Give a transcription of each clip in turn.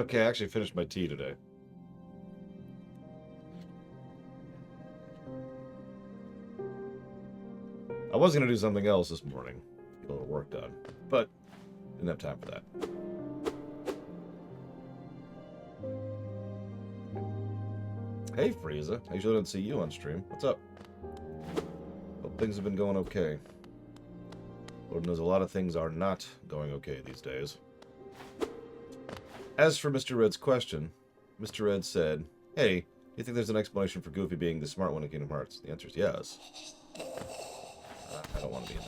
Okay, I actually finished my tea today. I was going to do something else this morning. Get a little work done. But didn't have time for that. Hey, Frieza. I usually don't see you on stream. What's up? Hope things have been going okay. Lord knows a lot of things are not going okay these days. As for Mr. Red's question, Mr. Red said, hey, do you think there's an explanation for Goofy being the smart one in Kingdom Hearts? The answer is yes. I don't want to be in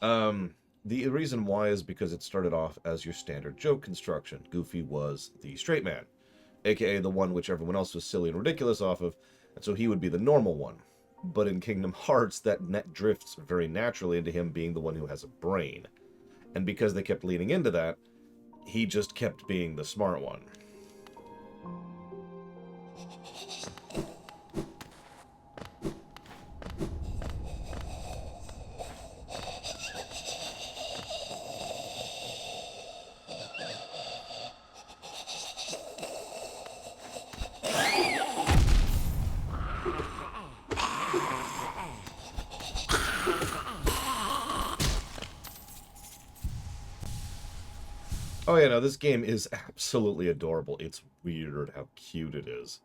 there. The reason why is because it started off as your standard joke construction. Goofy was the straight man, aka the one which everyone else was silly and ridiculous off of, and so he would be the normal one. But in Kingdom Hearts, that net drifts very naturally into him being the one who has a brain. And because they kept leaning into that, he just kept being the smart one. Oh yeah, no, this game is absolutely adorable. It's weird how cute it is.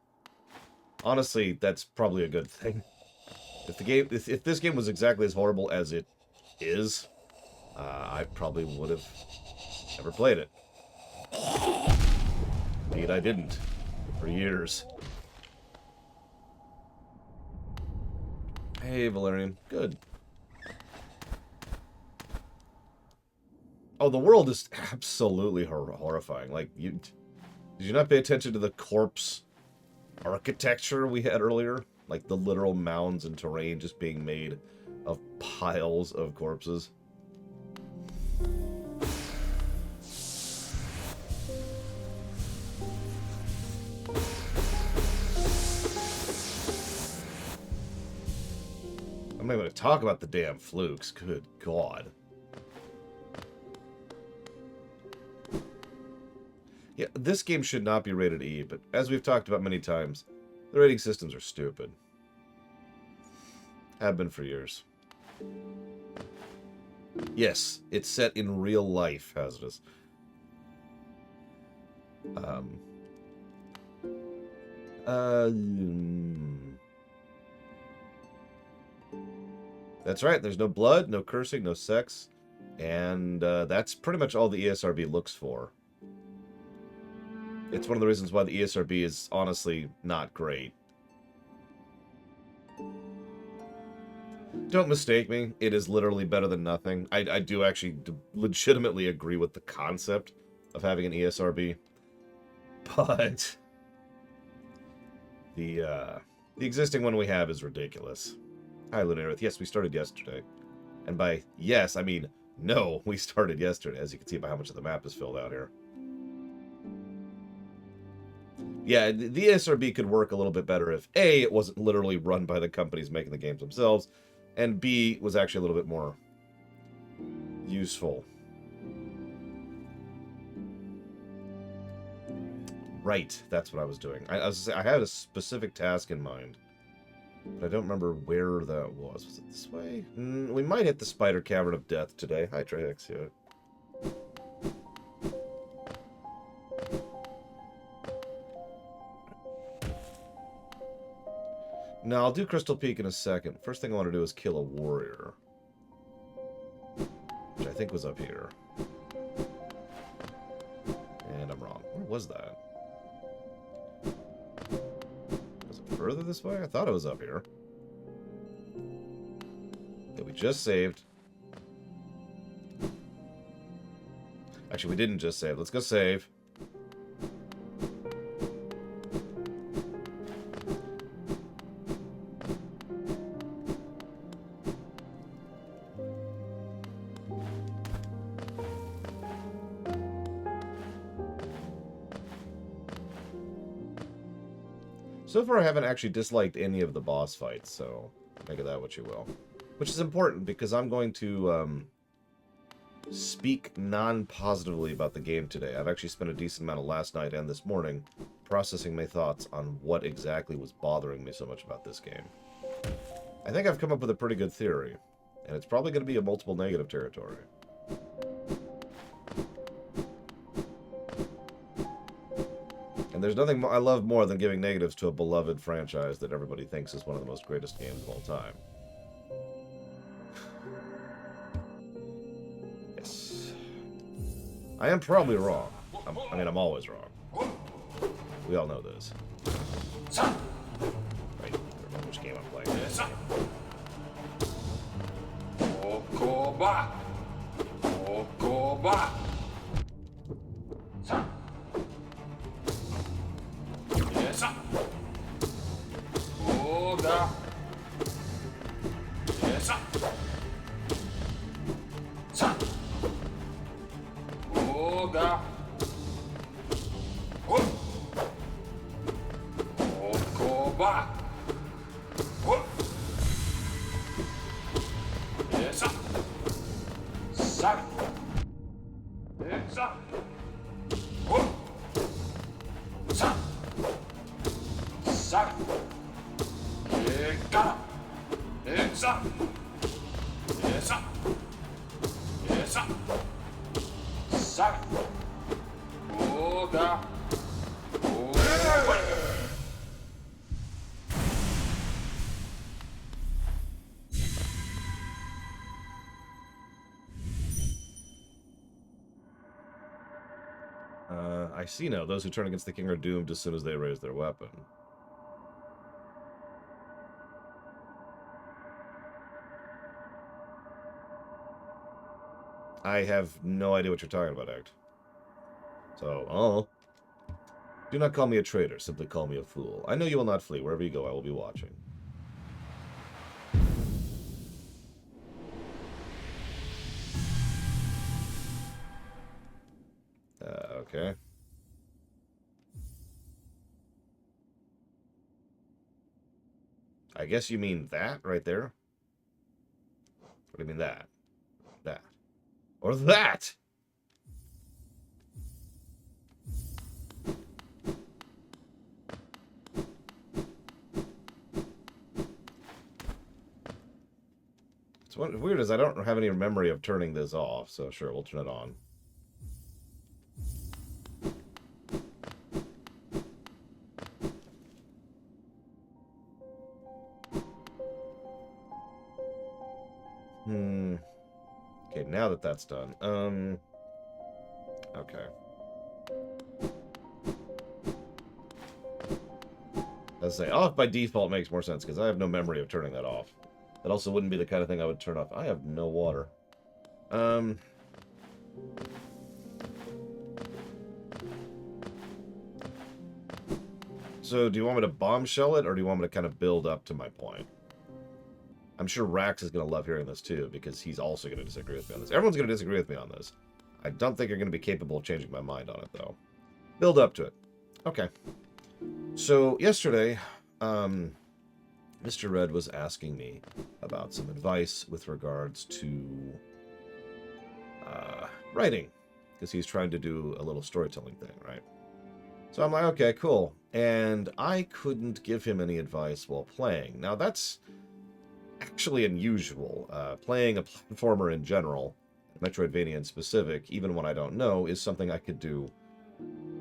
Honestly, that's probably a good thing. If this game was exactly as horrible as it is, I probably would have never played it. Indeed, I didn't for years. Hey, Valerian. Good. Oh, the world is absolutely horrifying. Like, did you not pay attention to the corpse architecture we had earlier? Like, the literal mounds and terrain just being made of piles of corpses. I'm not even going to talk about the damn flukes. Good God. Yeah, this game should not be rated E, but as we've talked about many times, the rating systems are stupid. Have been for years. Yes, it's set in real life, Hazardous. That's right, there's no blood, no cursing, no sex, and that's pretty much all the ESRB looks for. It's one of the reasons why the ESRB is honestly not great. Don't mistake me, it is literally better than nothing. I do actually legitimately agree with the concept of having an ESRB, but the existing one we have is ridiculous. Hi, Lunarith. Yes, we started yesterday. And by yes, I mean no, we started yesterday, as you can see by how much of the map is filled out here. Yeah, the ESRB could work a little bit better if A, it wasn't literally run by the companies making the games themselves, and B, was actually a little bit more useful. Right, that's what I was doing. I had a specific task in mind, but I don't remember where that was. Was it this way? We might hit the Spider Cavern of Death today. Hi, Trihexia. No, I'll do Crystal Peak in a second. First thing I want to do is kill a warrior, which I think was up here. And I'm wrong. Where was that? Was it further this way? I thought it was up here. Okay, we just saved. Actually, we didn't just save. Let's go save. So far, I haven't actually disliked any of the boss fights, so make of that what you will. Which is important, because I'm going to speak non-positively about the game today. I've actually spent a decent amount of last night and this morning processing my thoughts on what exactly was bothering me so much about this game. I think I've come up with a pretty good theory, and it's probably going to be a multiple negative territory. And there's nothing I love more than giving negatives to a beloved franchise that everybody thinks is one of the most greatest games of all time. Yes. I am probably wrong. I mean, I'm always wrong. We all know this. Right? I don't know which game I'm playing. Okoba! Okoba! Yes, Oga! Yes, Oga! Okoba! Yes, Sa! Yes, Sa! Sa! Eka! Yes, Yes, Yes, Sa! Oga! Oga! I see now. Those who turn against the king are doomed as soon as they raise their weapon. I have no idea what you're talking about, Act. So, oh. Do not call me a traitor. Simply call me a fool. I know you will not flee. Wherever you go, I will be watching. Okay. I guess you mean that right there? What do you mean that? That. Or that! It's what weird is I don't have any memory of turning this off, so sure, we'll turn it on. Okay, now that that's done. Okay. Let's say off by default makes more sense, because I have no memory of turning that off. That also wouldn't be the kind of thing I would turn off. I have no water. So, do you want me to bombshell it, or do you want me to kind of build up to my point? I'm sure Rax is going to love hearing this, too, because he's also going to disagree with me on this. Everyone's going to disagree with me on this. I don't think you're going to be capable of changing my mind on it, though. Build up to it. Okay. So, yesterday, Mr. Red was asking me about some advice with regards to writing, because he's trying to do a little storytelling thing, right? So I'm like, okay, cool. And I couldn't give him any advice while playing. Now, that's actually unusual. Playing a platformer in general, Metroidvania in specific, even when I don't know, is something I could do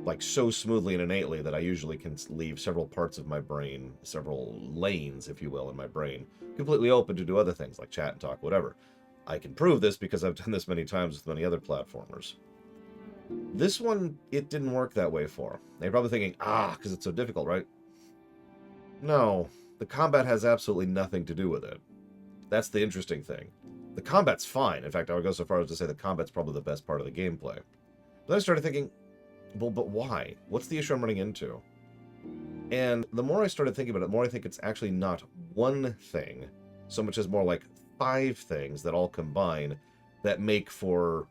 like so smoothly and innately that I usually can leave several parts of my brain, several lanes, if you will, in my brain, completely open to do other things like chat and talk, whatever. I can prove this because I've done this many times with many other platformers. This one, it didn't work that way for. Now you're probably thinking, because it's so difficult, right? No, the combat has absolutely nothing to do with it. That's the interesting thing. The combat's fine. In fact, I would go so far as to say the combat's probably the best part of the gameplay. But then I started thinking, well, but why? What's the issue I'm running into? And the more I started thinking about it, the more I think it's actually not one thing, so much as more like 5 things that all combine that make for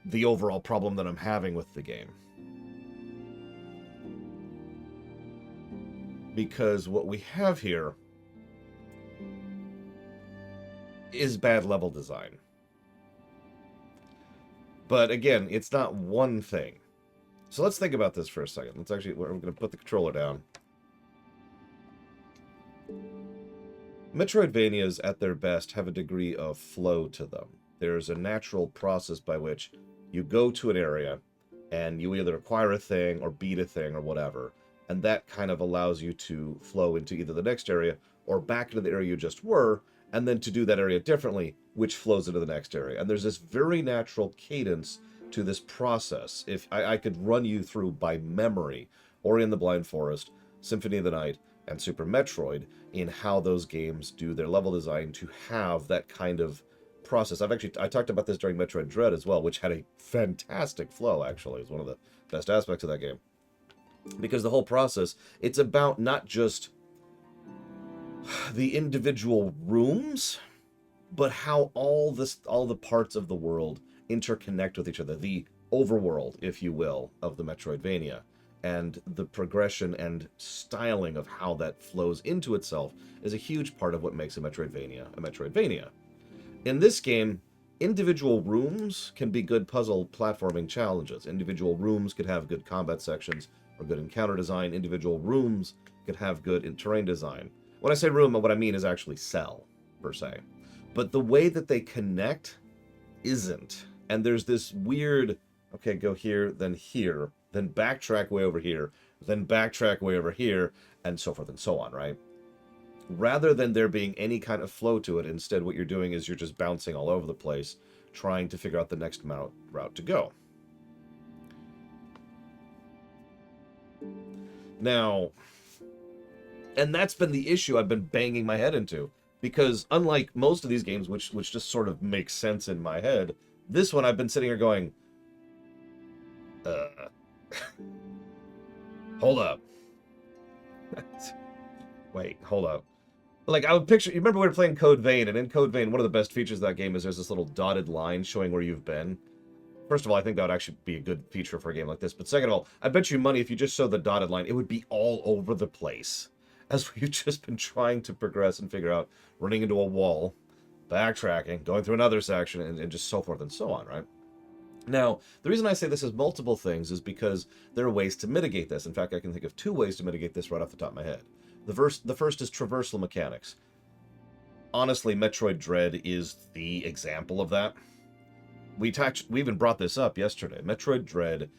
the overall problem that I'm having with the game. Because what we have here is bad level design. But again, it's not one thing. So let's think about this for a second. We're going to put the controller down. Metroidvanias, at their best, have a degree of flow to them. There's a natural process by which you go to an area, and you either acquire a thing or beat a thing or whatever, and that kind of allows you to flow into either the next area or back into the area you just were, and then to do that area differently, which flows into the next area. And there's this very natural cadence to this process. If I could run you through by memory Ori and the Blind Forest, Symphony of the Night, and Super Metroid in how those games do their level design to have that kind of process. I talked about this during Metroid Dread as well, which had a fantastic flow, actually. It's one of the best aspects of that game. Because the whole process, it's about not just the individual rooms, but how all the parts of the world interconnect with each other. The overworld, if you will, of the Metroidvania. And the progression and styling of how that flows into itself is a huge part of what makes a Metroidvania a Metroidvania. In this game, individual rooms can be good puzzle platforming challenges. Individual rooms could have good combat sections or good encounter design. Individual rooms could have good terrain design. When I say room, what I mean is actually cell, per se. But the way that they connect isn't. And there's this weird, okay, go here, then backtrack way over here, then backtrack way over here, and so forth and so on, right? Rather than there being any kind of flow to it, instead what you're doing is you're just bouncing all over the place, trying to figure out the next route to go. Now, and that's been the issue I've been banging my head into, because unlike most of these games, which just sort of makes sense in my head, this one I've been sitting here going, hold up. Wait, hold up. Like, I would picture, you remember we were playing Code Vein, and in Code Vein, one of the best features of that game is there's this little dotted line showing where you've been. First of all, I think that would actually be a good feature for a game like this. But second of all, I bet you money if you just showed the dotted line, it would be all over the place. As we've just been trying to progress and figure out running into a wall, backtracking, going through another section, and just so forth and so on, right? Now, the reason I say this is multiple things is because there are ways to mitigate this. In fact, I can think of 2 ways to mitigate this right off the top of my head. The first is traversal mechanics. Honestly, Metroid Dread is the example of that. We even brought this up yesterday. Metroid Dread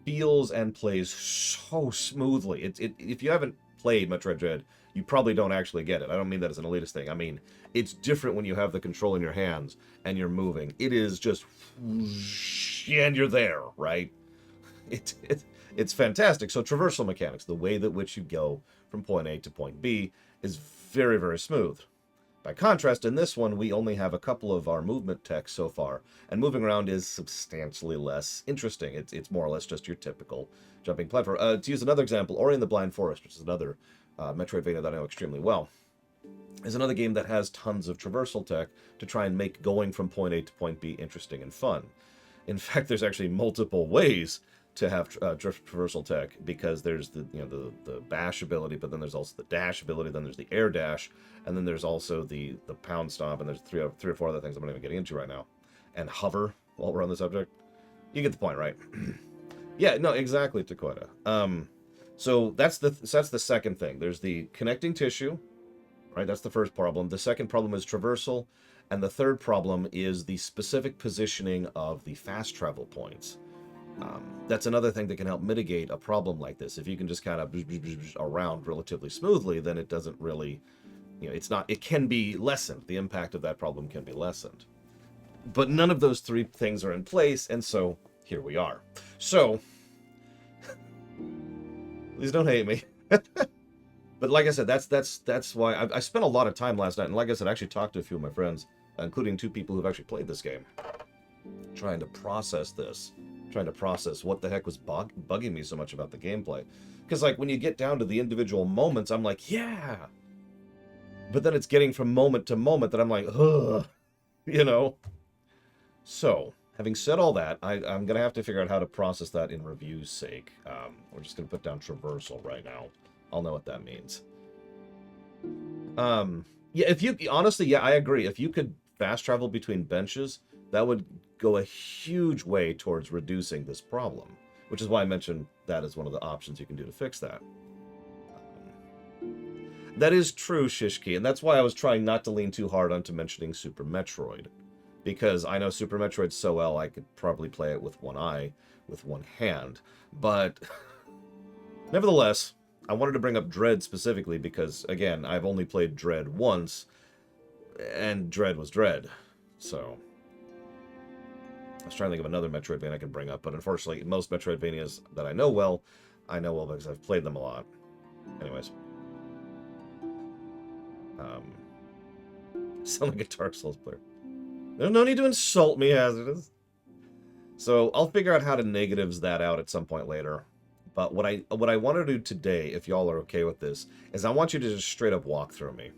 feels and plays so smoothly. If you haven't played Metroid Dread, you probably don't actually get it. I don't mean that as an elitist thing. I mean, it's different when you have the control in your hands and you're moving. It is just, and you're there, right? It's fantastic. So traversal mechanics, the way that which you go from point A to point B, is very, very smooth. By contrast, in this one, we only have a couple of our movement techs so far, and moving around is substantially less interesting. It's more or less just your typical jumping platform. To use another example, Ori and the Blind Forest, which is another Metroidvania that I know extremely well, is another game that has tons of traversal tech to try and make going from point A to point B interesting and fun. In fact, there's actually multiple ways to have traversal tech, because there's the bash ability, but then there's also the dash ability, then there's the air dash, and then there's also the pound stomp, and there's three or four other things I'm not even getting into right now, and hover while we're on the subject. You get the point, right? Yeah, no, exactly, Takoda. So that's the second thing. There's the connecting tissue, right? That's the first problem. The second problem is traversal, and the third problem is the specific positioning of the fast travel points. That's another thing that can help mitigate a problem like this. If you can just kind of around relatively smoothly, then it doesn't really, it can be lessened. The impact of that problem can be lessened. But none of those 3 things are in place, and so here we are. So, please don't hate me. But like I said, that's why I spent a lot of time last night, and like I said, I actually talked to a few of my friends, including 2 people who've actually played this game, trying to process this. Trying to process what the heck was bugging me so much about the gameplay. Because, like, when you get down to the individual moments, I'm like, yeah. But then it's getting from moment to moment that I'm like, ugh. So, having said all that, I'm going to have to figure out how to process that in review's sake. We're just going to put down traversal right now. I'll know what that means. Yeah, honestly, I agree. If you could fast travel between benches, That would go a huge way towards reducing this problem, which is why I mentioned that as one of the options you can do to fix that. That is true, Shishki, and that's why I was trying not to lean too hard onto mentioning Super Metroid. Because I know Super Metroid so well, I could probably play it with one eye, with one hand. But, nevertheless, I wanted to bring up Dread specifically because, again, I've only played Dread once, and Dread was Dread. So, I was trying to think of another Metroidvania I could bring up, but unfortunately, most Metroidvanias that I know well because I've played them a lot. Anyways. Sound like a Dark Souls player. There's no need to insult me, Hazardous. So I'll figure out how to negatives that out at some point later. But what I want to do today, if y'all are okay with this, is I want you to just straight up walk through me.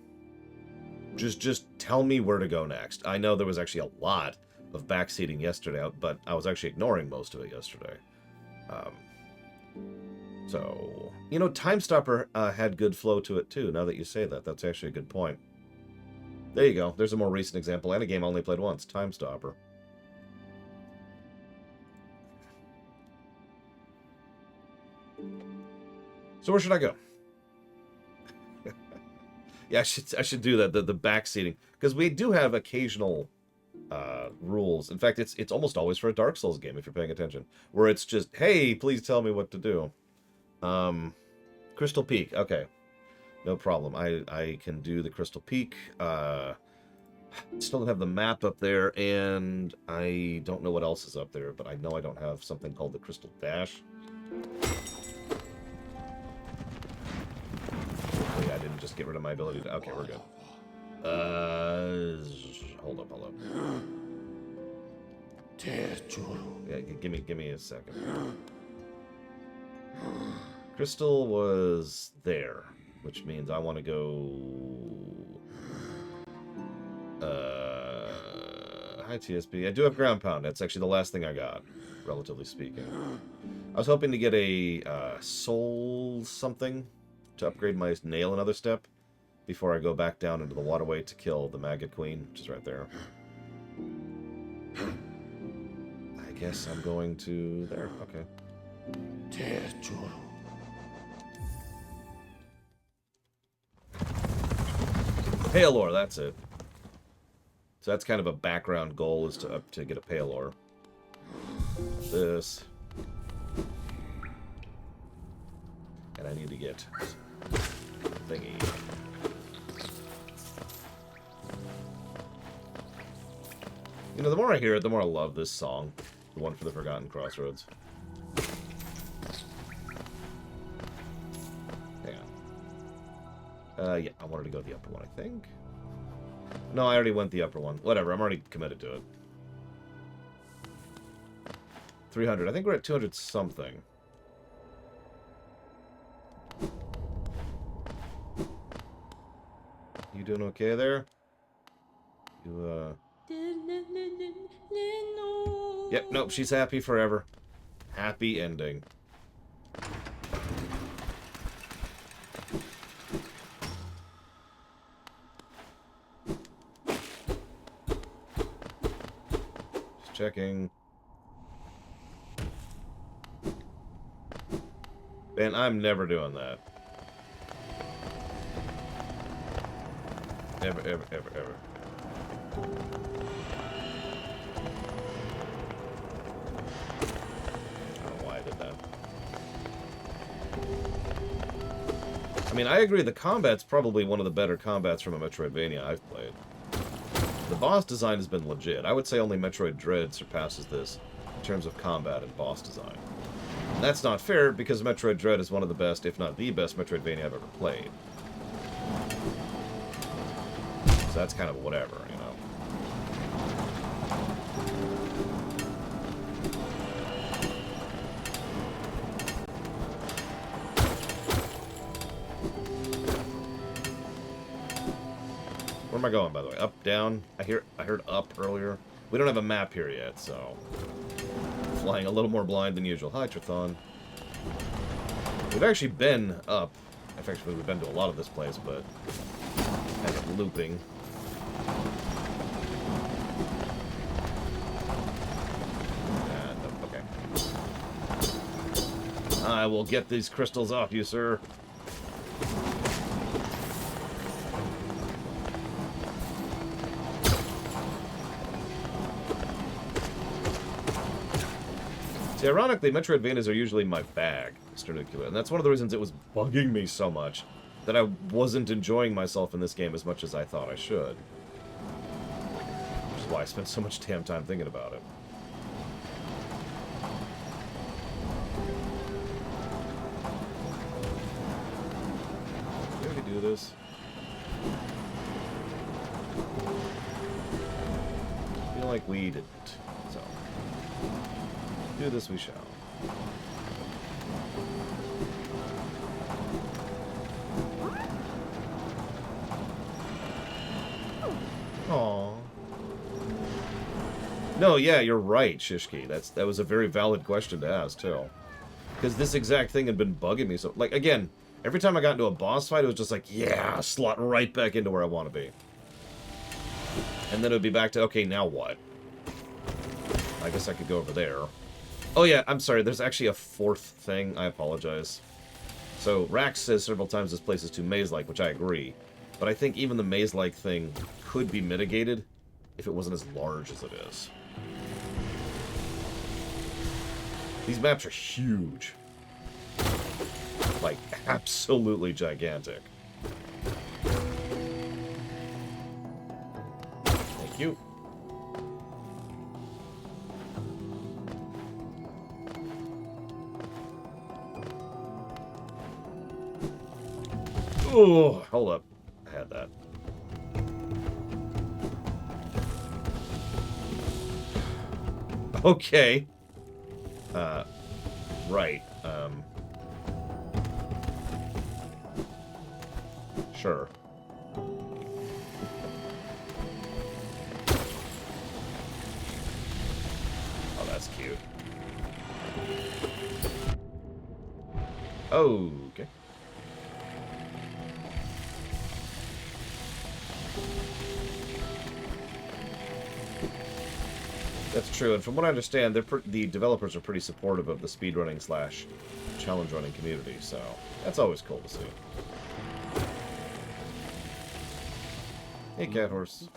Just tell me where to go next. I know there was actually a lot of backseating yesterday, but I was actually ignoring most of it yesterday. So, you know, Time Stopper had good flow to it too, now that you say that. That's actually a good point. There you go. There's a more recent example, and a game I only played once, Time Stopper. So where should I go? Yeah, I should do that, the backseating. Because we do have occasional rules. In fact, it's almost always for a Dark Souls game, if you're paying attention. Where it's just, hey, please tell me what to do. Crystal Peak, okay. No problem. I can do the Crystal Peak. Still don't have the map up there, and I don't know what else is up there, but I know I don't have something called the Crystal Dash. Hopefully I didn't just get rid of my ability to... Okay, we're good. Hold up. Yeah, give me a second. Crystal was there, which means I want to go... Hi, TSP. I do have Ground Pound. That's actually the last thing I got, relatively speaking. I was hoping to get a soul something to upgrade my nail another step before I go back down into the waterway to kill the Maggot Queen, which is right there. I guess I'm going to there. Okay. Paylor, that's it. So that's kind of a background goal, is to get a Paylor. This. And I need to get thingy. You know, the more I hear it, the more I love this song. The one for the Forgotten Crossroads. Hang on. Yeah, I wanted to go the upper one, I think. No, I already went the upper one. Whatever, I'm already committed to it. 300. I think we're at 200 something. You doing okay there? You, Yep, nope, she's happy forever. Happy ending. Just checking. Man, I'm never doing that. Ever. I don't know why I did that. I mean, I agree the combat's probably one of the better combats from a Metroidvania I've played. The boss design has been legit. I would say only Metroid Dread surpasses this in terms of combat and boss design. And that's not fair, because Metroid Dread is one of the best, if not the best, Metroidvania I've ever played. So that's kind of whatever, you know. Where am I going, by the way? Up, down? I heard up earlier. We don't have a map here yet, so... Flying a little more blind than usual. Hi, Trithon. We've actually been up. In fact, we've been to a lot of this place, but... kind of looping. I will get these crystals off you, sir. See, ironically, Metroidvanias are usually my bag, Mr. Nuclear, and that's one of the reasons it was bugging me so much that I wasn't enjoying myself in this game as much as I thought I should. Which is why I spent so much damn time thinking about it. Did we do this? I feel like we didn't, so... do this we shall. Aww. No, yeah, you're right, Shishki. That was a very valid question to ask, too. Because this exact thing had been bugging me so... Like, again, every time I got into a boss fight, it was just like, yeah, slot right back into where I want to be. And then it would be back to, okay, now what? I guess I could go over there. Oh yeah, I'm sorry, there's actually a fourth thing. I apologize. So, Rax says several times this place is too maze-like, which I agree. But I think even the maze-like thing could be mitigated if it wasn't as large as it is. These maps are huge. Like, absolutely gigantic. Thank you. Oh, hold up. I had that. Okay. Right. Sure. Oh, that's cute. Oh, okay. That's true, and from what I understand, the developers are pretty supportive of the speedrunning / challenge running community, so that's always cool to see. Hey, cat horse.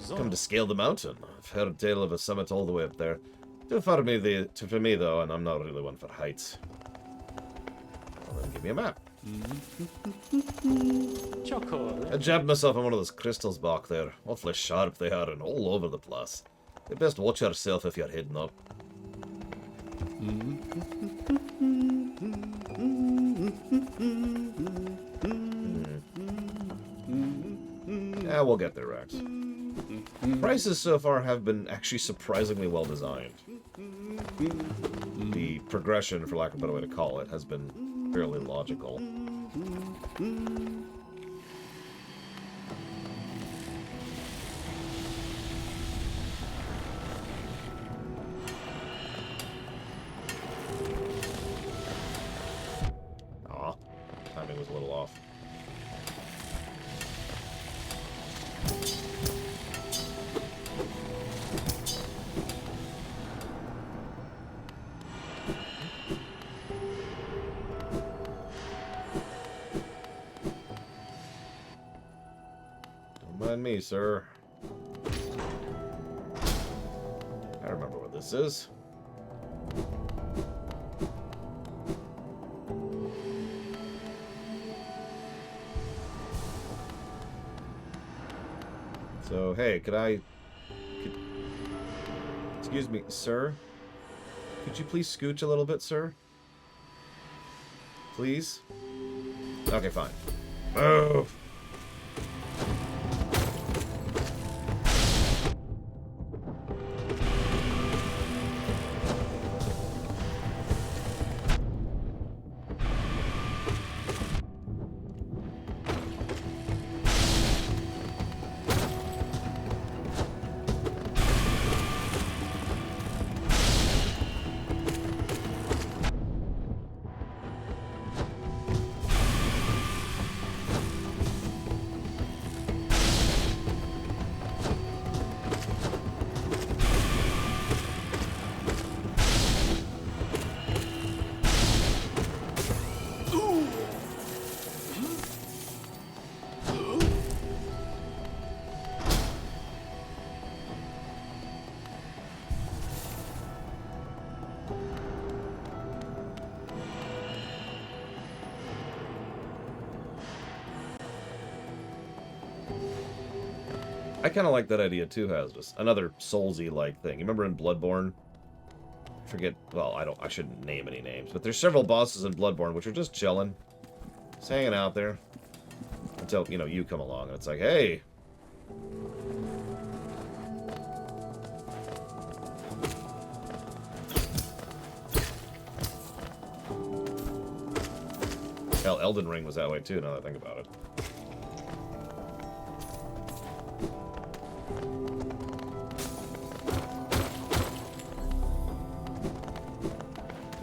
Come to scale the mountain. I've heard a tale of a summit all the way up there. Too far for me though, and I'm not really one for heights. Well, then give me a map. I jabbed myself on one of those crystals back there. Awfully sharp they are and all over the place. You best watch yourself if you're heading up. Yeah, we'll get there, Rex. Prices so far have been actually surprisingly well designed. The progression, for lack of a better way to call it, has been fairly logical. Aw, timing was a little off. Mind me, sir. I remember what this is. So, hey, excuse me, sir? Could you please scooch a little bit, sir? Please? Okay, fine. Move! I kind of like that idea too, Hazardous. Another Soulsy-like thing. You remember in Bloodborne? Forget, well, I shouldn't name any names, but there's several bosses in Bloodborne which are just chilling. Just hanging out there. Until, you know, you come along and it's like, hey. Hell, Elden Ring was that way too, now that I think about it.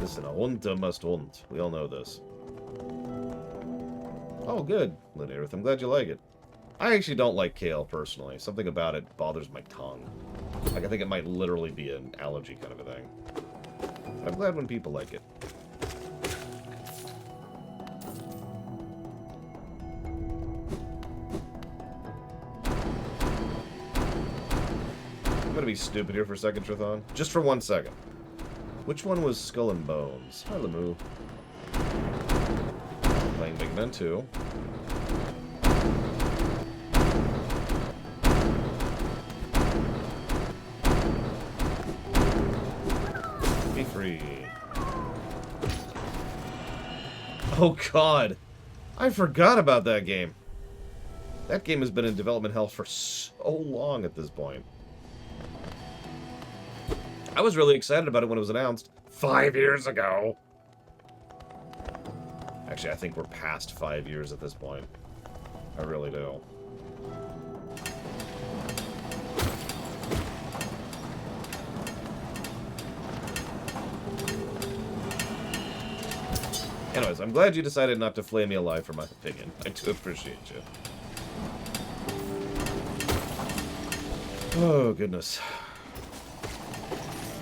Listen, a hunter must hunt. We all know this. Oh, good, Linearith. I'm glad you like it. I actually don't like kale, personally. Something about it bothers my tongue. Like, I think it might literally be an allergy kind of a thing. But I'm glad when people like it. I'm gonna be stupid here for a second, Trithon. Just for 1 second. Which one was Skull and Bones? Hi, Lemu. Playing Big Ben 2. Be free. Oh, God. I forgot about that game. That game has been in development hell for so long at this point. I was really excited about it when it was announced 5 years ago. Actually, I think we're past 5 years at this point. I really do. Anyways, I'm glad you decided not to flay me alive for my opinion. I do appreciate you. Oh, goodness.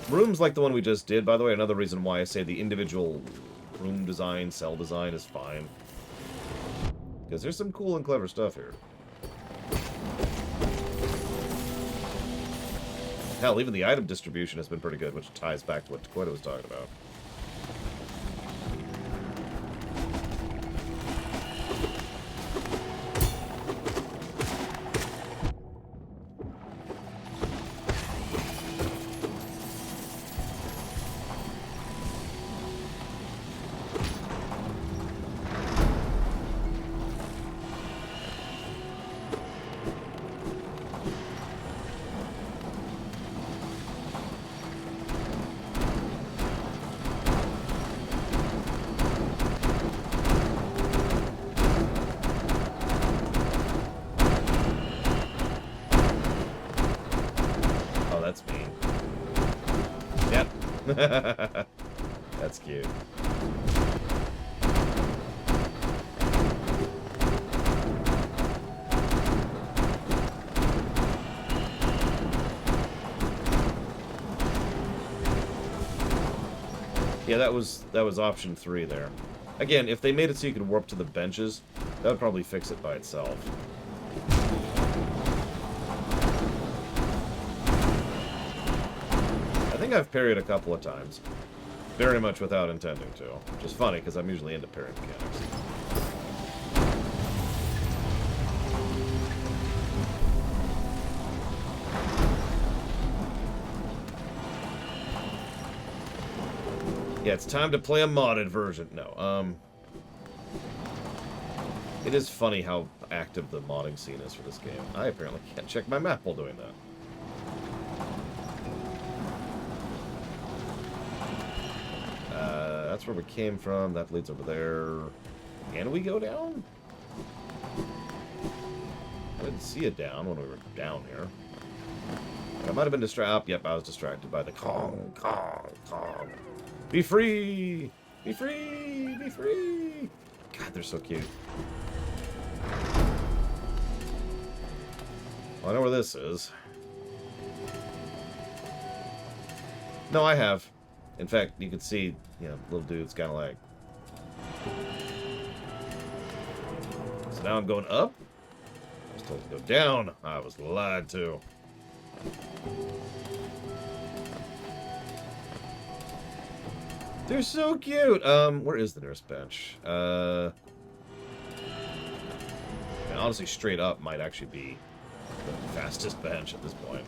Rooms like the one we just did, by the way, another reason why I say the individual room design, cell design is fine. Because there's some cool and clever stuff here. Hell, even the item distribution has been pretty good, which ties back to what Koida was talking about. That's mean. Yep. That's cute. Yeah, that was option 3 there. Again, if they made it so you could warp to the benches, that would probably fix it by itself. I think I've parried a couple of times. Very much without intending to. Which is funny, because I'm usually into parry mechanics. Yeah, it's time to play a modded version. No, it is funny how active the modding scene is for this game. I apparently can't check my map while doing that. That's where we came from. That leads over there. Can we go down? I didn't see it down when we were down here. I might have been distracted. Yep, I was distracted by the Kong, Kong, Kong. Be free! Be free! Be free! God, they're so cute. Well, I know where this is. No, I have. In fact, you can see, you know, little dude's kind of like... So now I'm going up? I was told to go down. I was lied to. They're so cute! Where is the nurse bench? Down And honestly, straight up might actually be the fastest bench at this point.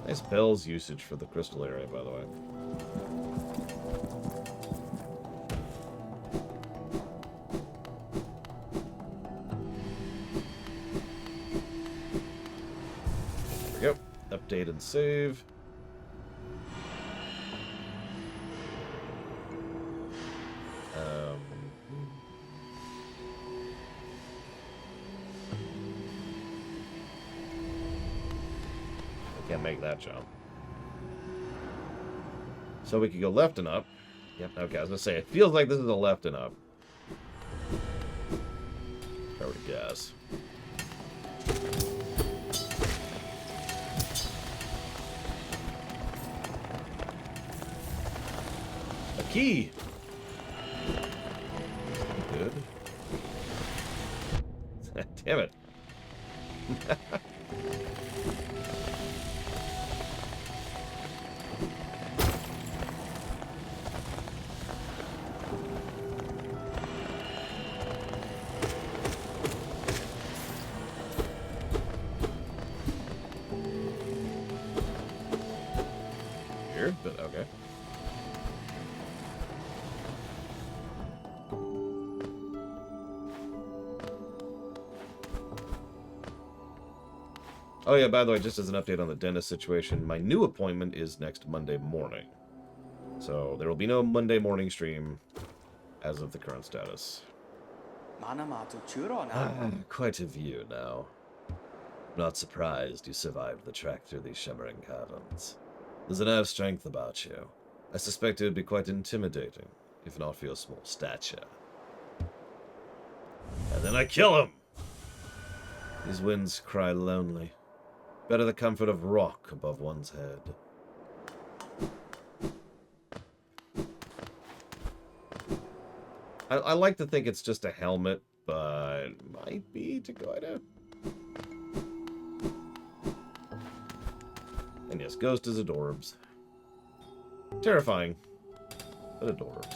Nice bells usage for the crystal area, by the way. There we go. Update and save. Can't make that jump. So we could go left and up. Yep, okay, I was gonna say, it feels like this is a left and up. If I were to guess. A key! Good. Damn it. Weird, but okay. Oh yeah, by the way, just as an update on the dentist situation, my new appointment is next Monday morning. So there will be no Monday morning stream as of the current status. Quite a view now. Not surprised you survived the trek through these shimmering caverns. There's a nerve strength about you. I suspect it would be quite intimidating, if not for your small stature. And then I kill him! These winds cry lonely. Better the comfort of rock above one's head. I like to think it's just a helmet, but might be Tagoida. And yes, Ghost is adorbs. Terrifying, but adorbs.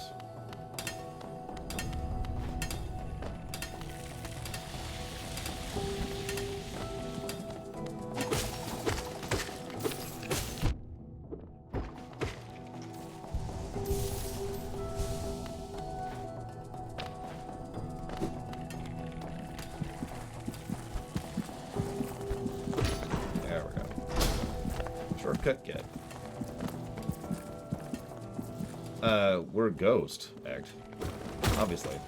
Shortcut get. We're Ghost, act. Obviously.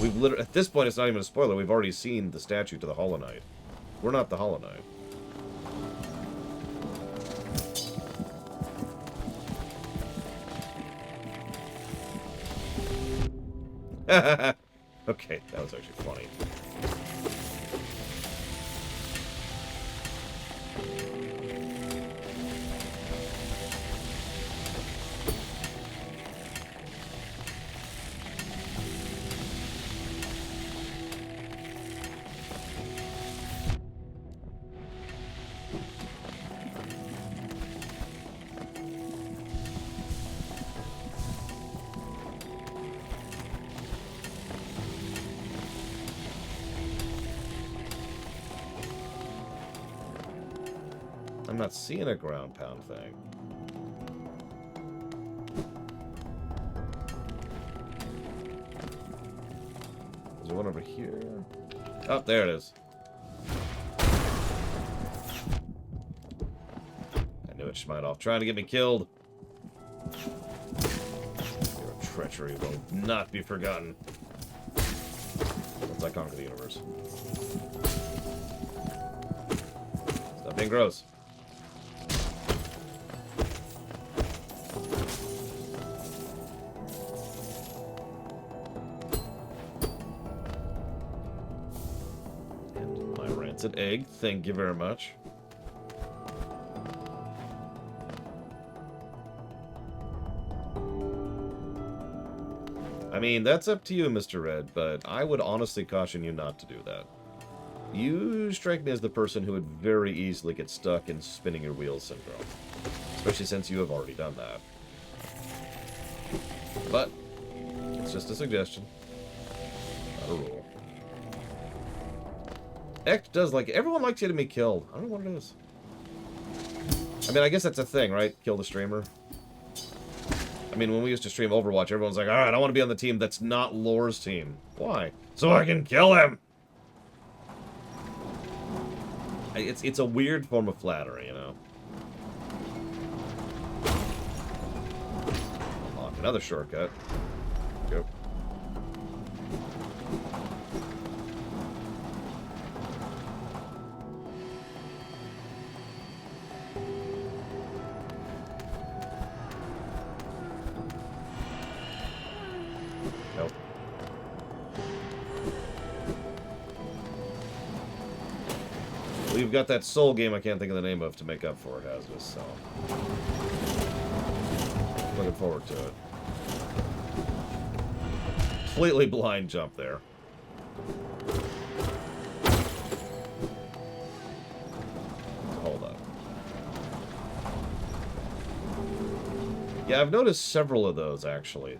We've literally, at this point, it's not even a spoiler. We've already seen the statue to the Hollow Knight. We're not the Hollow Knight. Okay, that was actually funny. I'm not seeing a ground pound thing. Is there one over here? Oh, there it is. I knew it, Schmeidoff. Trying to get me killed. Your treachery will not be forgotten. Once I conquer the universe. Stop being gross. An egg, thank you very much. I mean, that's up to you, Mr. Red, but I would honestly caution you not to do that. You strike me as the person who would very easily get stuck in spinning your wheels syndrome. Especially since you have already done that. But, it's just a suggestion. Not a rule. Ect does like... Everyone likes getting me killed. I don't know what it is. I mean, I guess that's a thing, right? Kill the streamer. I mean, when we used to stream Overwatch, everyone's like, alright, I want to be on the team that's not Lore's team. Why? So I can kill him! It's a weird form of flattery, you know? Unlock another shortcut. Go. Nope. We've got that Soul game I can't think of the name of to make up for it, Hazardous, so... Looking forward to it. Completely blind jump there. Hold up. Yeah, I've noticed several of those, actually.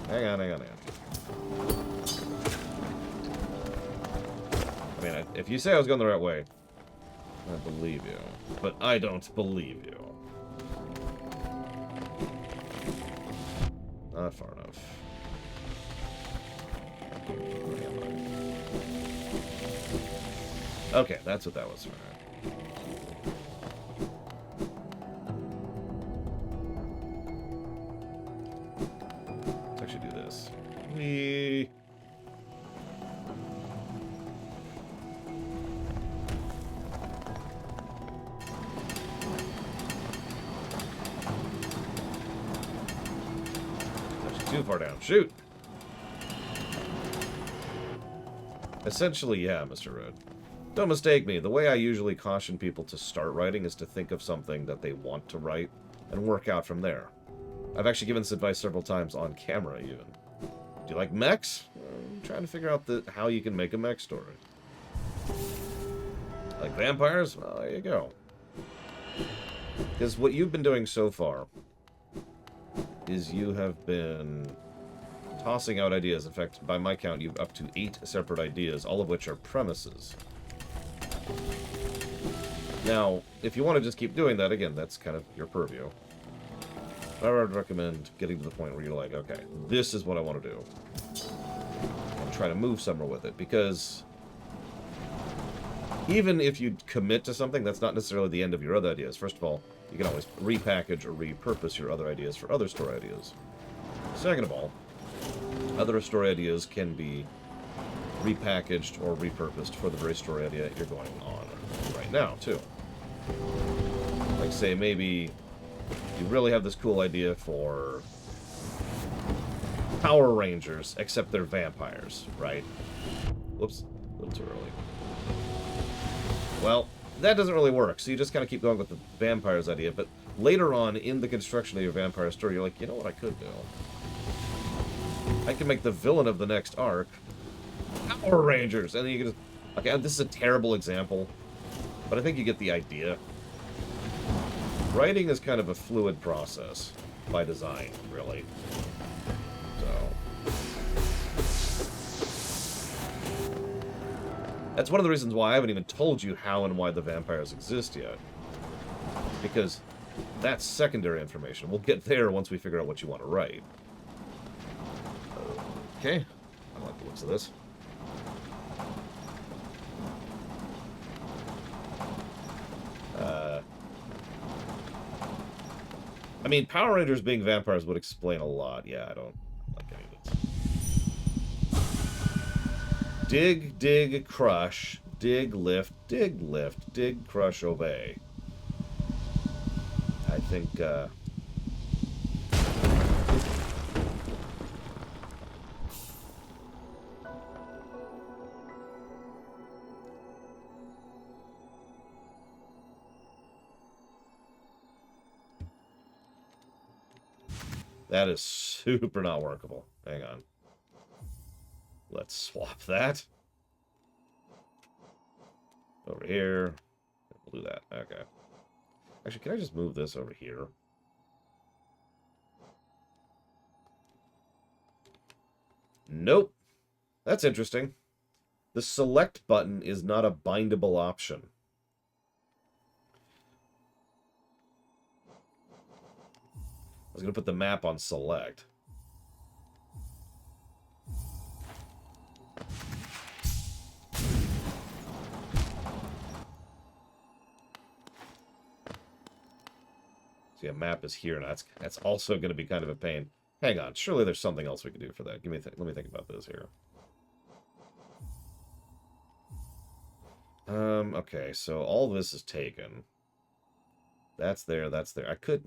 Hang on. I mean, if you say I was going the right way, I believe you. But I don't believe you. Not far enough. Where am I? Okay, that's what that was for. Let's actually do this. Whee! Too far down. Shoot! Essentially, yeah, Mr. Red. Don't mistake me. The way I usually caution people to start writing is to think of something that they want to write and work out from there. I've actually given this advice several times on camera, even. Do you like mechs? I'm trying to figure out how you can make a mech story. Like vampires? Well, there you go. Because what you've been doing so far is you have been tossing out ideas. In fact, by my count, you've up to 8 separate ideas, all of which are premises. Now, if you want to just keep doing that, again, that's kind of your purview. I would recommend getting to the point where you're like, okay, this is what I want to do. And try to move somewhere with it, because even if you commit to something, that's not necessarily the end of your other ideas. First of all, you can always repackage or repurpose your other ideas for other story ideas. Second of all, other story ideas can be repackaged or repurposed for the very story idea you're going on right now, too. Like, say, maybe you really have this cool idea for Power Rangers, except they're vampires, right? Whoops, a little too early. Well, that doesn't really work, so you just kind of keep going with the vampires idea, but later on in the construction of your vampire story, you're like, you know what I could do? I can make the villain of the next arc Power Rangers, and then you can just... Okay, this is a terrible example, but I think you get the idea. Writing is kind of a fluid process by design, really. So... That's one of the reasons why I haven't even told you how and why the vampires exist yet. Because that's secondary information. We'll get there once we figure out what you want to write. Okay. I like the looks of this. I mean, Power Rangers being vampires would explain a lot. Yeah, I don't like any of it. Dig, dig, crush. Dig, lift, dig, crush, obey. I think, That is super not workable. Hang on. Let's swap that. Over here. We'll do that. Okay. Actually, can I just move this over here? Nope. That's interesting. The select button is not a bindable option. I was going to put the map on select. See, a map is here, and that's also going to be kind of a pain. Hang on, surely there's something else we can do for that. Let me think about this here. Okay, so all this is taken. That's there, that's there. I could...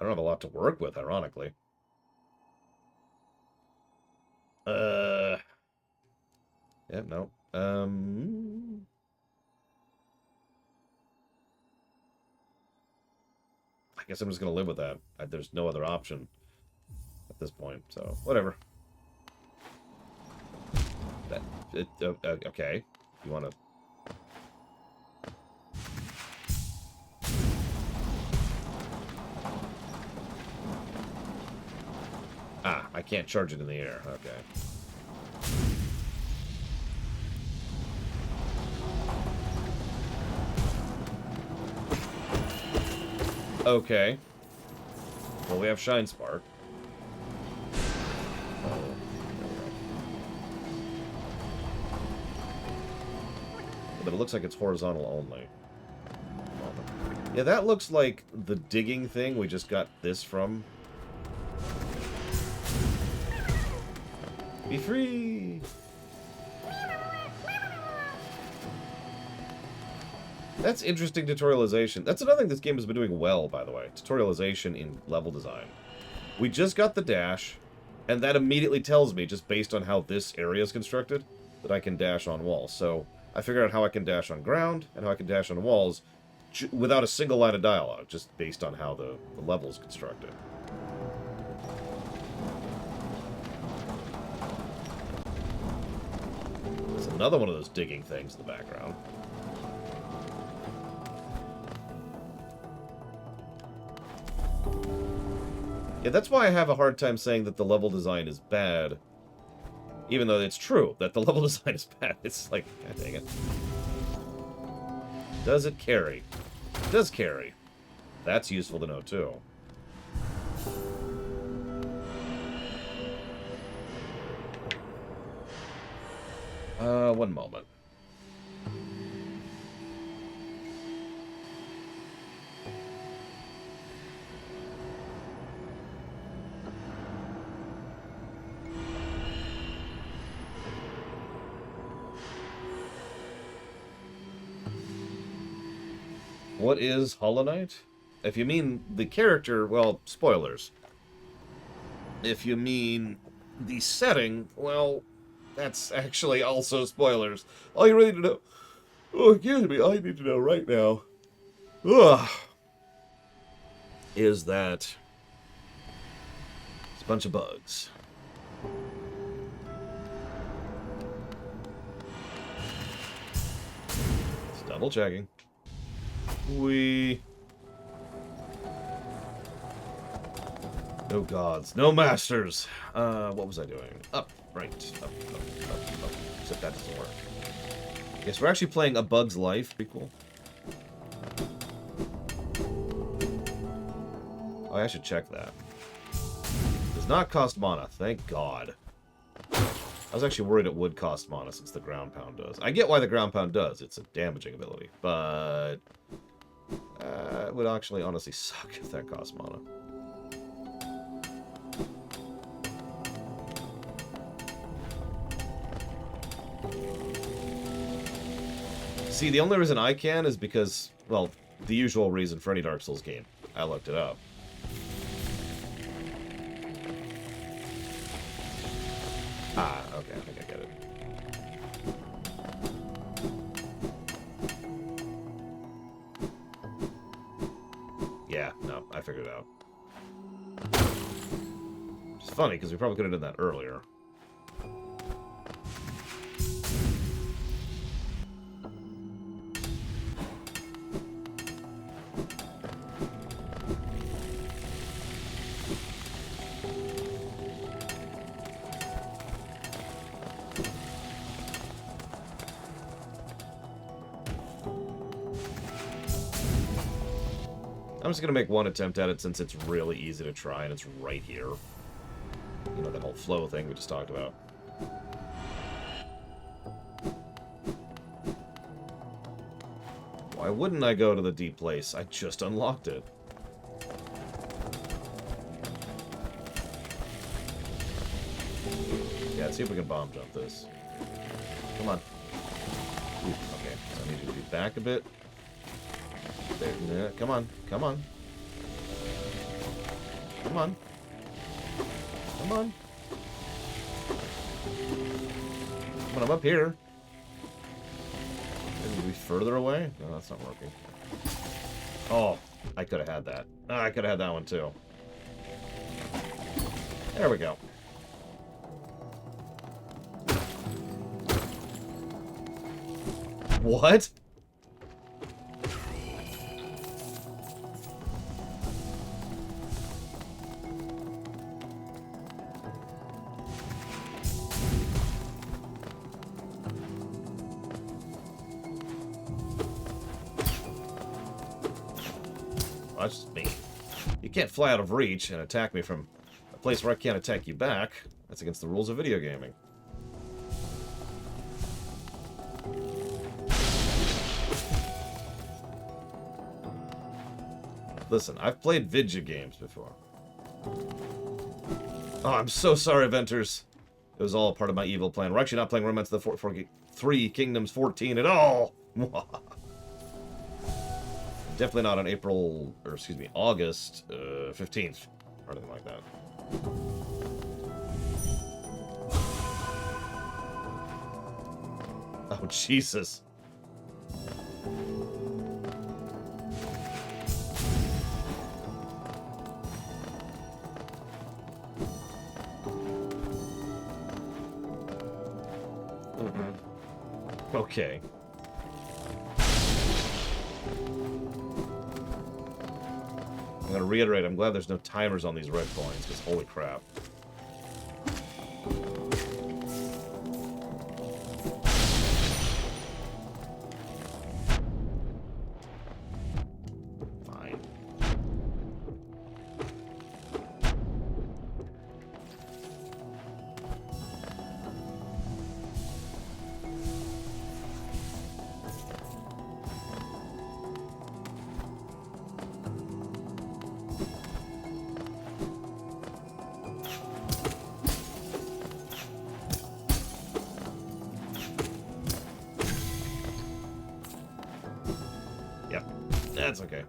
I don't have a lot to work with, ironically. Yeah, no. I guess I'm just gonna live with that. There's no other option at this point, so whatever. Okay. You want to... Ah, I can't charge it in the air. Okay. Okay. Well, we have Shine Spark. Oh, but it looks like it's horizontal only. Yeah, that looks like the digging thing we just got this from. Be free! That's interesting tutorialization. That's another thing this game has been doing well, by the way. Tutorialization in level design. We just got the dash, and that immediately tells me, just based on how this area is constructed, that I can dash on walls. So I figured out how I can dash on ground, and how I can dash on walls, without a single line of dialogue, just based on how the level is constructed. There's another one of those digging things in the background. Yeah, that's why I have a hard time saying that the level design is bad. Even though it's true that the level design is bad. It's like, god dang it. Does it carry? It does carry. That's useful to know, too. One moment. What is Hollow Knight? If you mean the character, well, spoilers. If you mean the setting, well, that's actually also spoilers. All you really need to know... Oh, excuse me, all you need to know right now... Ugh, is that... It's a bunch of bugs. Just double checking. No gods, no masters. What was I doing? Up, right, up. Except that doesn't work. Yes, we're actually playing A Bug's Life. Pretty cool. Oh, I should check that. Does not cost mana, thank God. I was actually worried it would cost mana since the ground pound does. I get why the ground pound does. It's a damaging ability, but... it would actually honestly suck if that cost mana. See, the only reason I can is because, well, the usual reason for any Dark Souls game. I looked it up. Ah, okay, I think I get it. Yeah, no, I figured it out. It's funny, because we probably could have done that earlier. I'm just going to make one attempt at it since it's really easy to try and it's right here. You know, that whole flow thing we just talked about. Why wouldn't I go to the deep place? I just unlocked it. Yeah, let's see if we can bomb jump this. Come on. Ooh, okay, so I need to be back a bit. There, yeah, come on, come on. Come on. Come on. Come on, I'm up here. Maybe we further away? No, that's not working. Oh, I could have had that. Oh, I could have had that one too. There we go. What? Well, that's just me. You can't fly out of reach and attack me from a place where I can't attack you back. That's against the rules of video gaming. Listen, I've played video games before. Oh, I'm so sorry, Venters. It was all part of my evil plan. We're actually not playing Romance of the Three Kingdoms 14 at all. Definitely not on April, or excuse me, August 15th, or anything like that. Oh, Jesus. Okay. I'm gonna reiterate, I'm glad there's no timers on these red coins, because holy crap. Fine. Yep, that's okay.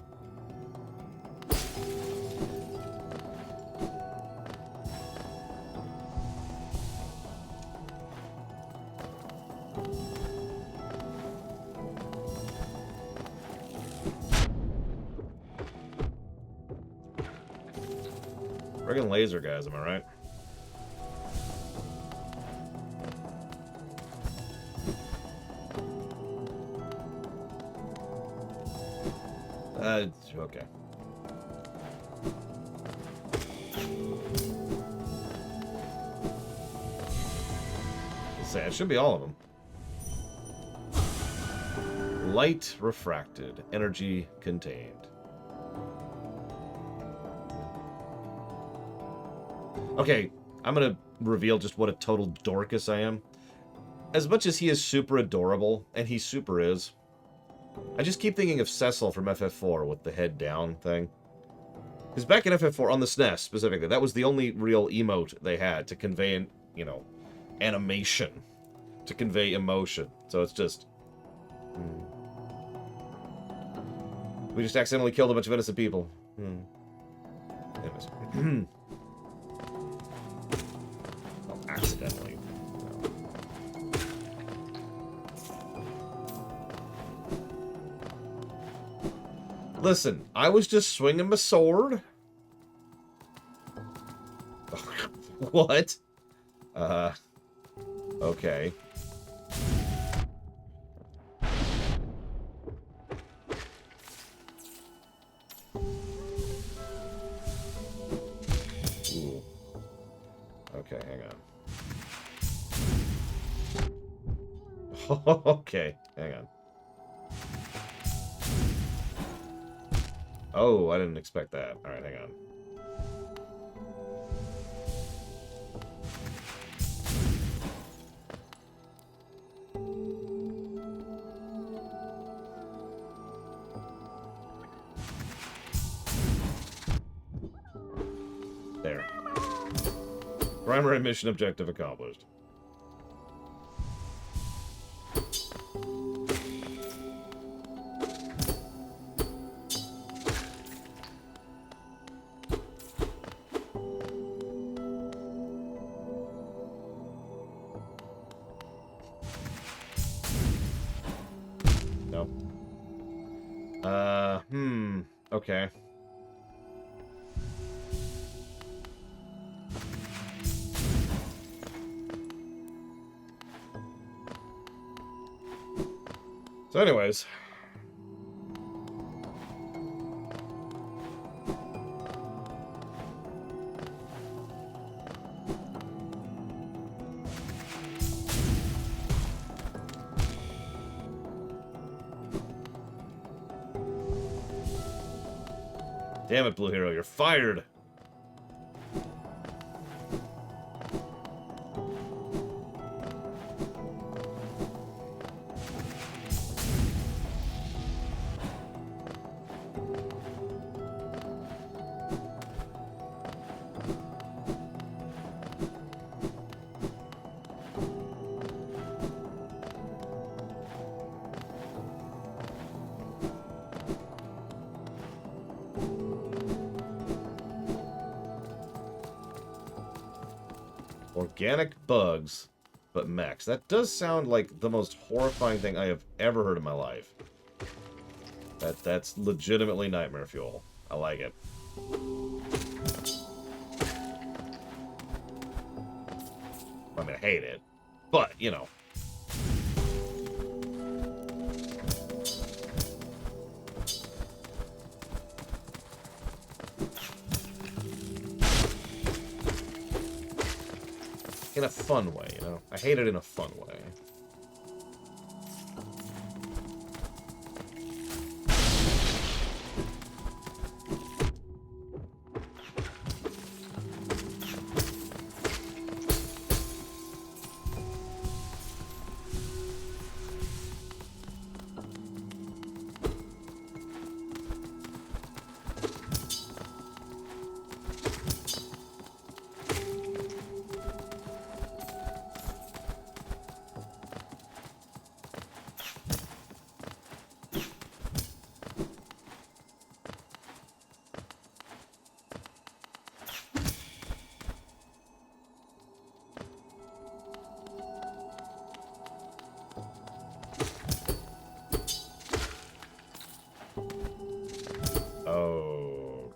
Friggin' laser guys, am I right? Okay. Let's say it should be all of them. Light refracted, energy contained. Okay, I'm gonna reveal just what a total Dorcas I am. As much as he is super adorable, and he super is, I just keep thinking of Cecil from FF4 with the head down thing. Because back in FF4, on the SNES specifically, that was the only real emote they had to convey, you know, animation. To convey emotion. So it's just... We just accidentally killed a bunch of innocent people. Anyways. Well, accidentally. Listen, I was just swinging my sword. What? Okay. Ooh. Okay, hang on. Okay, hang on. Oh, I didn't expect that. Alright, hang on. There. Primary mission objective accomplished. No. Okay. So anyways. Damn it, Blue Hero, you're fired! Organic bugs, but mechs. That does sound like the most horrifying thing I have ever heard in my life. That's legitimately nightmare fuel. I like it. I mean, I hate it, but, you know. In a fun way, you know? I hate it in a fun way.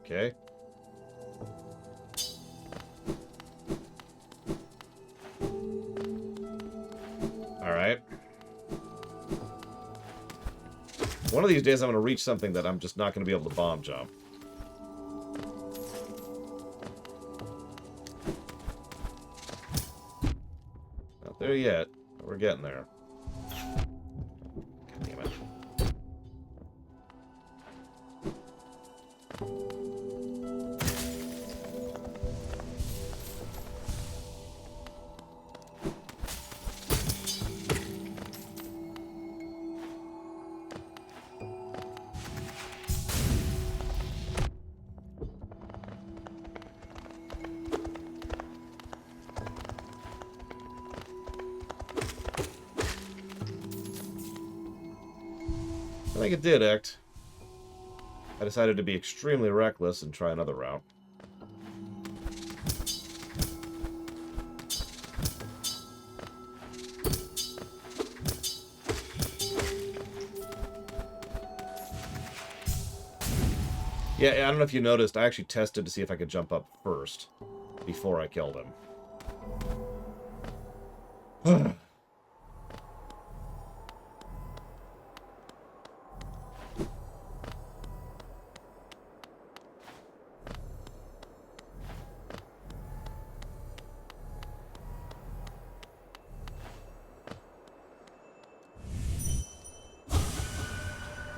Okay. Alright. One of these days I'm going to reach something that I'm just not going to be able to bomb jump. Not there yet, but we're getting there. God damn it. I think it did, Act. I decided to be extremely reckless and try another route. Yeah, I don't know if you noticed, I actually tested to see if I could jump up first before I killed him.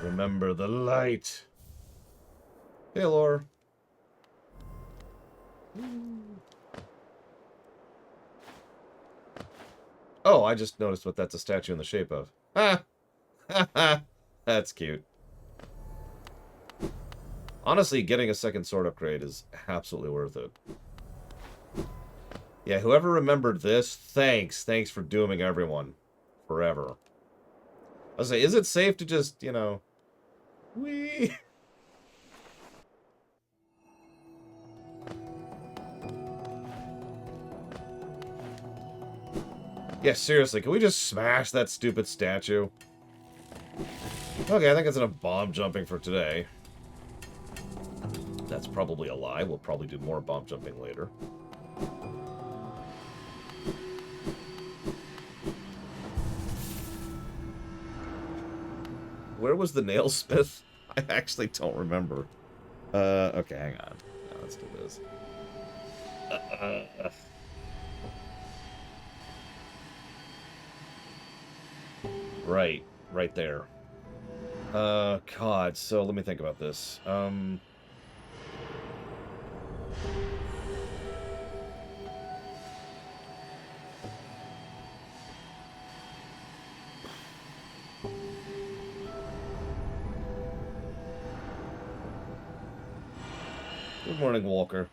Remember the light. Hey, Lore. Oh, I just noticed what that's a statue in the shape of. Ah! That's cute. Honestly, getting a second sword upgrade is absolutely worth it. Yeah, whoever remembered this, thanks. Thanks for dooming everyone. Forever. I was like, is it safe to just, you know... Whee! Yeah, seriously, can we just smash that stupid statue? Okay, I think it's enough bomb jumping for today. That's probably a lie. We'll probably do more bomb jumping later. Where was the nailsmith? I actually don't remember. Okay, hang on. Now let's do this. Right there. God, so let me think about this. Good morning, Walker.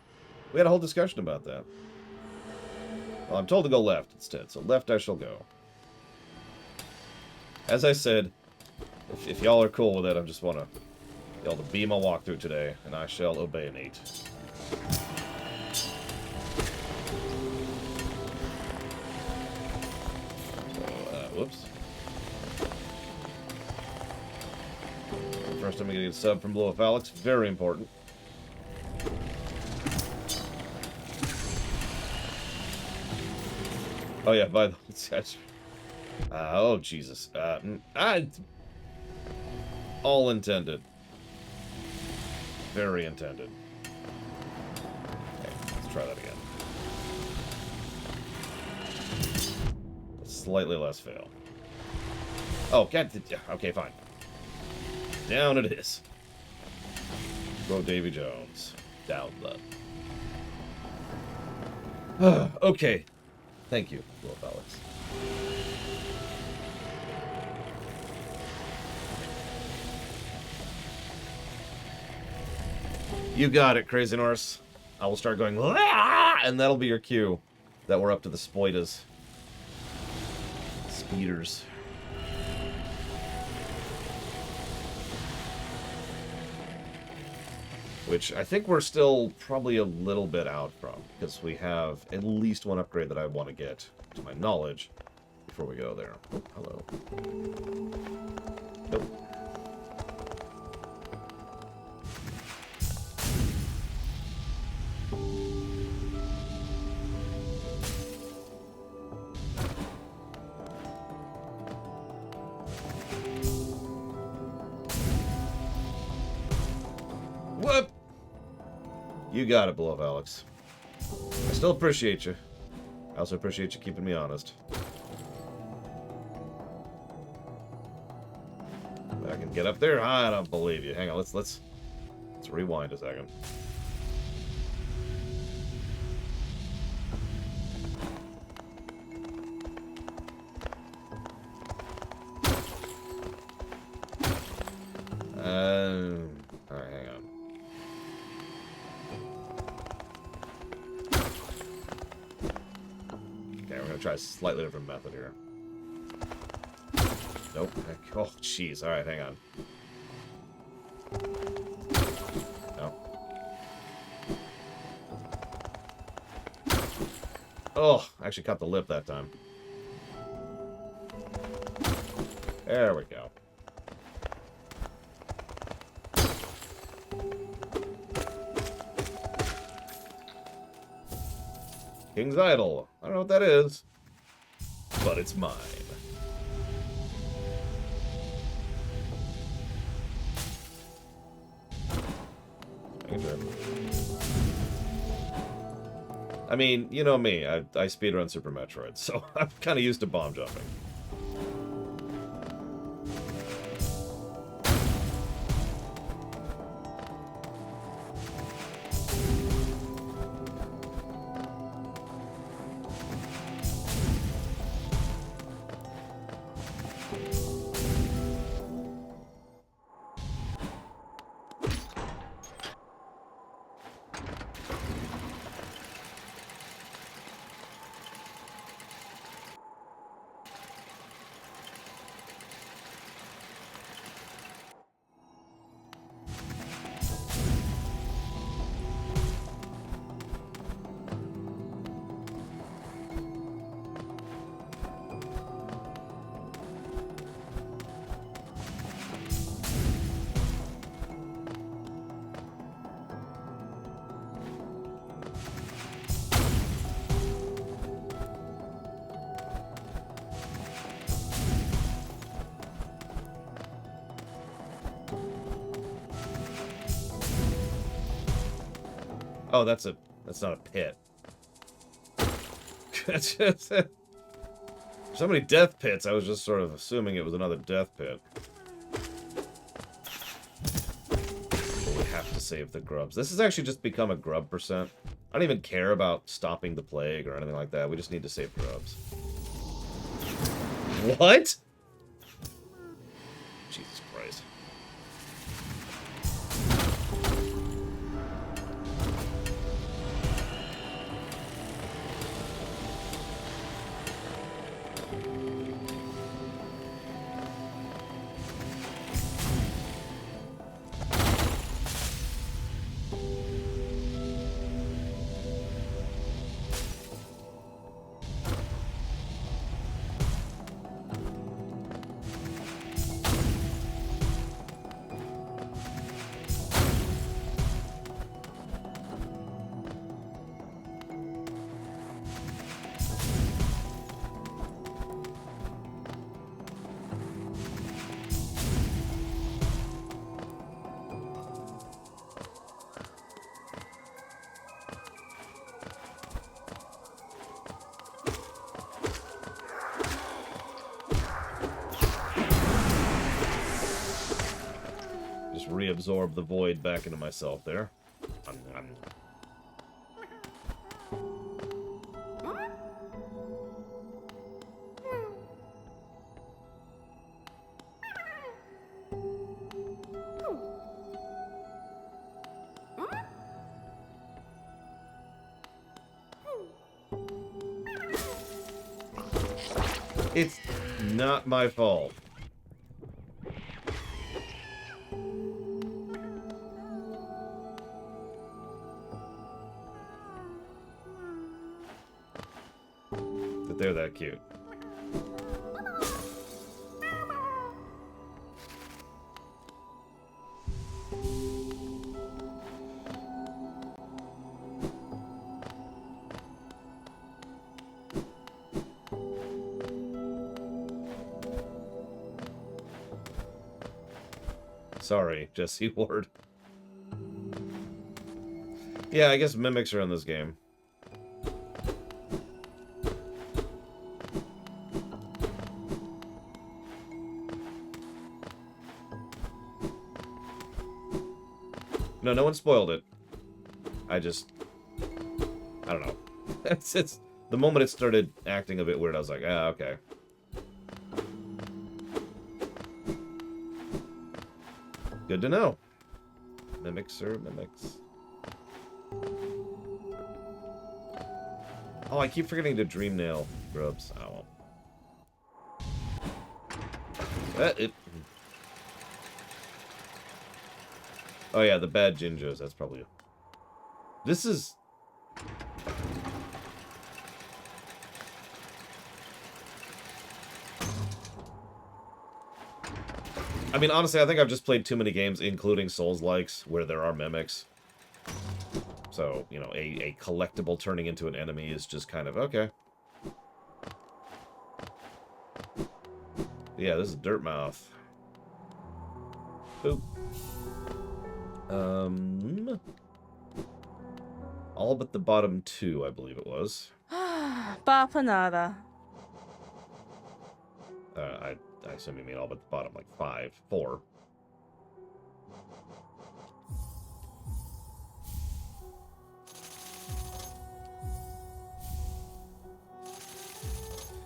We had a whole discussion about that. Well, I'm told to go left instead, so left I shall go. As I said, if y'all are cool with it, I just want to y'all to be my walkthrough today, and I shall obey Nate. So, whoops. First, I'm going to get a sub from Blow Up Alex. Very important. Oh yeah, by the way, oh Jesus, all intended, very intended. Okay, let's try that again. Slightly less fail. Oh, okay, fine. Down it is. Go, Davy Jones. Down the. Okay. Thank you, Wolf Alex. You got it, Crazy Norse. I will start going, and that'll be your cue that we're up to the spoitas. Speeders. Which I think we're still probably a little bit out from, because we have at least one upgrade that I want to get, to my knowledge, before we go there. Oh, hello. Nope. Whoop! You got it, Blow Up Alex. I still appreciate you. I also appreciate you keeping me honest. I can get up there? I don't believe you. Hang on, let's rewind a second. Alright, hang on. Okay, we're gonna try a slightly different method here. Nope. Oh, jeez. Alright, hang on. No. Oh, I actually cut the lip that time. There we go. King's Idol. I don't know what that is, but it's mine. I mean, you know me. I speedrun Super Metroid, so I'm kind of used to bomb jumping. Oh, that's not a pit. So many death pits, I was just sort of assuming it was another death pit. We have to save the grubs. This has actually just become a grub percent. I don't even care about stopping the plague or anything like that. We just need to save grubs. What? Jesus Christ. Reabsorb the void back into myself there. It's not my fault. They're that cute. Sorry, Jesse Ward. Yeah, I guess mimics are in this game. No, no one spoiled it. I don't know. It's the moment it started acting a bit weird, I was like, ah, okay. Good to know. Mimics are mimics. Oh, I keep forgetting to dream nail grubs. Oh. Oh yeah, the bad Jinjos, that's probably... This is... I mean, honestly, I think I've just played too many games, including Souls-likes, where there are mimics. So, you know, a collectible turning into an enemy is just kind of, okay. Yeah, this is Dirtmouth. Boop. All but the bottom 2, I believe it was. Bapanada. I assume you mean all but the bottom, like 4.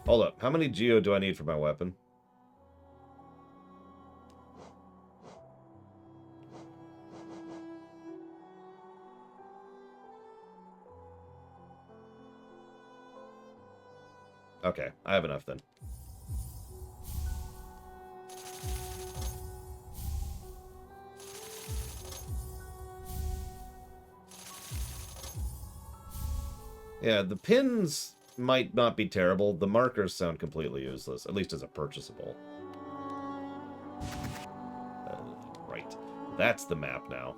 Hold up. How many geo do I need for my weapon? Okay, I have enough then. Yeah, the pins might not be terrible. The markers sound completely useless, at least as a purchasable. Right. That's the map now.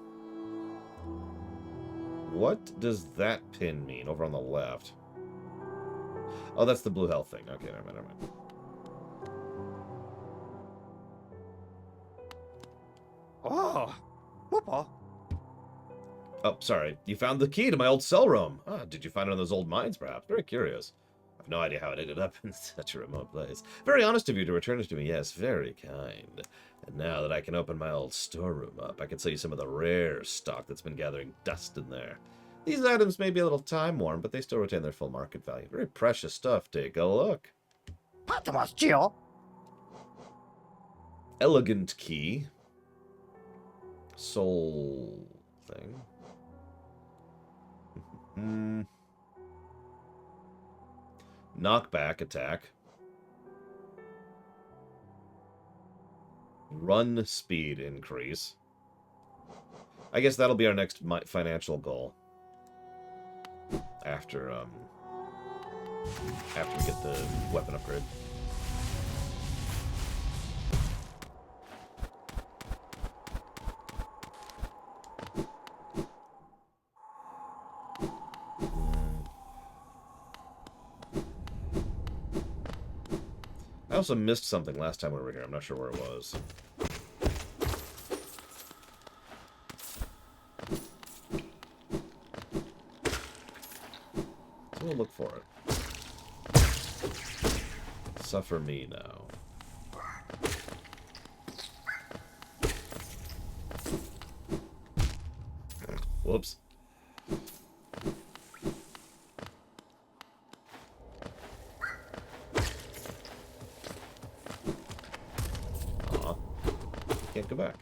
What does that pin mean over on the left? Oh, that's the blue health thing. Okay, never mind, never mind. Oh, Papa. Oh, sorry. You found the key to my old cell room. Ah, did you find it in those old mines, perhaps? Very curious. I've no idea how it ended up in such a remote place. Very honest of you to return it to me. Yes, very kind. And now that I can open my old storeroom up, I can sell you some of the rare stock that's been gathering dust in there. These items may be a little time-worn, but they still retain their full market value. Very precious stuff. Take a look. Patamas, Gio. Elegant key. Soul thing. Knockback attack. Run speed increase. I guess that'll be our next financial goal. After we get the weapon upgrade. I also missed something last time we were here. I'm not sure where it was. So we'll look for it. Suffer me now. Whoops. Can't go back.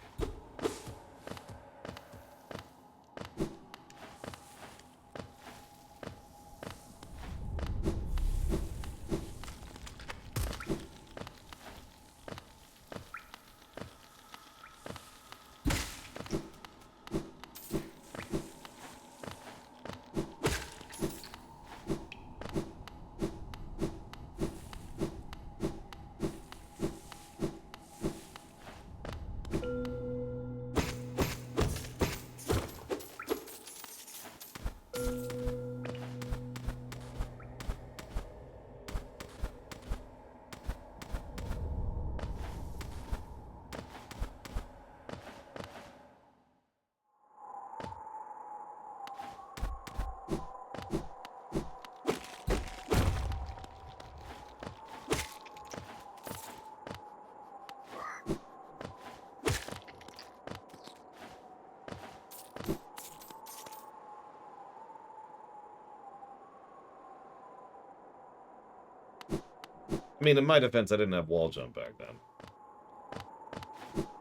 I mean, in my defense, I didn't have wall jump back then.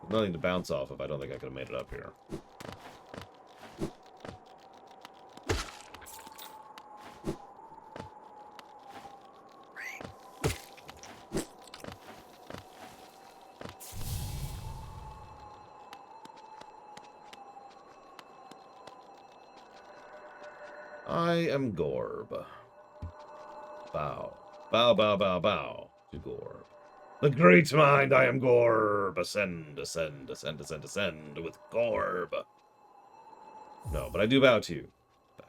Nothing to bounce off of. I don't think I could have made it up here. I am Gorb. Bow. Bow, bow, bow, bow to Gorb. The great mind, I am Gorb. Ascend, ascend, ascend, ascend, ascend with Gorb. No, but I do bow to you. Bow,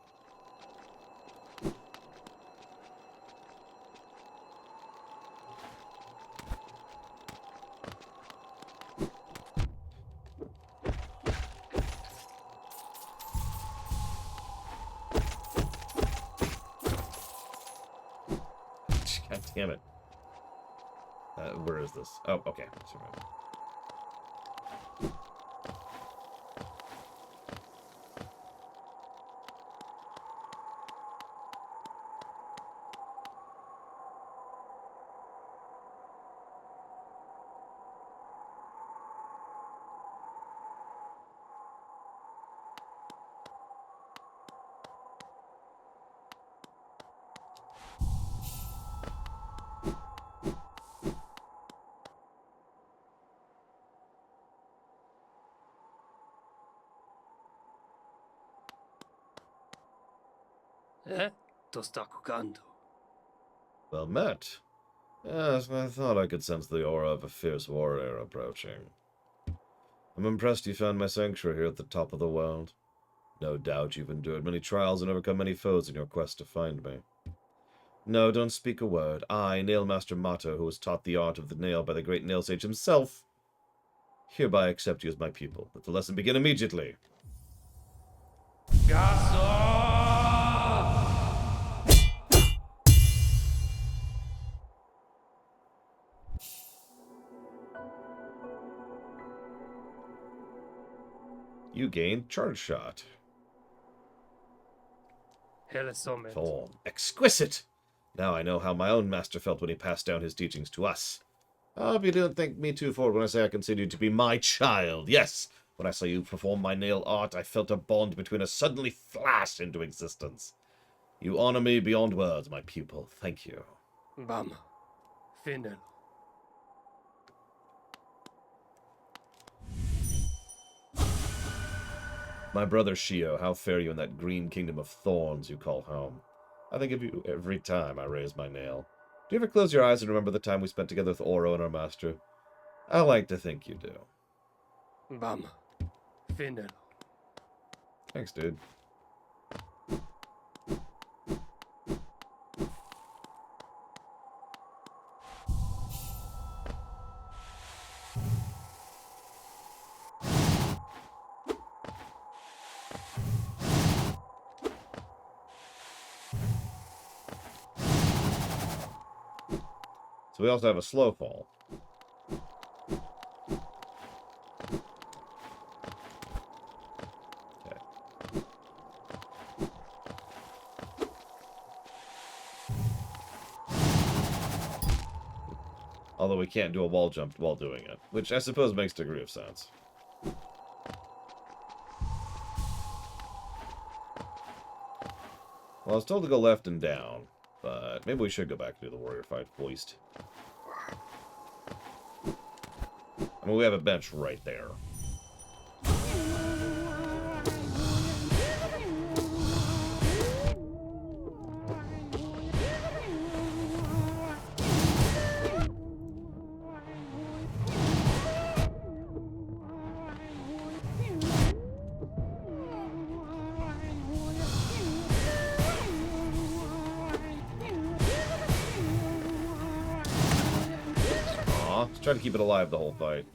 damn it. Where is this? Oh, okay. Survival. To sta kukando. Well met. Yes, I thought I could sense the aura of a fierce warrior approaching. I'm impressed you found my sanctuary here at the top of the world. No doubt you've endured many trials and overcome many foes in your quest to find me. No, don't speak a word. I, Nailmaster Mato, who was taught the art of the nail by the great nail sage himself, hereby accept you as my pupil. Let the lesson begin immediately. You gained Charge Shot. Helesomet. Form. Exquisite! Now I know how my own master felt when he passed down his teachings to us. I hope you don't think me too forward when I say I consider you to be my child. Yes, when I saw you perform my nail art, I felt a bond between us suddenly flash into existence. You honor me beyond words, my pupil. Thank you. Bam. Finel. My brother Shio, how fare you in that green kingdom of thorns you call home? I think of you every time I raise my nail. Do you ever close your eyes and remember the time we spent together with Oro and our master? I like to think you do. Bam. Finel. Thanks, dude. So we also have a slow fall. Okay. Although we can't do a wall jump while doing it, which I suppose makes a degree of sense. Well, I was told to go left and down, but maybe we should go back and do the warrior fight hoist. I mean, we have a bench right there. Let's try to keep it alive the whole fight.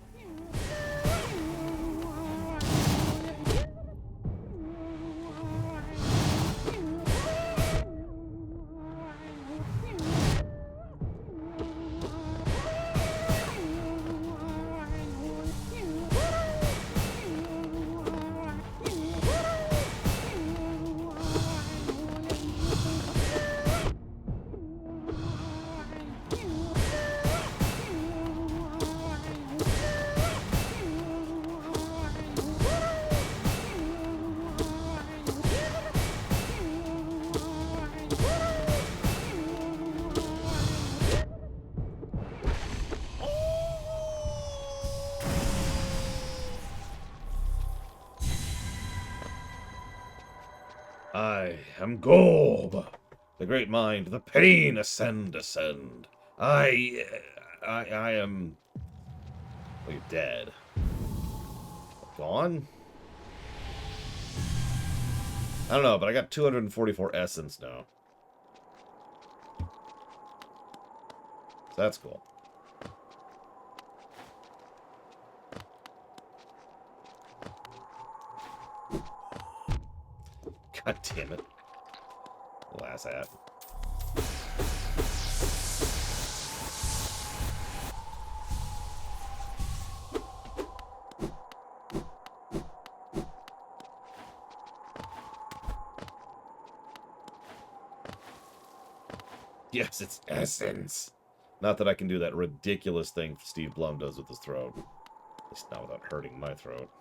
I am Gorb, the great mind, the pain, ascend. I am... Oh, you're dead. Gone? I don't know, but I got 244 essence now. So that's cool. God damn it. Little ass hat. Yes, it's essence. Not that I can do that ridiculous thing Steve Blum does with his throat. At least not without hurting my throat.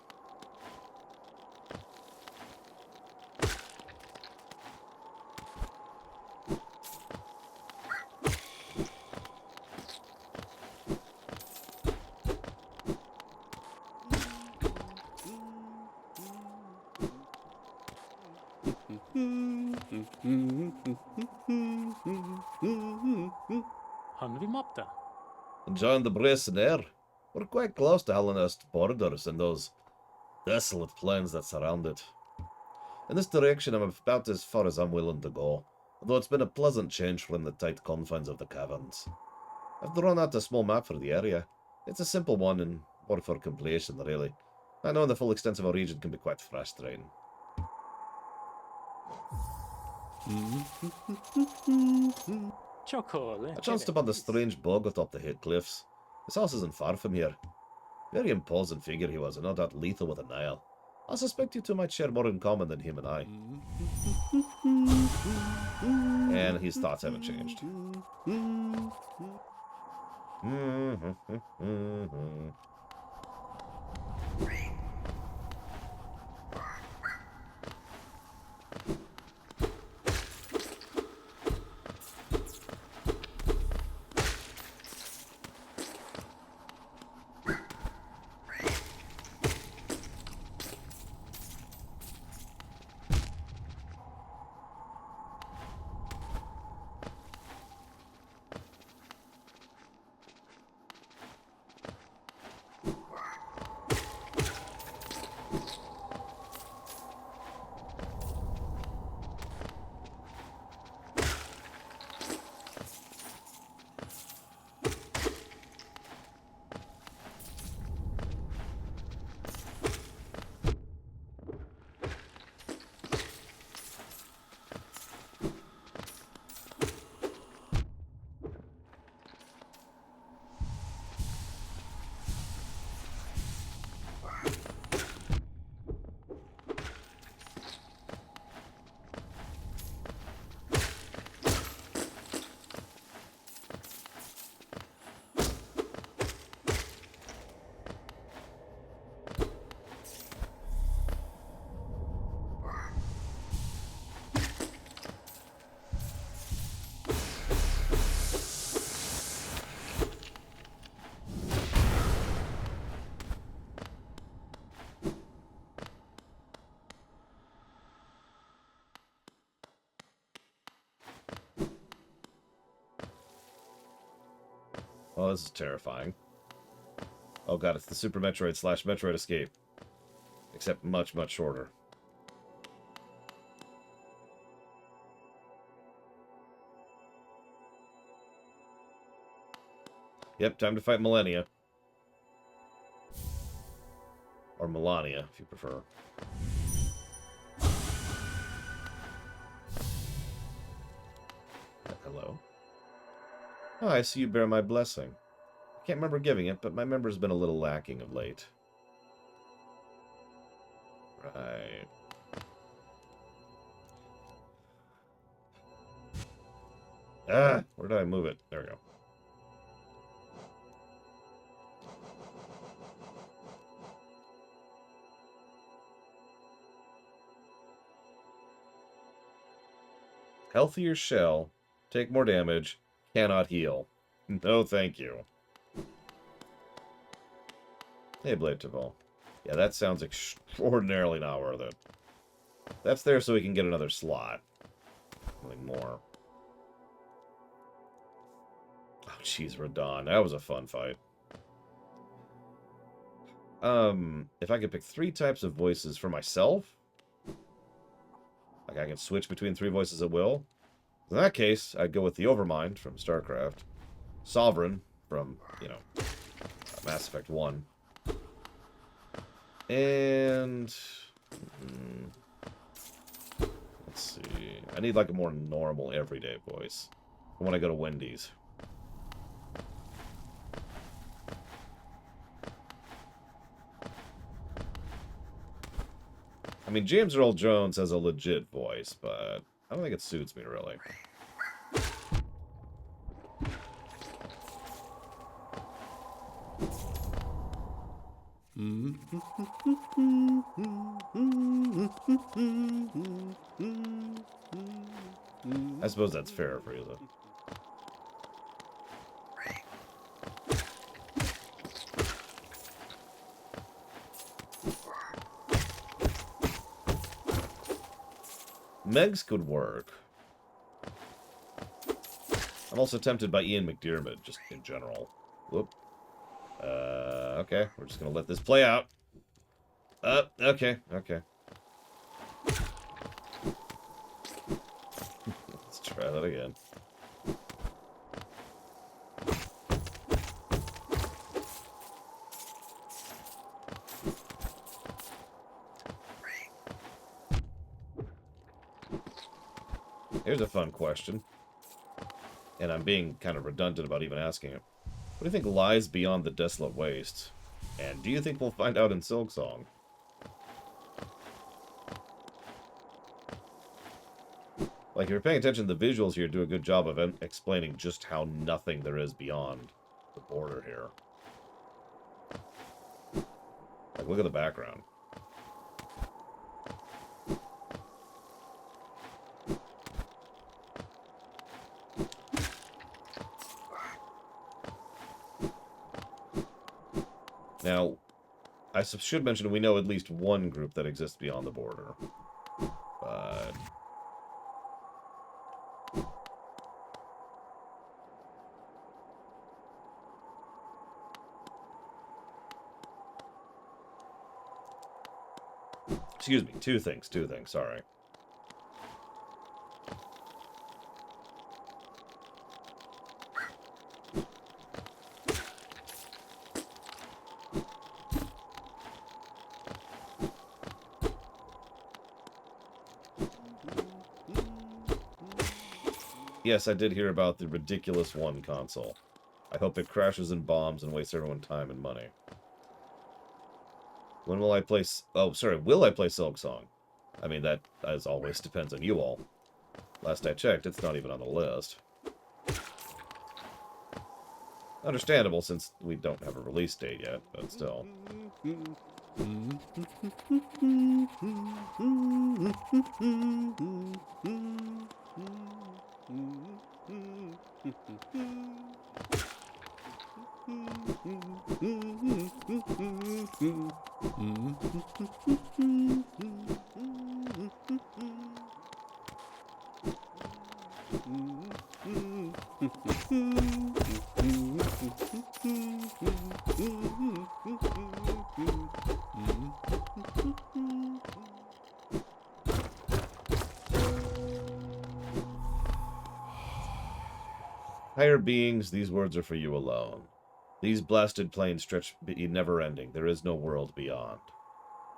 Han vi mapta? John the Bressner. We're quite close to Hellenist borders and those desolate plains that surround it. In this direction, I'm about as far as I'm willing to go, although it's been a pleasant change from the tight confines of the caverns. I've drawn out a small map for the area. It's a simple one and more for completion, really. I know the full extent of a region can be quite frustrating. Chocolate. I chanced upon the strange bog atop the hill cliffs. His house isn't far from here. Very imposing figure he was, and no doubt lethal with a nail. I suspect you two might share more in common than him and I. And his thoughts haven't changed. Oh, this is terrifying. Oh god, it's the Super Metroid / Metroid Escape. Except much, much shorter. Yep, time to fight Millennia. Or Melania, if you prefer. Hello? Oh, I see you bear my blessing. I can't remember giving it, but my memory's been a little lacking of late. Right. Ah! Where did I move it? There we go. Healthier shell. Take more damage. Cannot heal. No, thank you. Hey, Blade Tavol. Yeah, that sounds extraordinarily not worth it. That's there so we can get another slot. Nothing more. Oh, jeez, Radon. That was a fun fight. If I could pick 3 types of voices for myself, like I can switch between 3 voices at will, in that case, I'd go with the Overmind from StarCraft, Sovereign from, you know, Mass Effect 1, and let's see, I need like a more normal everyday voice when I go to Wendy's. I mean, James Earl Jones has a legit voice, but I don't think it suits me really. I suppose that's fair for you, though. Megs could work. I'm also tempted by Ian McDiarmid, just in general. Whoop. Okay, we're just gonna let this play out. Okay. Let's try that again. Here's a fun question. And I'm being kind of redundant about even asking it. What do you think lies beyond the desolate waste? And do you think we'll find out in Silksong? Like, if you're paying attention, the visuals here do a good job of explaining just how nothing there is beyond the border here. Like, look at the background. Now, I should mention we know at least one group that exists beyond the border. But... excuse me, two things, sorry. Yes, I did hear about the ridiculous one console. I hope it crashes and bombs and wastes everyone's time and money. When will I play... oh, sorry, will I play Silksong? I mean, that, as always, depends on you all. Last I checked, it's not even on the list. Understandable, since we don't have a release date yet, but still. Higher beings, these words are for you alone. These blasted plains stretch be never-ending. There is no world beyond.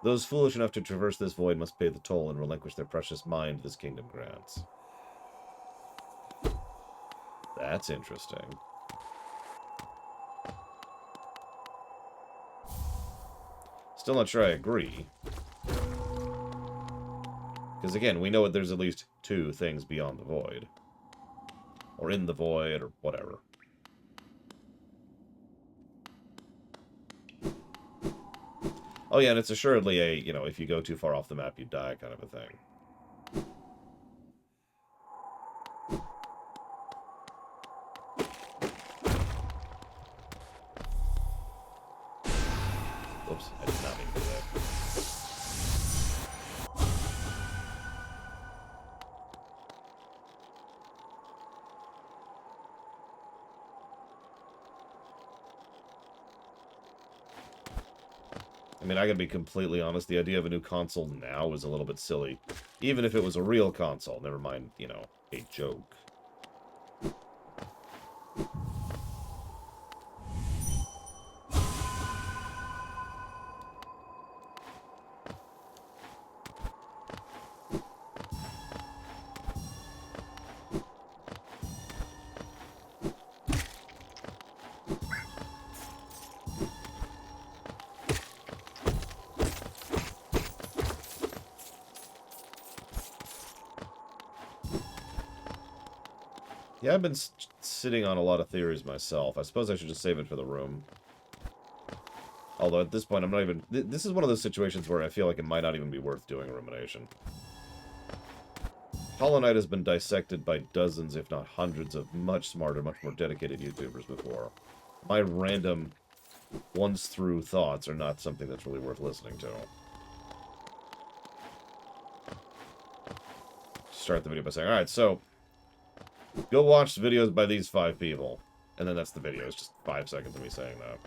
Those foolish enough to traverse this void must pay the toll and relinquish their precious mind this kingdom grants. That's interesting. Still not sure I agree. Because again, we know that there's at least two things beyond the void. Or in the void, or whatever. Oh yeah, and it's assuredly a, you know, if you go too far off the map, you die kind of a thing. Oops, I did not mean to do that. I mean, I gotta be completely honest, the idea of a new console now is a little bit silly. Even if it was a real console, never mind, you know, a joke. Yeah, I've been sitting on a lot of theories myself. I suppose I should just save it for the room. Although at this point, I'm not even... This is one of those situations where I feel like it might not even be worth doing a rumination. Hollow Knight has been dissected by dozens, if not hundreds, of much smarter, much more dedicated YouTubers before. My random once-through thoughts are not something that's really worth listening to. Start the video by saying, alright, so... Go watch videos by these 5 people. And then that's the video. It's just 5 seconds of me saying that.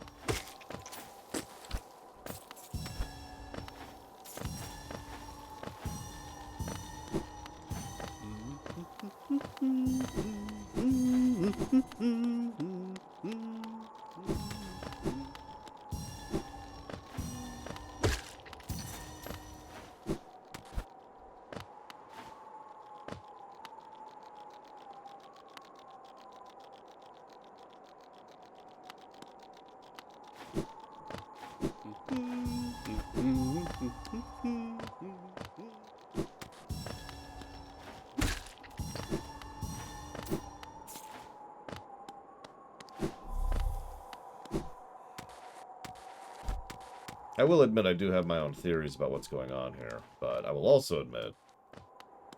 I will admit I do have my own theories about what's going on here, but I will also admit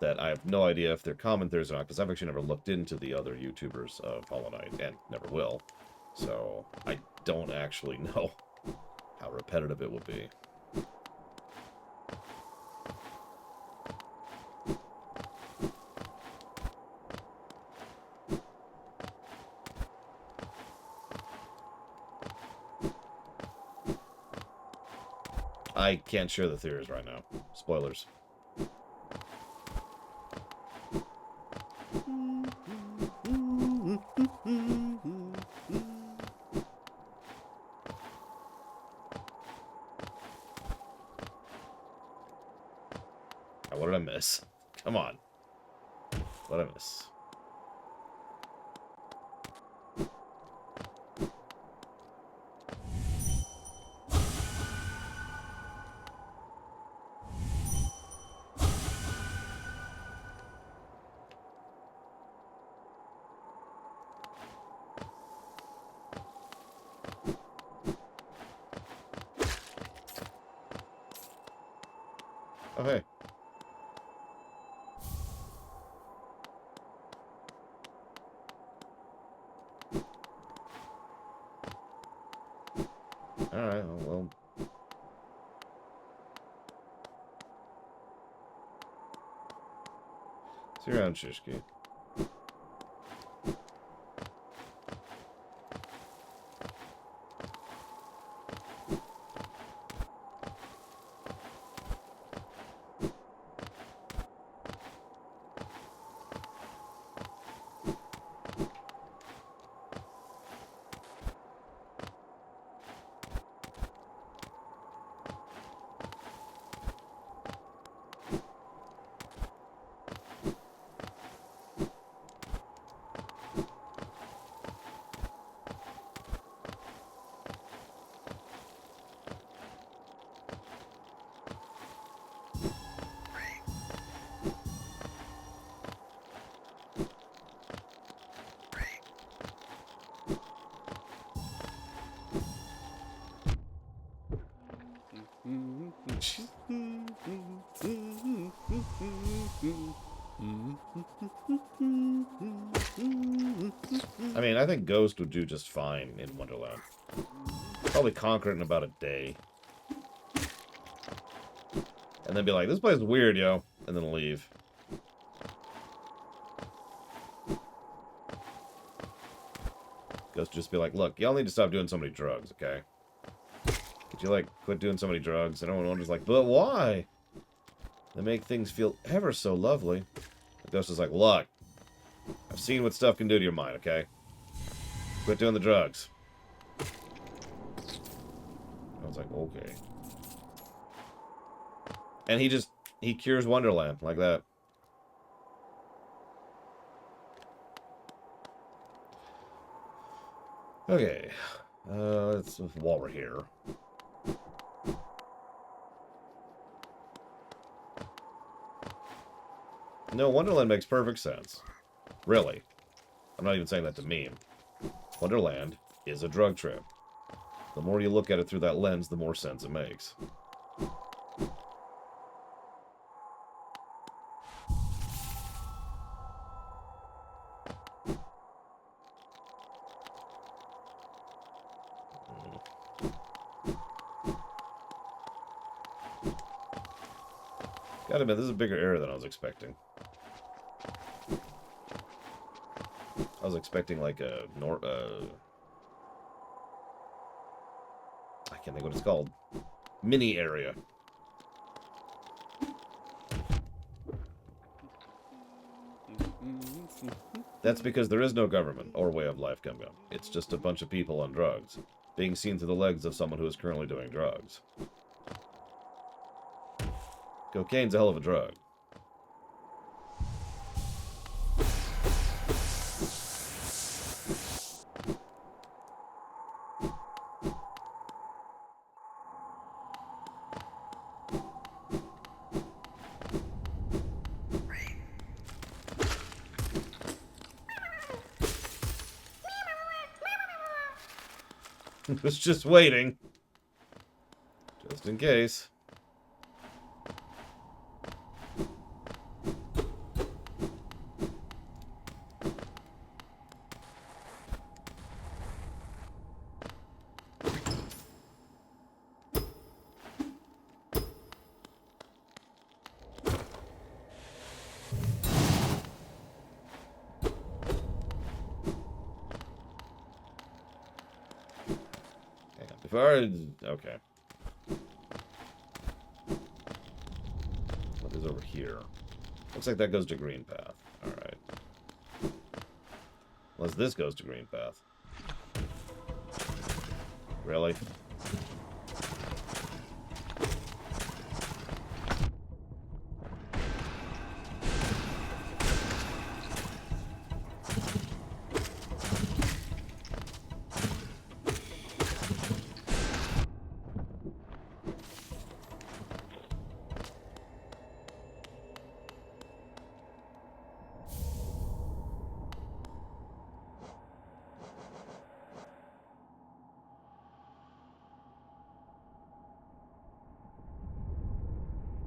that I have no idea if they're common theories or not, because I've actually never looked into the other YouTubers of Hollow Knight, and never will. So, I don't actually know how repetitive it will be. I can't share the theories right now. Spoilers. What did I miss? Come on. What did I miss? Oh, hey. Alright, well. See you around, Shishki. I mean, I think Ghost would do just fine in Wonderland. Probably conquer it in about a day. And then be like, this place is weird, yo. And then leave. Ghost just be like, look, y'all need to stop doing so many drugs, okay? Could you, like, quit doing so many drugs? And everyone wonders, like, but why? They make things feel ever so lovely. The Ghost is like, look, I've seen what stuff can do to your mind, okay? Quit doing the drugs. I was like, okay. And he cures Wonderland like that. Okay. Let's, while we're here. No, Wonderland makes perfect sense. Really. I'm not even saying that to meme. Wonderland is a drug trip. The more you look at it through that lens, the more sense it makes. Gotta admit, this is a bigger area than I was expecting. I was expecting like a I can't think what it's called. Mini area. That's because there is no government or way of life coming up. It's just a bunch of people on drugs, being seen through the legs of someone who is currently doing drugs. Cocaine's a hell of a drug. Was just waiting. Just in case. Okay. What is over here? Looks like that goes to Green Path. Alright. Unless this goes to Green Path. Really?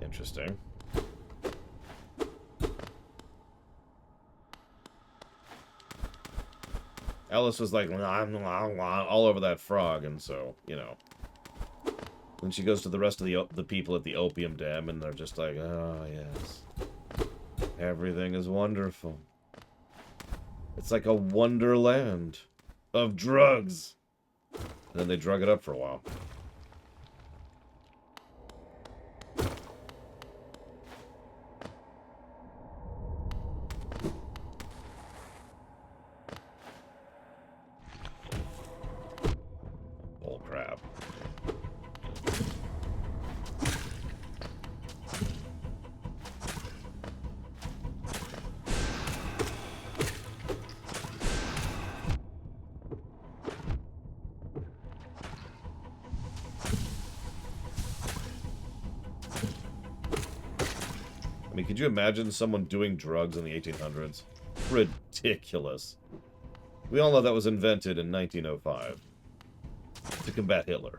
Interesting. Alice was like all over that frog, and so, you know. Then she goes to the rest of the people at the opium den, and they're just like, oh, yes. Everything is wonderful. It's like a wonderland of drugs. And then they drug it up for a while. I mean, could you imagine someone doing drugs in the 1800s? Ridiculous. We all know that was invented in 1905 to combat Hitler.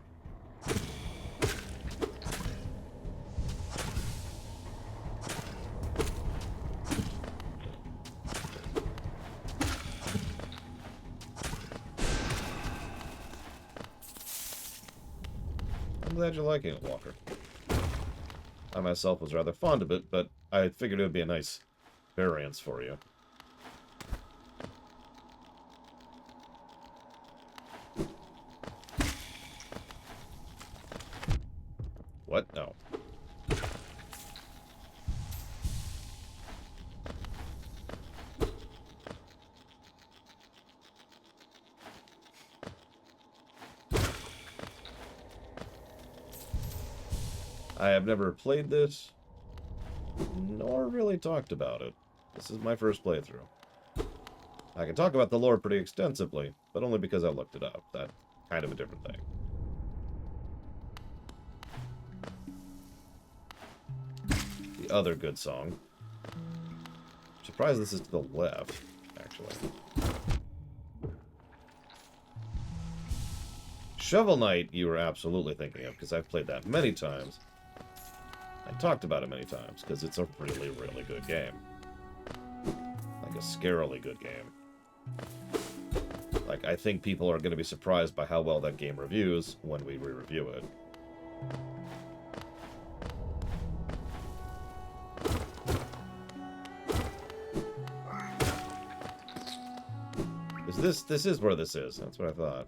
I'm glad you're liking it, Walker. I myself was rather fond of it, but I figured it would be a nice variance for you. What? No. I have never played this, nor really talked about it. This is my first playthrough. I can talk about the lore pretty extensively, but only because I looked it up. That's kind of a different thing. The other good song. I'm surprised this is to the left, actually. Shovel Knight you were absolutely thinking of, because I've played that many times. I talked about it many times, because it's a really, really good game. Like a scarily good game. Like, I think people are going to be surprised by how well that game reviews when we re-review it. This is where this is. That's what I thought.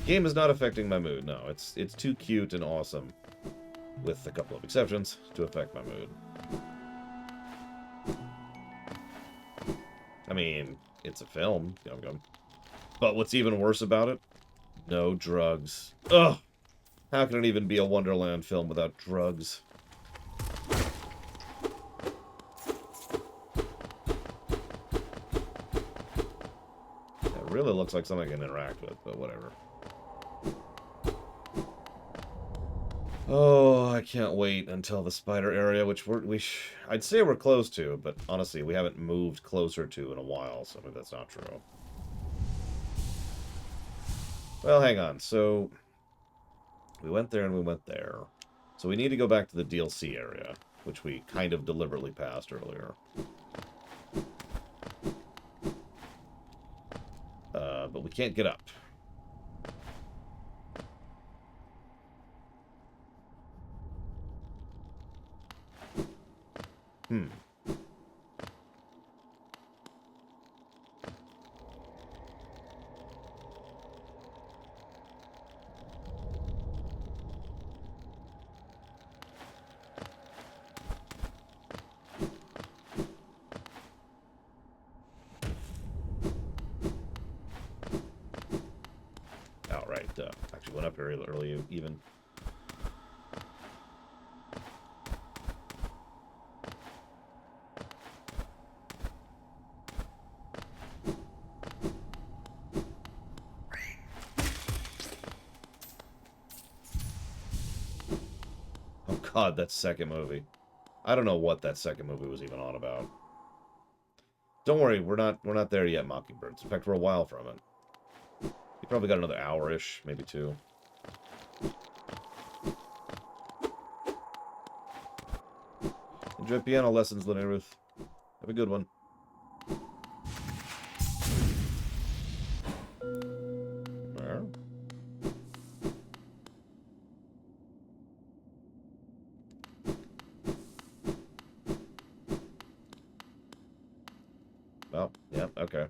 Game is not affecting my mood. No, it's too cute and awesome, with a couple of exceptions, to affect my mood. I mean, it's a film. Yum yum. But what's even worse about it? No drugs. Ugh! How can it even be a Wonderland film without drugs? It really looks like something I can interact with, but whatever. Oh, I can't wait until the spider area, which I'd say we're close to, but honestly, we haven't moved closer to in a while, so maybe that's not true. Well, hang on. So, we went there and we went there. So we need to go back to the DLC area, which we kind of deliberately passed earlier. But we can't get up. Oh, right. Actually went up here early even. Oh god, that second movie. I don't know what that second movie was even on about. Don't worry, we're not there yet, Mockingbirds. In fact, we're a while from it. You probably got another hour-ish, maybe two. Enjoy piano lessons, Linnea Ruth. Have a good one. Well. Well, yeah, okay.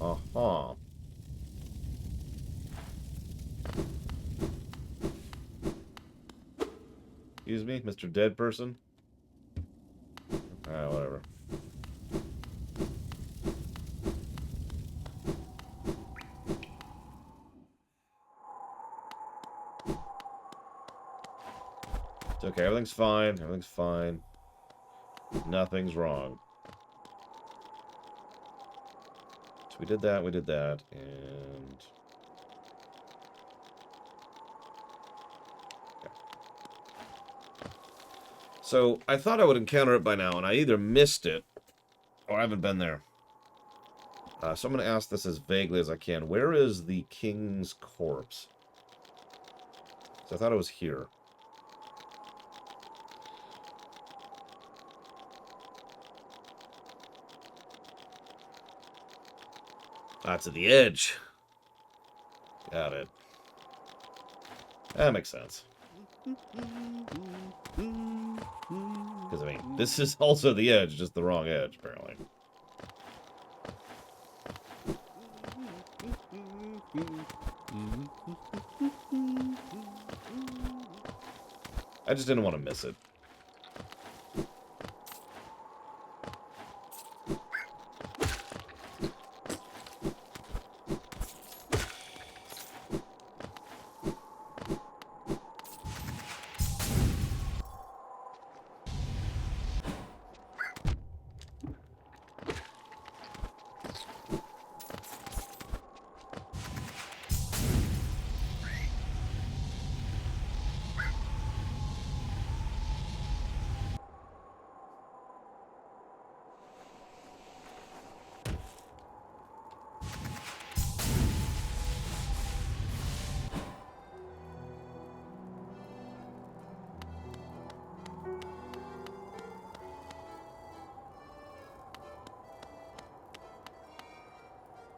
Uh-huh. Excuse me, Mr. Dead Person? Alright, whatever. It's okay, everything's fine. Everything's fine. Nothing's wrong. So we did that, and... Okay. So, I thought I would encounter it by now, and I either missed it, or I haven't been there. So I'm going to ask this as vaguely as I can. Where is the king's corpse? So I thought it was here. That's at the edge. Got it. That makes sense. Because, I mean, this is also the edge, just the wrong edge, apparently. I just didn't want to miss it.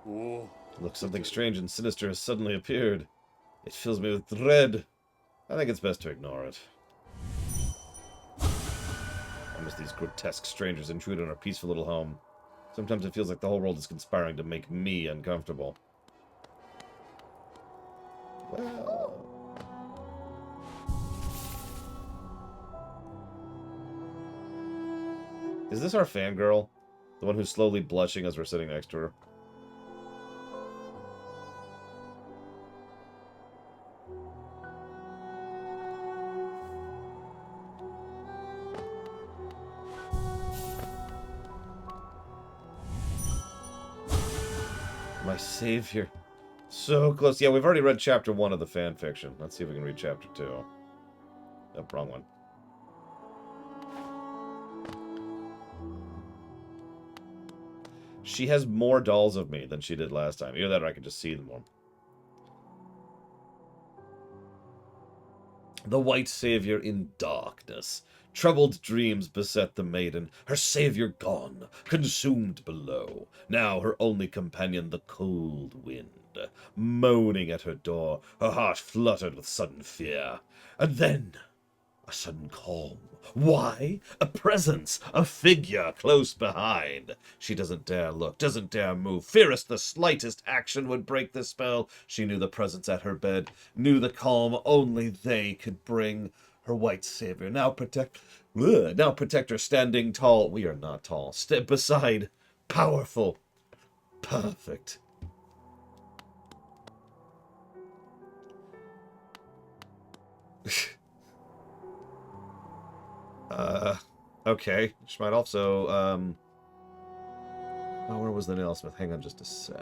Oh. Look, something strange and sinister has suddenly appeared. It fills me with dread. I think it's best to ignore it. Why must these grotesque strangers intrude on our peaceful little home? Sometimes it feels like the whole world is conspiring to make me uncomfortable. Well... Is this our fangirl? The one who's slowly blushing as we're sitting next to her? My savior. So close. Yeah, we've already read chapter 1 of the fan fiction. Let's see if we can read chapter 2. Oh, wrong one. She has more dolls of me than she did last time. Either that or I can just see them more. The white savior in darkness. Troubled dreams beset the maiden, her savior gone, consumed below. Now her only companion the cold wind, moaning at her door, her heart fluttered with sudden fear. And then, a sudden calm. Why? A presence, a figure close behind. She doesn't dare look, doesn't dare move. Fearest the slightest action would break the spell. She knew the presence at her bed, knew the calm only they could bring. Her white savior, now protect her standing tall. We are not tall. Step beside, powerful, perfect. Okay. She might also, oh, where was the nailsmith? Hang on just a sec.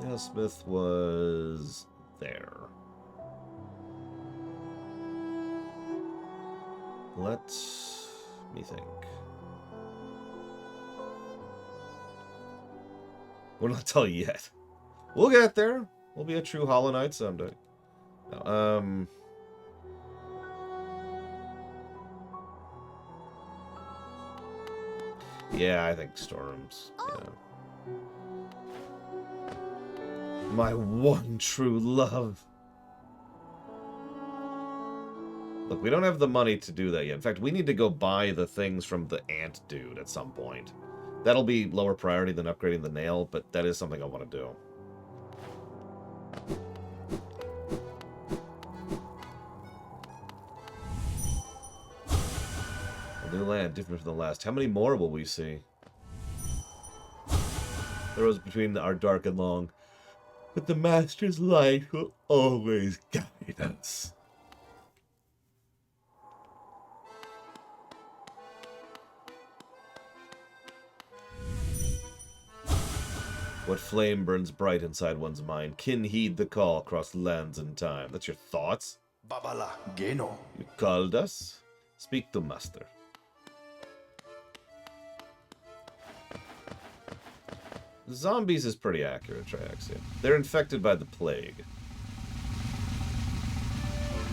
Nailsmith was there. Let me think. We're not tell you yet. We'll get there. We'll be a true Hollow Knight someday. No, yeah, I think Storm's, yeah. My one true love. Look, we don't have the money to do that yet. In fact, we need to go buy the things from the ant dude at some point. That'll be lower priority than upgrading the nail, but that is something I want to do. A new land, different from the last. How many more will we see? The roads between are dark and long, but the Master's light will always guide us. What flame burns bright inside one's mind? Kin heed the call across lands and time. That's your thoughts? Babala Geno. You called us? Speak to Master. Zombies is pretty accurate, Triaxia. They're infected by the plague.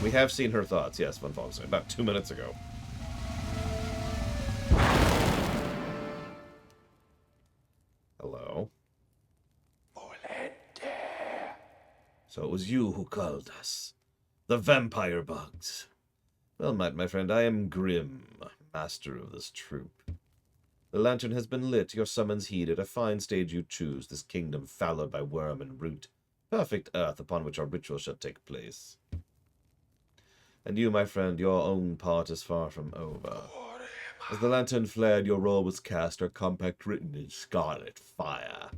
We have seen her thoughts, yes, Von Falkstein, about 2 minutes ago. Hello? So it was you who called us. The vampire bugs. Well, my friend, I am Grim, master of this troop. The lantern has been lit, your summons heeded. A fine stage you choose, this kingdom fallowed by worm and root. Perfect earth upon which our ritual shall take place. And you, my friend, your own part is far from over. As the lantern flared, your roll was cast, our compact written in scarlet fire.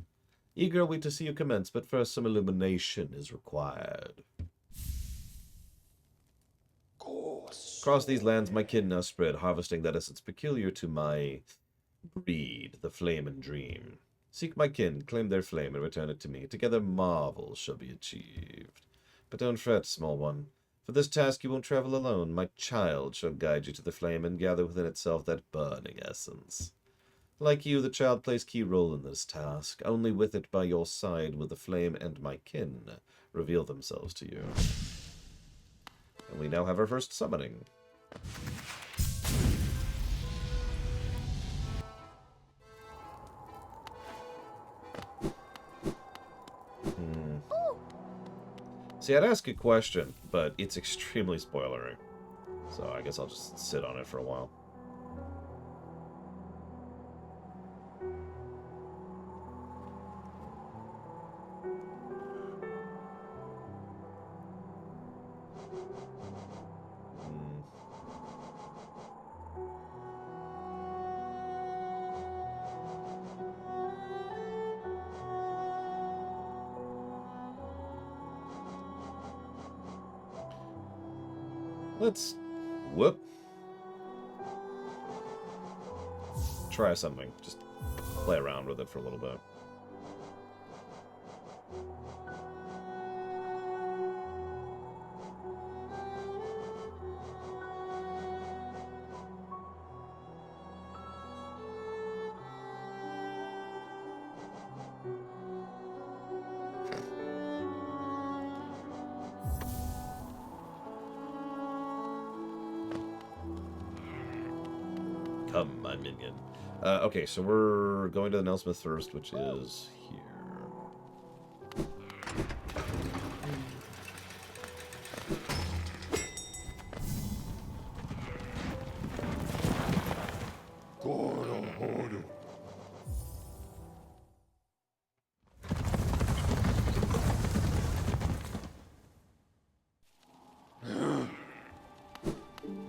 Eager are we to see you commence, but first some illumination is required. Across these lands my kin now spread, harvesting that essence peculiar to my breed, the flame and dream. Seek my kin, claim their flame, and return it to me. Together marvels shall be achieved. But don't fret, small one. For this task you won't travel alone. My child shall guide you to the flame and gather within itself that burning essence. Like you, the child plays key role in this task. Only with it by your side will the flame and my kin reveal themselves to you. And we now have our first summoning. See, I'd ask a question, but it's extremely spoilery. So I guess I'll just sit on it for a while. Let's... whoop. Try something. Just play around with it for a little bit. Come, my minion. Okay, so we're going to the Nelsmith first, which is here.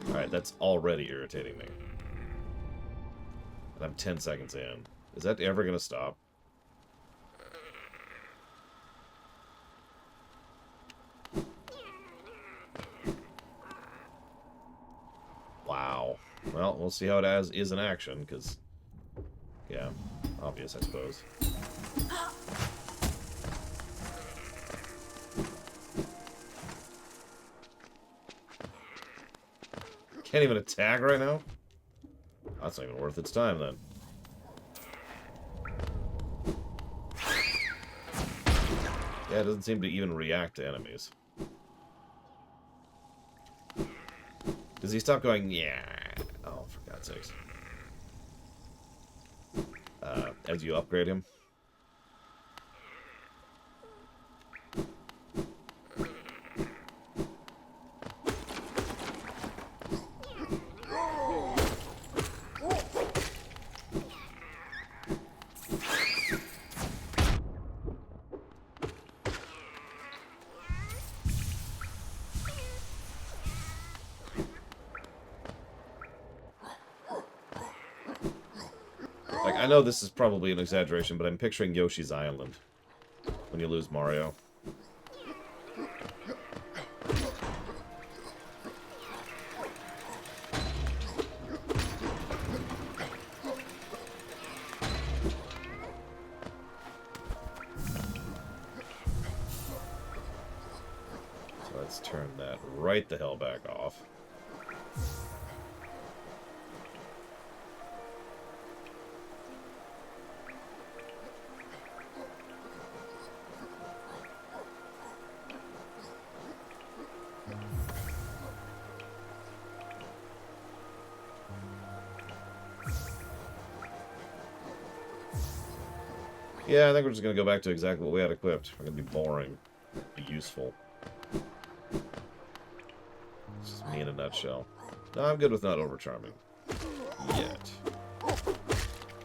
Alright, that's already irritating me. And I'm 10 seconds in. Is that ever going to stop? Wow. Well, we'll see how it is in action, because... yeah, obvious, I suppose. Can't even attack right now? That's not even worth its time, then. Yeah, it doesn't seem to even react to enemies. Does he stop going, yeah? Oh, for God's sakes. As you upgrade him. I know this is probably an exaggeration, but I'm picturing Yoshi's Island when you lose Mario. So let's turn that right the hell back off. Yeah, I think we're just going to go back to exactly what we had equipped. We're going to be boring. Be useful. This is me in a nutshell. No, I'm good with not overcharming. Yet.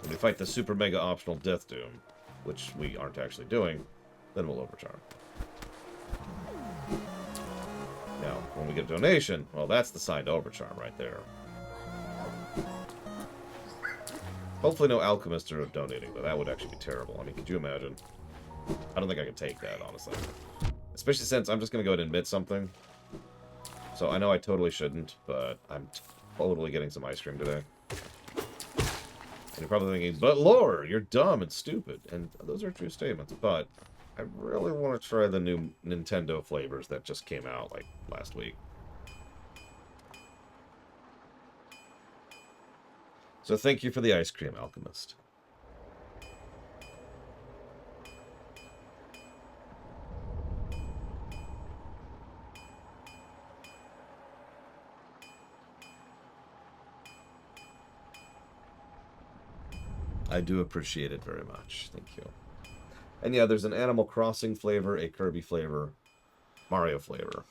When we fight the super mega optional Death Doom, which we aren't actually doing, then we'll overcharm. Now, when we get a donation, well, that's the signed overcharm right there. Hopefully no alchemists are donating, but that would actually be terrible. I mean, could you imagine? I don't think I could take that, honestly. Especially since I'm just going to go ahead and admit something. So I know I totally shouldn't, but I'm totally getting some ice cream today. And you're probably thinking, but Lore, you're dumb and stupid. And those are true statements, but I really want to try the new Nintendo flavors that just came out, like, last week. So thank you for the ice cream, Alchemist. I do appreciate it very much. Thank you. And yeah, there's an Animal Crossing flavor, a Kirby flavor, Mario flavor.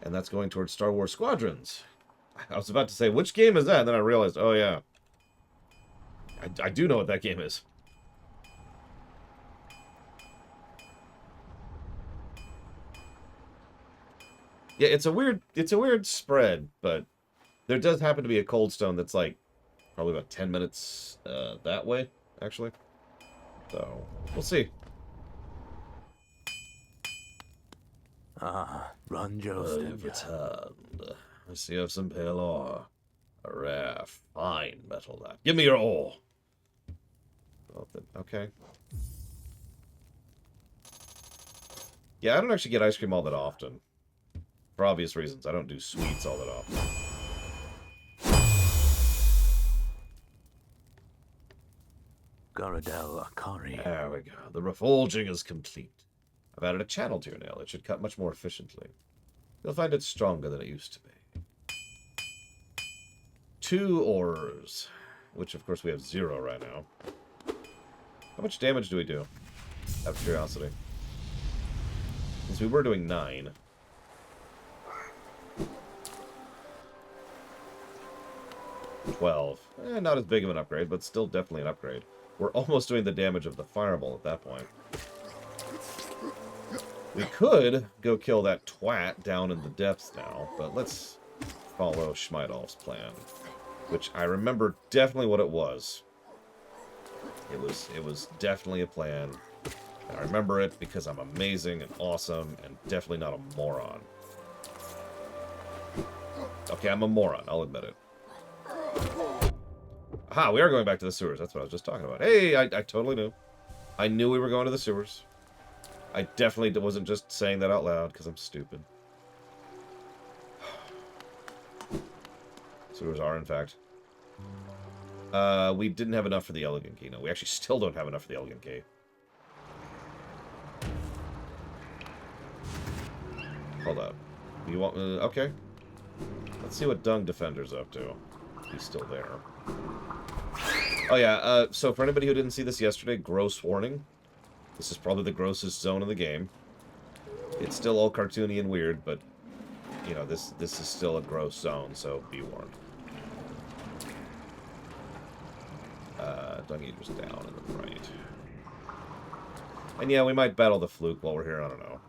And that's going towards Star Wars Squadrons. I was about to say, which game is that? And then I realized, oh yeah. I do know what that game is. Yeah, it's a weird spread, but there does happen to be a Cold Stone that's like probably about 10 minutes that way, actually. So, we'll see. Ah, Ranjo You've returned. I see you have some pale ore. A rare, fine metal that. Give me your ore! Well, then, okay. Yeah, I don't actually get ice cream all that often. For obvious reasons, I don't do sweets all that often. Garadel Akari. There we go. The reforging is complete. I've added a channel to your nail. It should cut much more efficiently. You'll find it stronger than it used to be. 2 ores, which of course we have 0 right now. How much damage do we do? Out of curiosity. Since we were doing 9. $12. Not as big of an upgrade, but still definitely an upgrade. We're almost doing the damage of the fireball at that point. We could go kill that twat down in the depths now, but let's follow Schmeidolf's plan. Which I remember definitely what it was. It was definitely a plan. And I remember it because I'm amazing and awesome and definitely not a moron. Okay, I'm a moron, I'll admit it. Aha, we are going back to the sewers. That's what I was just talking about. Hey, I totally knew. I knew we were going to the sewers. I definitely wasn't just saying that out loud because I'm stupid. Sewers are, in fact. We didn't have enough for the Elegant Key. No, we actually still don't have enough for the Elegant Key. Hold up. You want... okay. Let's see what Dung Defender's up to. He's still there. Oh yeah, so for anybody who didn't see this yesterday, gross warning. This is probably the grossest zone in the game. It's still all cartoony and weird, but, you know, this is still a gross zone, so be warned. Dung Eater's down in the right. And yeah, we might battle the Fluke while we're here, I don't know.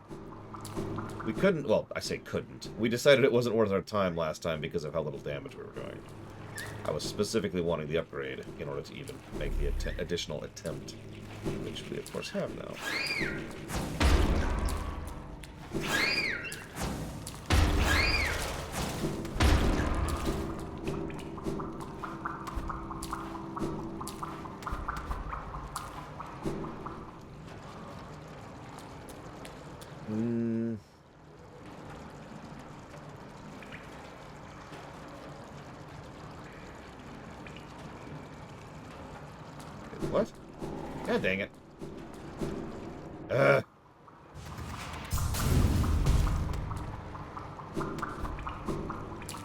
We couldn't, well, I say couldn't. We decided it wasn't worth our time last time because of how little damage we were doing. I was specifically wanting the upgrade in order to even make the additional attempt, which we of course have now. What? God dang it.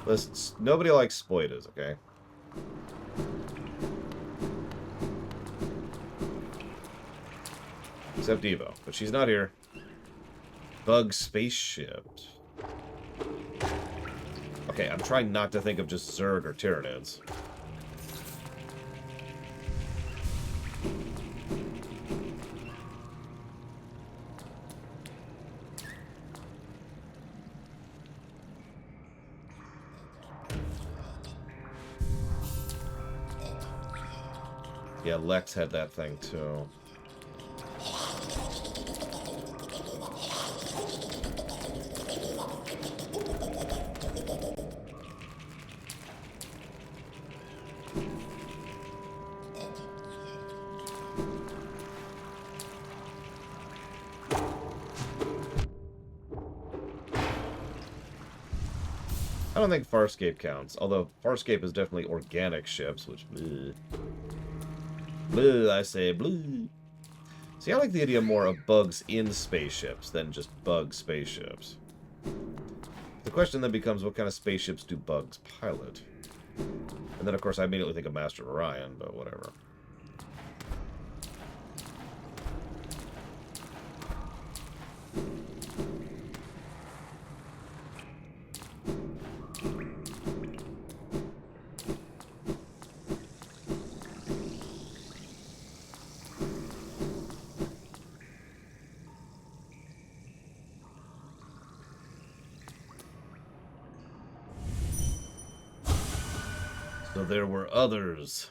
Listen, nobody likes spoilers, okay? Except Evo, but she's not here. Bug spaceship. Okay, I'm trying not to think of just Zerg or Tyranids. Yeah, Lex had that thing too. I don't think Farscape counts, although Farscape is definitely organic ships, which... Bleh. Bleh, I say, bleh. See, I like the idea more of bugs in spaceships than just bug spaceships. The question then becomes, what kind of spaceships do bugs pilot? And then, of course, I immediately think of Master Orion, but whatever. So there were others.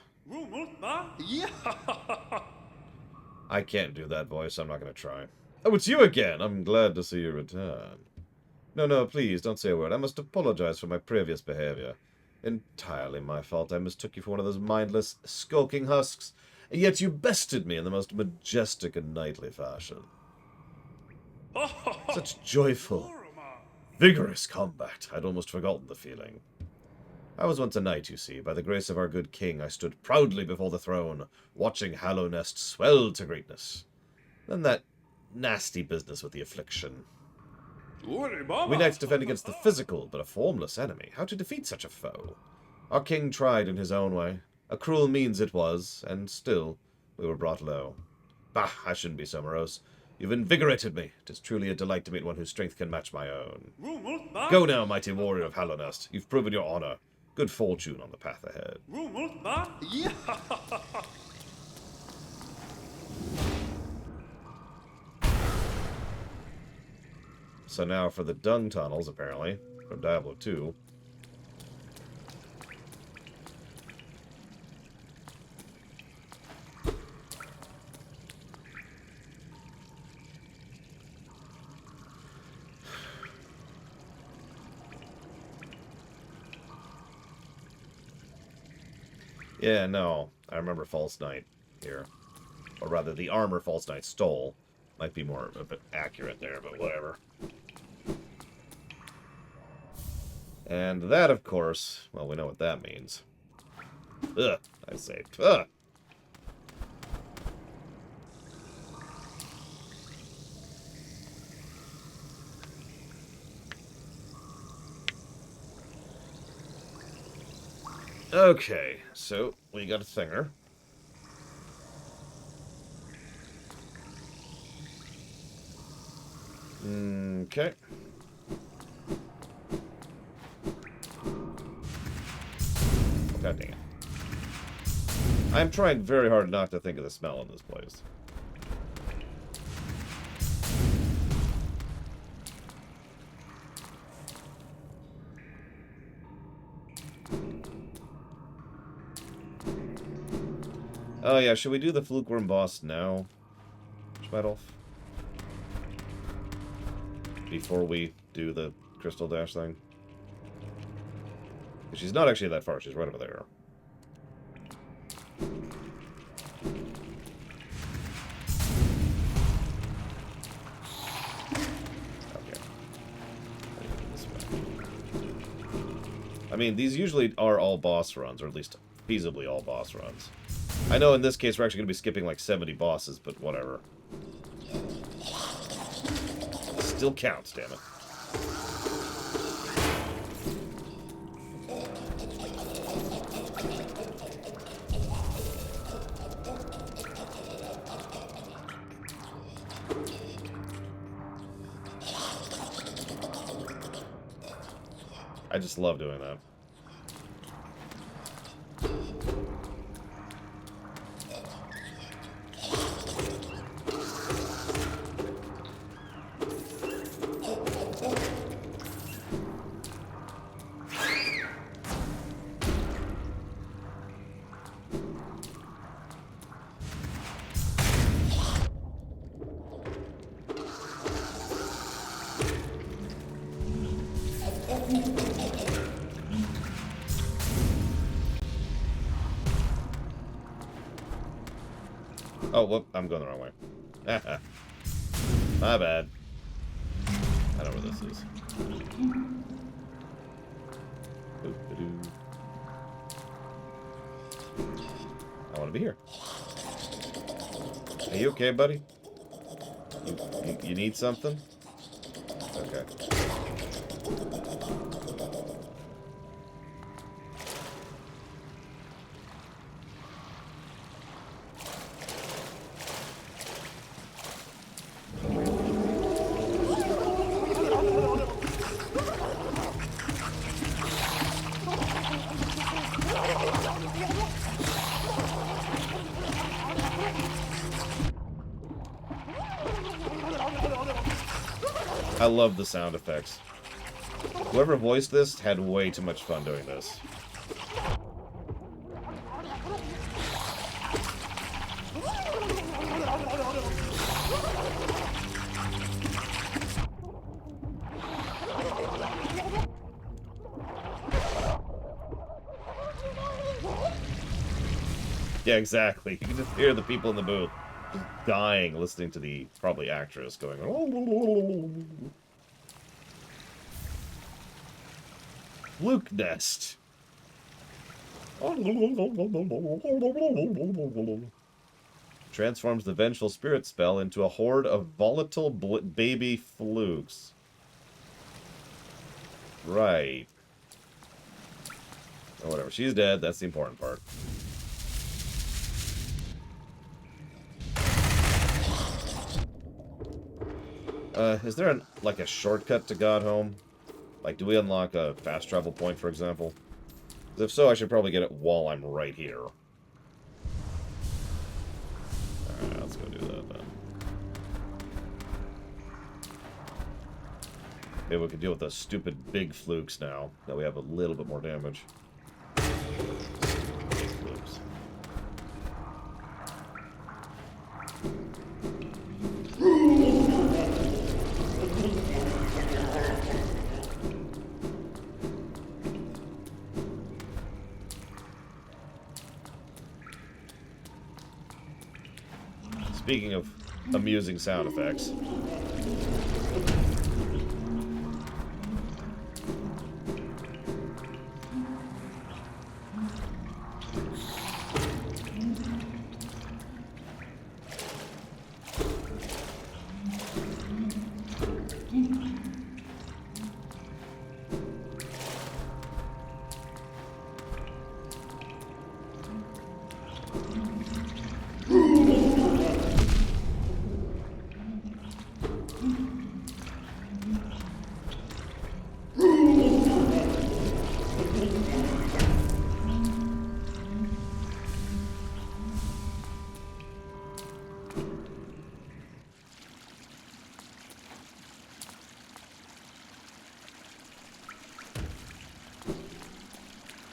I can't do that voice, I'm not going to try. Oh, it's you again! I'm glad to see you return. No, please, don't say a word. I must apologize for my previous behavior. Entirely my fault. I mistook you for one of those mindless, skulking husks, and yet you bested me in the most majestic and knightly fashion. Such joyful, vigorous combat. I'd almost forgotten the feeling. I was once a knight, you see. By the grace of our good king, I stood proudly before the throne, watching Hallownest swell to greatness. Then that nasty business with the affliction. We knights defend against the physical, but a formless enemy. How to defeat such a foe? Our king tried in his own way. A cruel means it was, and still, we were brought low. Bah, I shouldn't be so morose. You've invigorated me. 'Tis truly a delight to meet one whose strength can match my own. Go now, mighty warrior of Hallownest. You've proven your honor. Good fortune on the path ahead. So now for the dung tunnels, apparently, from Diablo 2. Yeah, no. I remember False Knight here. Or rather, the armor False Knight stole. Might be more a bit accurate there, but whatever. And that, of course, well, we know what that means. Ugh, I say, ugh. Okay, so we got a thinger. Okay. God dang it. I'm trying very hard not to think of the smell in this place. Oh yeah, should we do the Flukeworm boss now, Schmedolf? Before we do the Crystal Dash thing? She's not actually that far, she's right over there. Okay. This way. I mean, these usually are all boss runs, or at least feasibly all boss runs. I know in this case we're actually going to be skipping like 70 bosses, but whatever. Still counts, damn it. I just love doing that. Oh, whoop, I'm going the wrong way. My bad. I know where this is. Boop-a-doo. I want to be here. Are you okay, buddy? You need something? Okay. I love the sound effects. Whoever voiced this had way too much fun doing this. Yeah, exactly. You can just hear the people in the booth dying listening to the, probably, actress going... Fluke Nest. Transforms the Vengeful Spirit spell into a horde of volatile baby flukes. Right. Oh, whatever. She's dead. That's the important part. Is there like a shortcut to Godhome? Like, do we unlock a fast travel point, for example? If so, I should probably get it while I'm right here. Alright, let's go do that then. Maybe we can deal with those stupid big flukes now, that we have a little bit more damage. Big flukes. Speaking of amusing sound effects.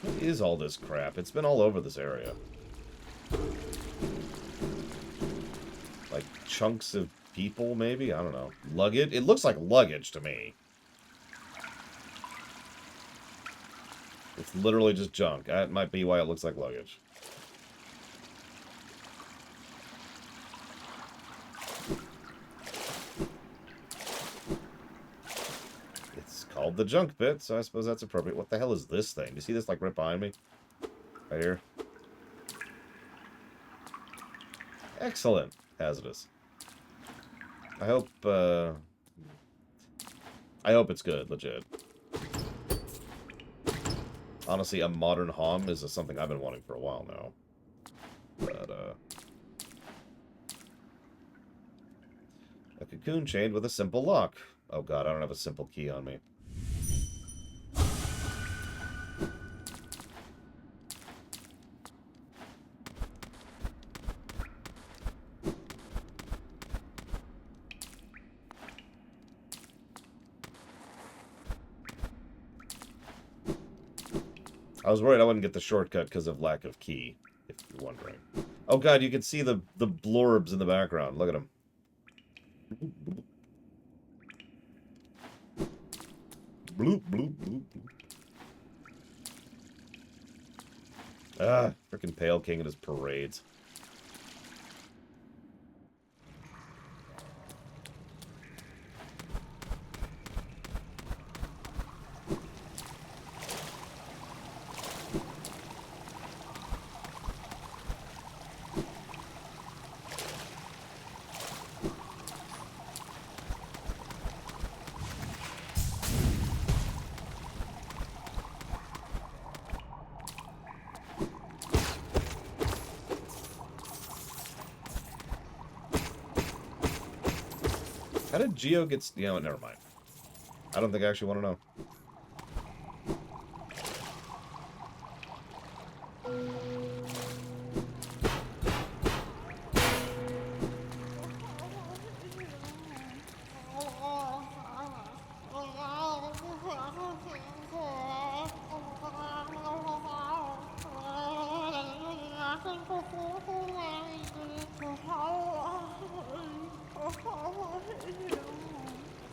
What is all this crap? It's been all over this area. Like chunks of people, maybe? I don't know. Luggage? It looks like luggage to me. It's literally just junk. That might be why it looks like luggage. It's called the junk pit, so I suppose that's appropriate. What the hell is this thing? Do you see this, like, right behind me? Right here? Excellent. Hazardous. I hope it's good, legit. Honestly, a modern HOM is something I've been wanting for a while now. But, a cocoon chained with a simple lock. Oh god, I don't have a simple key on me. I was worried I wouldn't get the shortcut because of lack of key, if you're wondering. Oh god, you can see the blurbs in the background. Look at them. Bloop, bloop, bloop, bloop. Ah, frickin' Pale King and his parades. How did Geo get... You know, never mind. I don't think I actually want to know.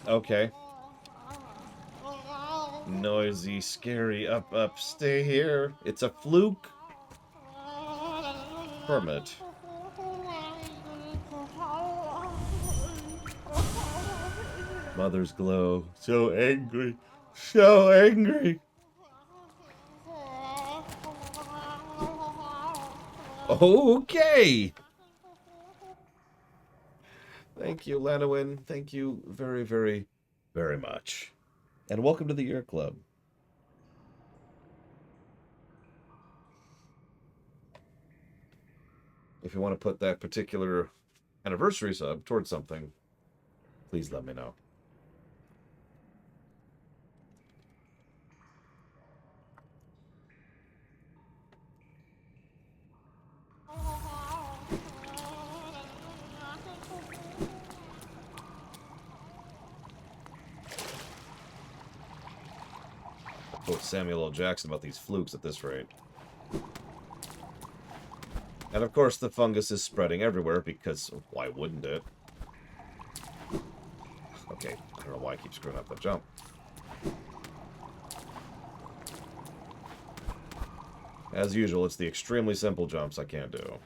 Okay. Noisy, scary, up, stay here. It's a fluke. Hermit. Mother's glow. So angry. So angry. Okay. Thank you, Lanowin. Thank you very, very, very much. And welcome to the Ear Club. If you want to put that particular anniversary sub towards something, please let me know. Quote Samuel L. Jackson about these flukes at this rate. And of course the fungus is spreading everywhere because why wouldn't it? Okay, I don't know why I keep screwing up that jump. As usual, it's the extremely simple jumps I can't do.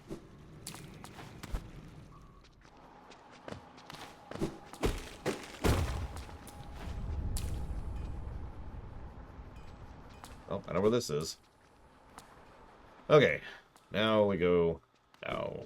Oh, I know where this is. Okay, now we go down.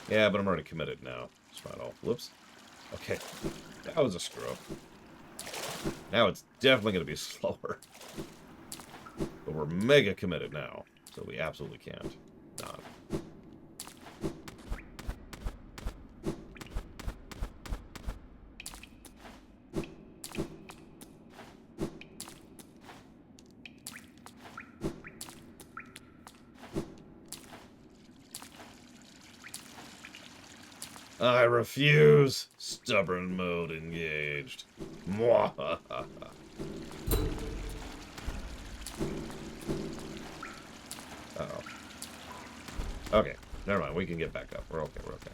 Yeah, but I'm already committed now. That's not all. Whoops. Okay, that was a screw up. Now it's definitely going to be slower. But we're mega committed now, so we absolutely can't not. I refuse. Stubborn mode engaged. Mwahaha. Uh-oh. Okay, never mind. We can get back up. We're okay. We're okay.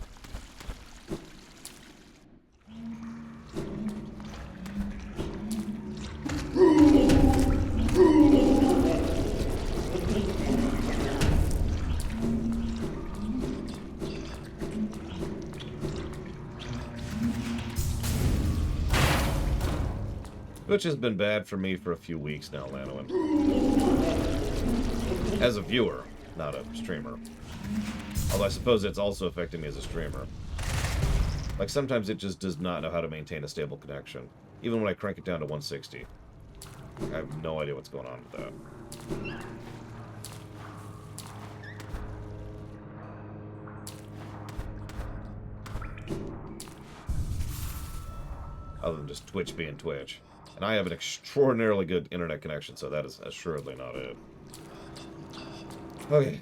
Which has been bad for me for a few weeks now, Lanowin. As a viewer, not a streamer. Although I suppose it's also affecting me as a streamer. Like, sometimes it just does not know how to maintain a stable connection. Even when I crank it down to 160. I have no idea what's going on with that. Other than just Twitch being Twitch. And I have an extraordinarily good internet connection, so that is assuredly not it. Okay.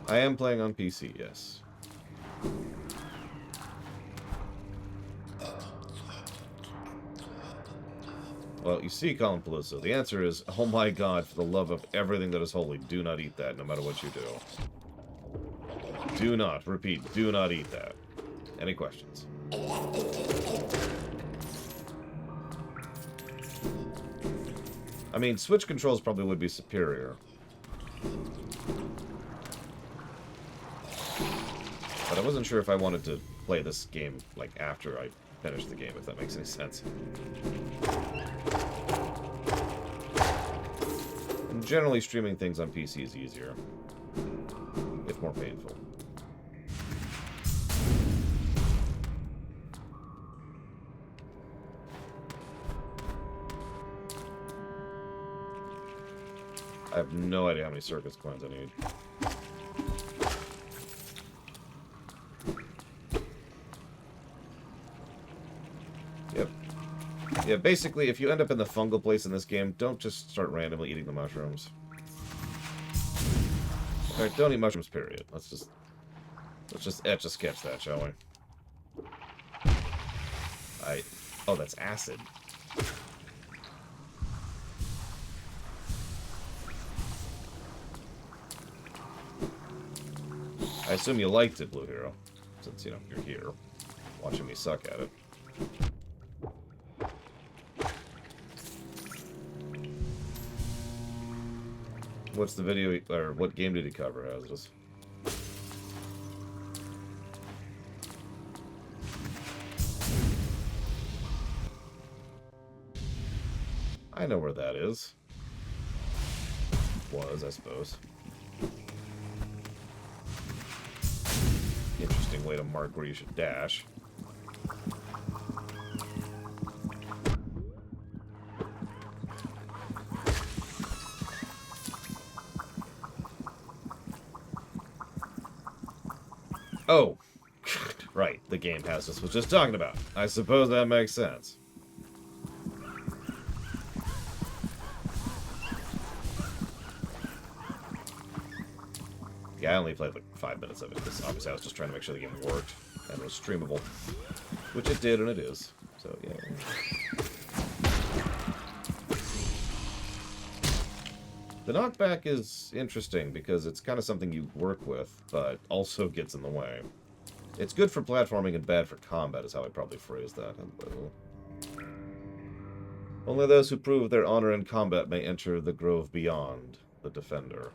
I am playing on PC, yes. Well, you see, Colin Peluso, the answer is, oh my god, for the love of everything that is holy, do not eat that, no matter what you do. Do not, repeat, do not eat that. Any questions? I mean, Switch controls probably would be superior. But I wasn't sure if I wanted to play this game, like, after I finished the game, if that makes any sense. And generally, streaming things on PC is easier. If more painful. I have no idea how many circus coins I need. Yep. Yeah, basically, if you end up in the fungal place in this game, don't just start randomly eating the mushrooms. In fact, don't eat mushrooms, period. Let's just etch a sketch that, shall we? Oh, that's acid. I assume you liked it, Blue Hero, since, you know, you're here, watching me suck at it. What's the video, or what game did he cover, Hazardous? I know where that is. Was, I suppose. Interesting way to mark where you should dash. Oh, right, the game Hazardous was just talking about. I suppose that makes sense. Yeah, I only played like 5 minutes of it, because obviously I was just trying to make sure the game worked and was streamable. Which it did, and it is. So, yeah. The knockback is interesting, because it's kind of something you work with, but also gets in the way. It's good for platforming and bad for combat, is how I'd probably phrase that. Only those who prove their honor in combat may enter the grove beyond, the defender.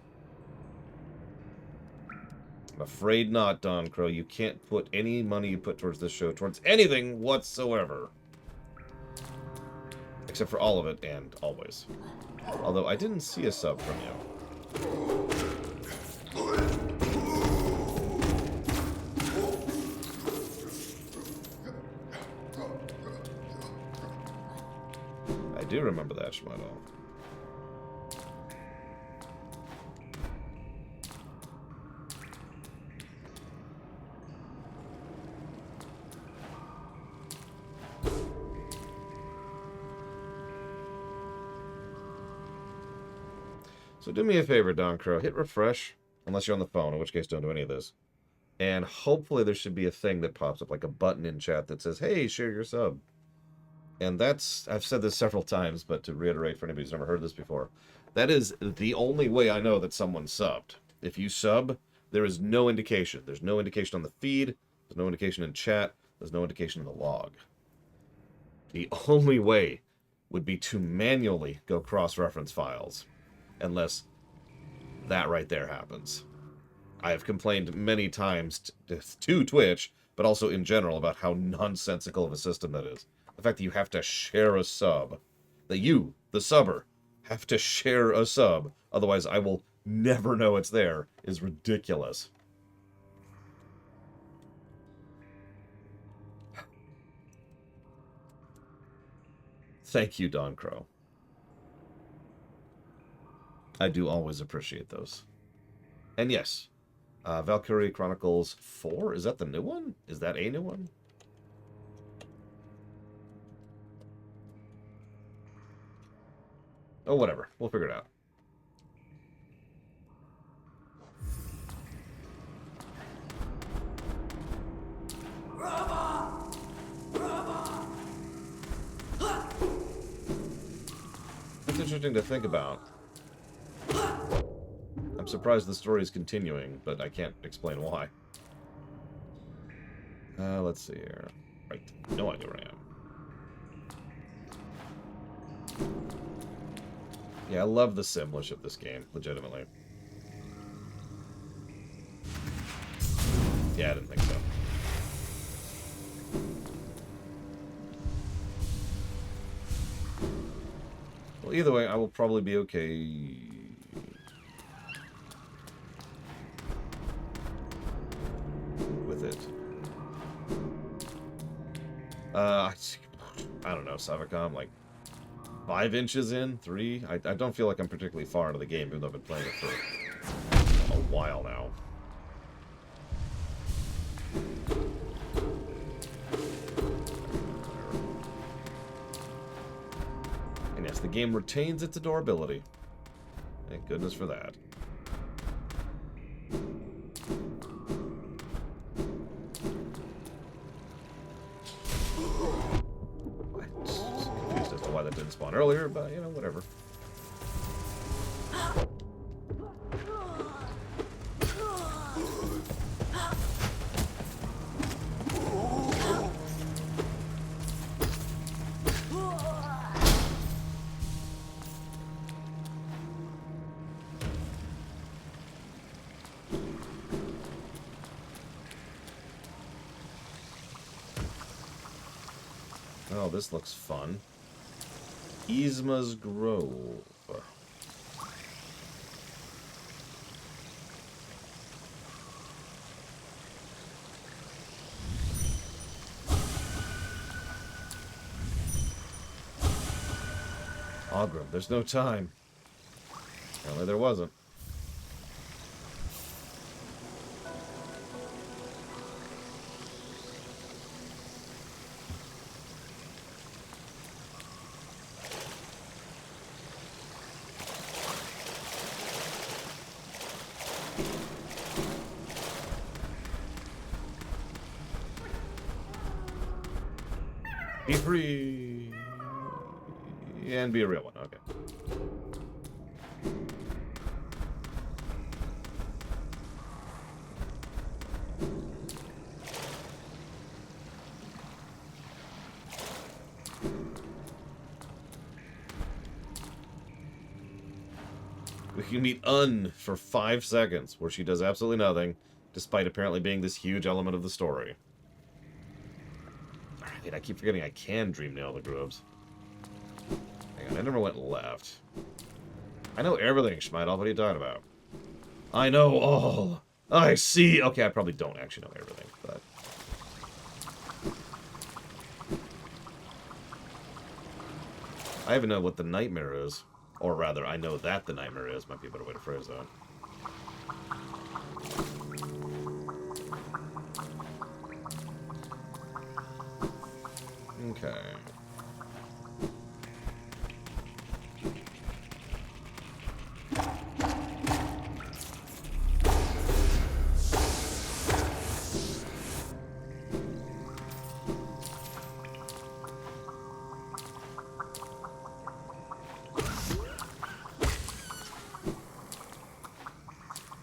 I'm afraid not, Don Crow. You can't put any money you put towards this show towards anything whatsoever. Except for all of it and always. Although I didn't see a sub from you. I do remember that, Shmuel. So do me a favor, Don Crow. Hit refresh, unless you're on the phone, in which case don't do any of this. And hopefully there should be a thing that pops up, like a button in chat that says, hey, share your sub. And that's, I've said this several times, but to reiterate for anybody who's never heard this before, that is the only way I know that someone subbed. If you sub, there is no indication. There's no indication on the feed, there's no indication in chat, there's no indication in the log. The only way would be to manually go cross-reference files. Unless that right there happens. I have complained many times to Twitch, but also in general, about how nonsensical of a system that is. The fact that you have to share a sub. That you, the subber, have to share a sub, otherwise I will never know it's there, is ridiculous. Thank you, Don Crow. I do always appreciate those. And yes, Valkyrie Chronicles 4, is that the new one? Is that a new one? Oh, whatever. We'll figure it out. It's interesting to think about. I'm surprised the story is continuing, but I can't explain why. Let's see here. Right. No idea where I am. Yeah, I love the Simlish of this game, legitimately. Yeah, I didn't think so. Well, either way, I will probably be okay. With it. I don't know, Savicom, like 5 inches in? 3? I don't feel like I'm particularly far into the game, even though I've been playing it for a while now. And yes, the game retains its adorability. Thank goodness for that. Confused as to why that didn't spawn earlier, but, you know, whatever. Oh, this looks fun. Yzma's Grove. Ogrim, there's no time. Apparently there wasn't. Be free! And be a real one, okay. We can meet Un for 5 seconds, where she does absolutely nothing, despite apparently being this huge element of the story. Wait, I keep forgetting I can dream nail the groves. Hang on, I never went left. I know everything, Schmeidel. What are you talking about? I know all. I see. Okay, I probably don't actually know everything, but... I even know what the nightmare is. Or rather, I know that the nightmare is. Might be a better way to phrase that. Okay.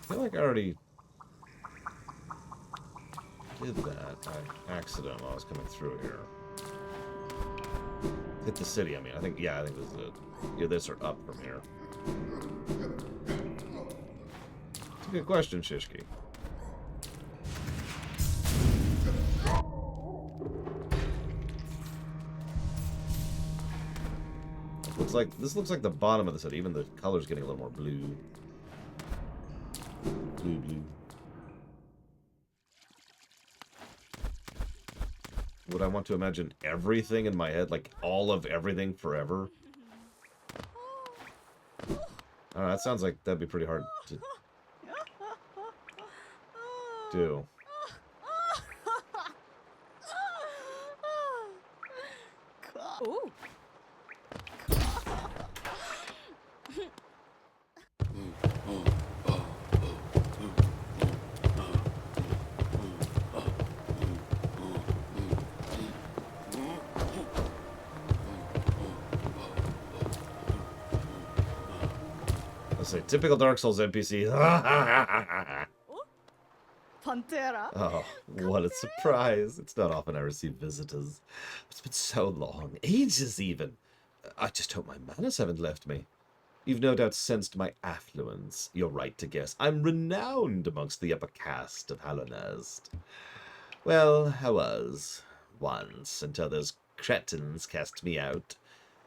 I feel like I already did that by accident while I was coming through here. Hit the city, I mean. I think this is it. Yeah, this or up from here. It's a good question, Shishki. This looks like the bottom of the city. Even the color's getting a little more blue. Blue. Would I want to imagine everything in my head? Like, all of everything forever? I don't know, that sounds like that'd be pretty hard to do. Ooh. Let's say, typical Dark Souls NPC. Pantera. Oh, what a surprise. It's not often I receive visitors. It's been so long. Ages, even. I just hope my manners haven't left me. You've no doubt sensed my affluence. You're right to guess. I'm renowned amongst the upper caste of Hallownest. Well, I was. Once, until those cretins cast me out.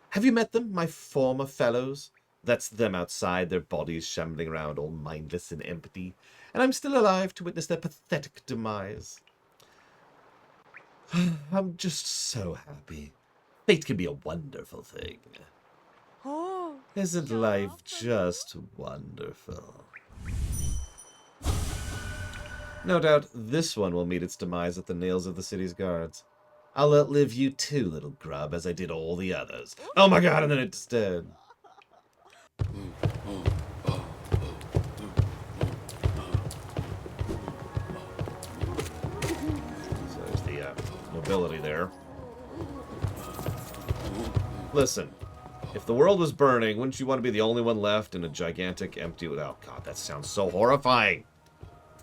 Have you met them, my former fellows? That's them outside, their bodies shambling around all mindless and empty. And I'm still alive to witness their pathetic demise. I'm just so happy. Fate can be a wonderful thing. Oh. Isn't life just wonderful? No doubt this one will meet its demise at the nails of the city's guards. I'll outlive you too, little grub, as I did all the others. Oh my god, and then it's dead. So there's the nobility there. Listen, if the world was burning, wouldn't you want to be the only one left in a gigantic empty... Oh god, that sounds so horrifying.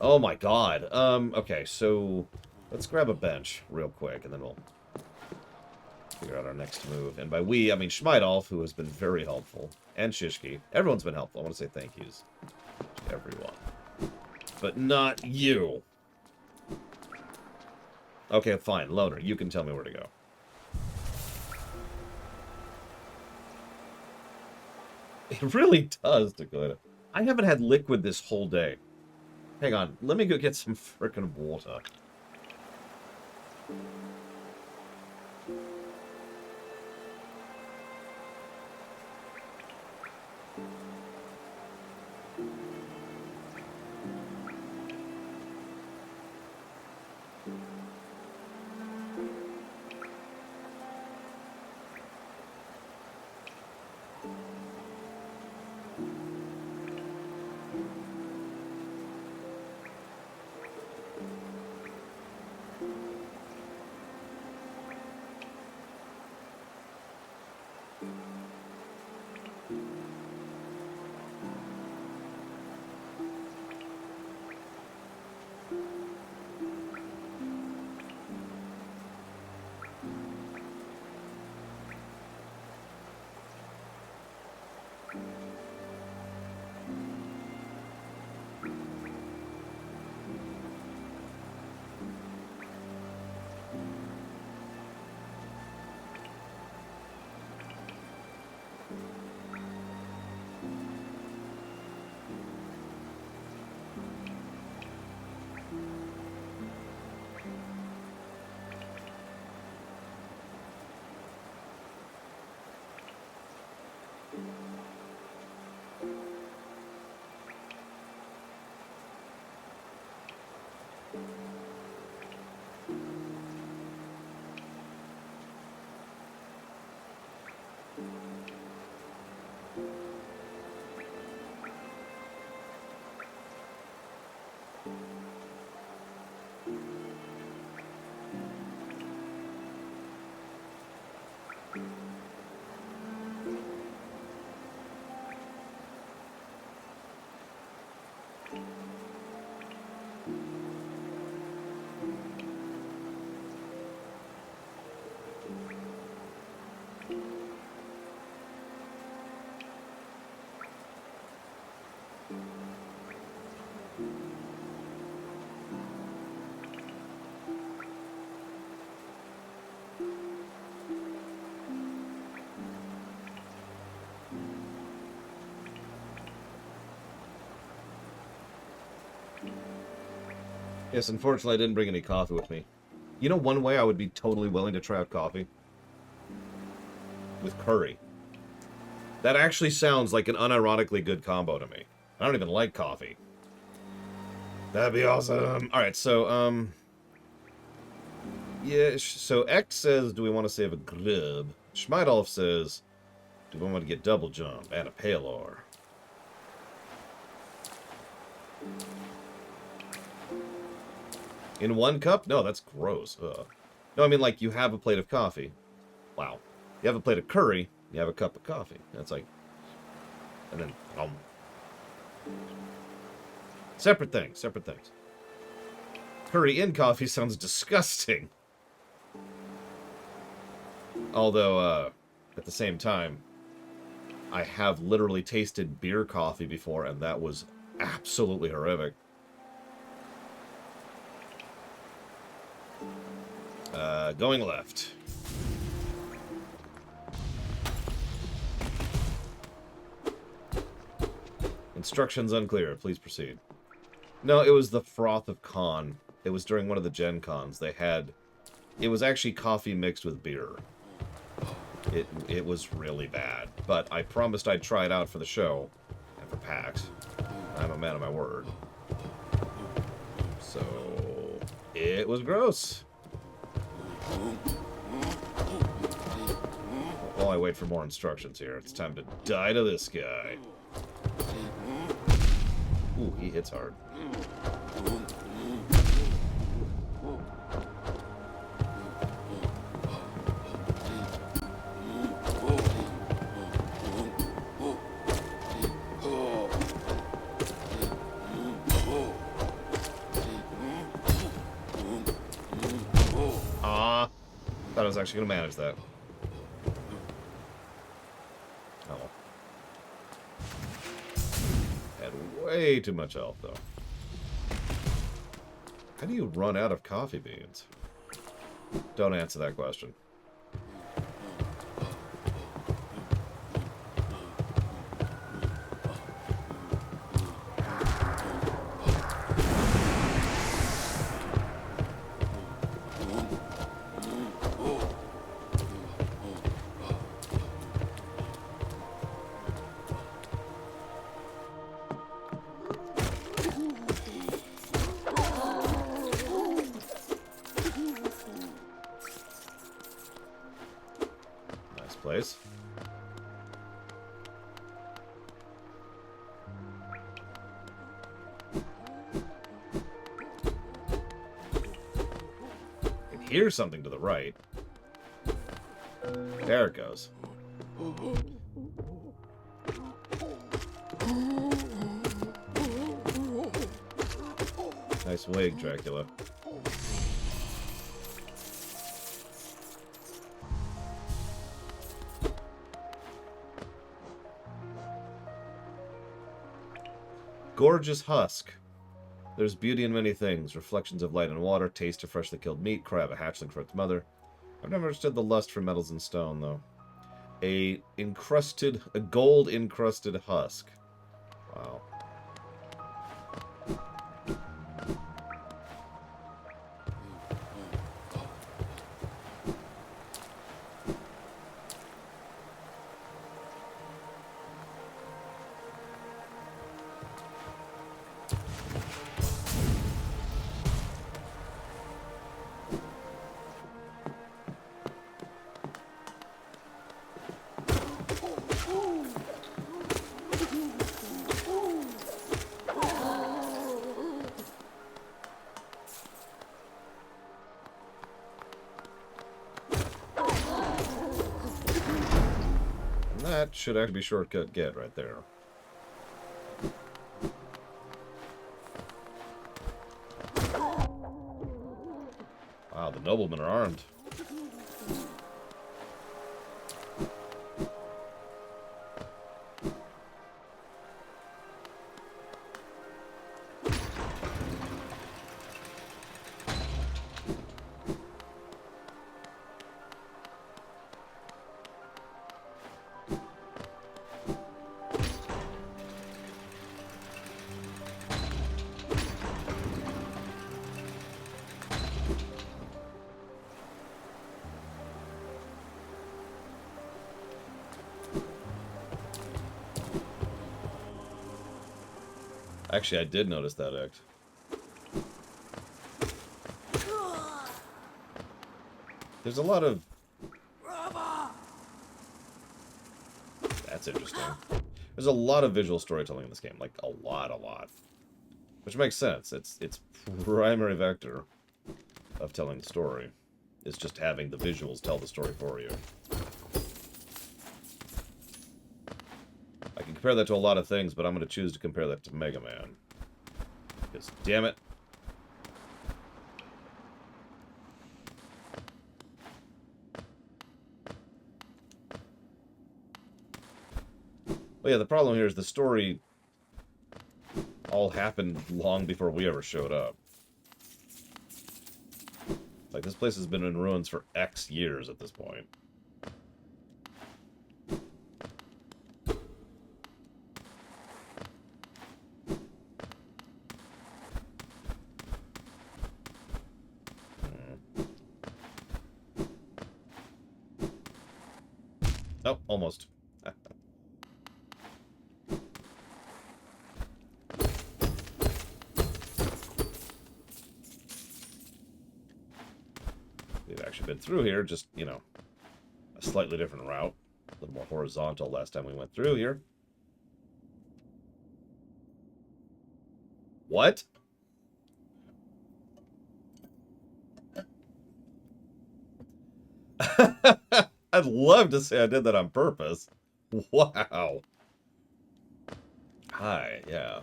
Oh my god. Okay, so let's grab a bench real quick, and then we'll figure out our next move. And by we, I mean Schmeidolf, who has been very helpful, and Shishki. Everyone's been helpful. I want to say thank yous to everyone. But not you. Okay, fine. Loner, you can tell me where to go. It really does, Dakota. I haven't had liquid this whole day. Hang on, let me go get some frickin' water. Yes, unfortunately I didn't bring any coffee with me. You know one way I would be totally willing to try out coffee? With curry. That actually sounds like an unironically good combo to me. I don't even like coffee. That'd be awesome. Alright, so, yeah, so X says, do we want to save a grub? Schmeidolf says, do we want to get double jump and a Palor? In one cup? No, that's gross. Ugh. No, I mean, like, you have a plate of coffee. Wow. You have a plate of curry, you have a cup of coffee. That's like... And then... Separate things, separate things. Curry in coffee sounds disgusting. Although, at the same time... I have literally tasted beer coffee before, and that was absolutely horrific. Going left. Instructions unclear. Please proceed. No, it was the Froth of Khan. It was during one of the Gen Cons. They had... It was actually coffee mixed with beer. It was really bad. But I promised I'd try it out for the show. And for PAX. I'm a man of my word. So... It was gross. While I wait for more instructions here, it's time to die to this guy. Ooh, he hits hard. Thought I was actually going to manage that. Oh. Had way too much health, though. How do you run out of coffee beans? Don't answer that question. Place. I can hear something to the right. There it goes. Nice wig, Dracula. Gorgeous husk. There's beauty in many things. Reflections of light and water, taste of freshly killed meat, cry of a hatchling for its mother. I've never understood the lust for metals and stone, though. A gold-encrusted husk. Wow. That should actually be shortcut get right there. Wow, the noblemen are armed. Actually, I did notice that act. There's a lot of... That's interesting. There's a lot of visual storytelling in this game. Like, a lot. Which makes sense. Its primary vector of telling the story is just having the visuals tell the story for you. I can compare that to a lot of things, but I'm going to choose to compare that to Mega Man. Because, damn it. Well, yeah, the problem here is the story all happened long before we ever showed up. Like, this place has been in ruins for X years at this point. Oh, almost. We've actually been through here, just, you know, a slightly different route. A little more horizontal last time we went through here. What? I'd love to say I did that on purpose. Wow. Hi, yeah.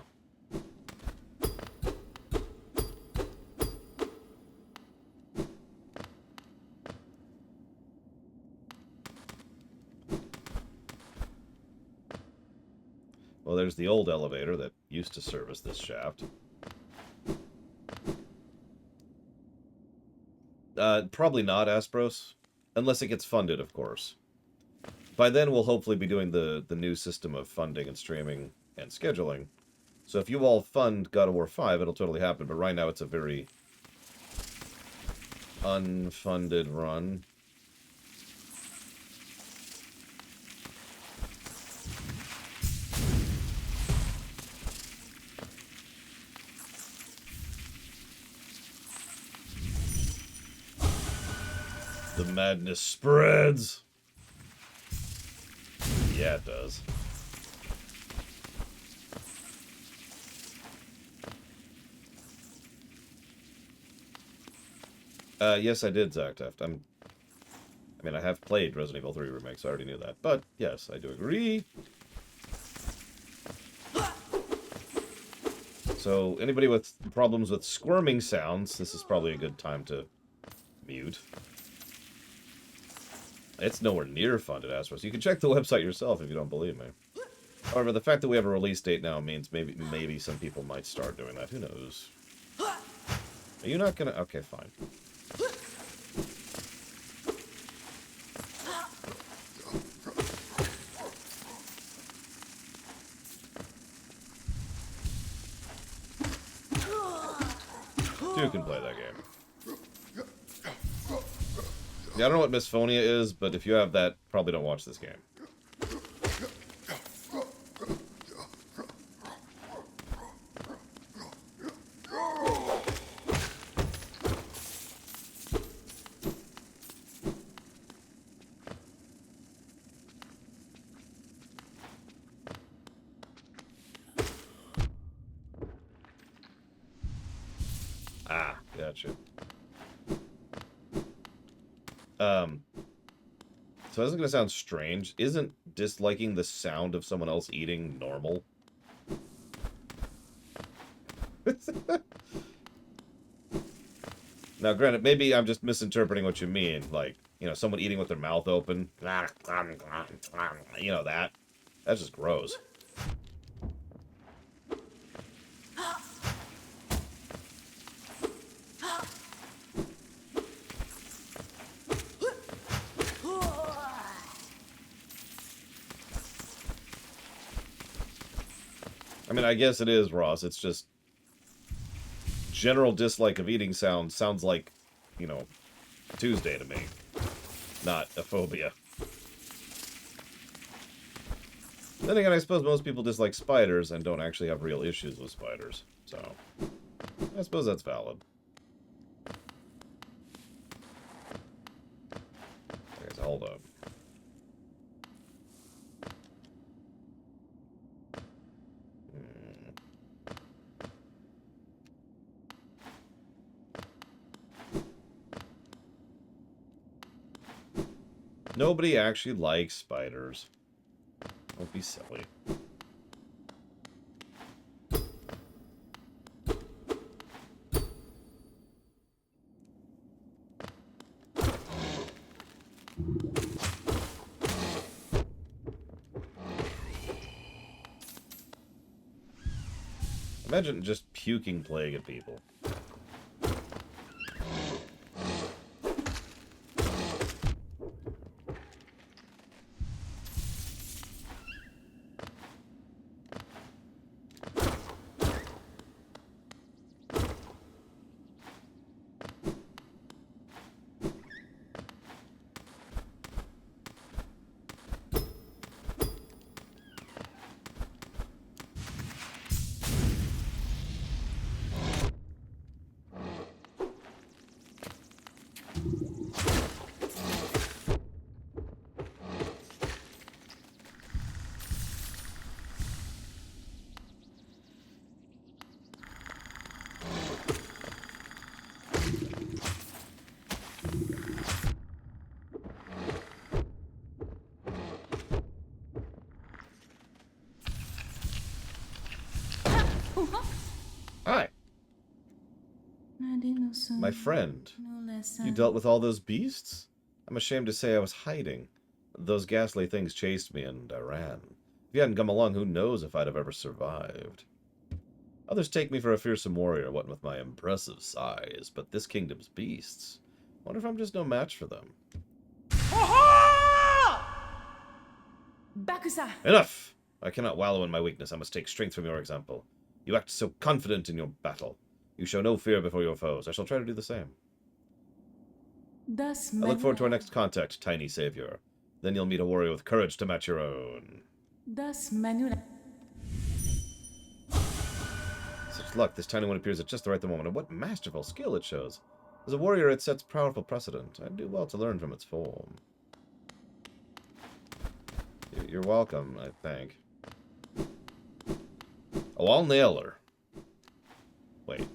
Well, there's the old elevator that used to service this shaft. Probably not, Aspros. Unless it gets funded, of course. By then, we'll hopefully be doing the new system of funding and streaming and scheduling. So if you all fund God of War 5, it'll totally happen. But right now, it's a very unfunded run. The madness spreads. Yeah, it does. Yes, I did, Zackteft. I mean, I have played Resident Evil 3 Remake, so I already knew that. But, yes, I do agree. So, anybody with problems with squirming sounds, this is probably a good time to mute. It's nowhere near funded, Astros. You can check the website yourself if you don't believe me. However, the fact that we have a release date now means maybe some people might start doing that. Who knows? Are you not gonna... Okay, fine. Two can play that game. Yeah, I don't know what Misphonia is, but if you have that, probably don't watch this game. Ah, gotcha. So this is gonna sound strange. Isn't disliking the sound of someone else eating normal? Now, granted, maybe I'm just misinterpreting what you mean. Like, you know, someone eating with their mouth open. You know, that. That's just gross. I mean, I guess it is, Ross. It's just general dislike of eating sounds like, you know, Tuesday to me. Not a phobia. Then again, I suppose most people dislike spiders and don't actually have real issues with spiders. So, I suppose that's valid. Okay, so hold up. Nobody actually likes spiders. Don't be silly. Imagine just puking plague at people. Hi, my friend. You dealt with all those beasts? I'm ashamed to say I was hiding. Those ghastly things chased me and I ran. If you hadn't come along, who knows if I'd have ever survived. Others take me for a fearsome warrior, what with my impressive size, but this kingdom's beasts. Wonder if I'm just no match for them. Bakusa! Enough! I cannot wallow in my weakness. I must take strength from your example. You act so confident in your battle. You show no fear before your foes. I shall try to do the same. Thus, I look forward to our next contact, tiny savior. Then you'll meet a warrior with courage to match your own. Thus, Manula. Such luck, this tiny one appears at just the right moment, and what masterful skill it shows. As a warrior, it sets powerful precedent. I'd do well to learn from its form. You're welcome, I think. Oh, I'll nail her. Wait.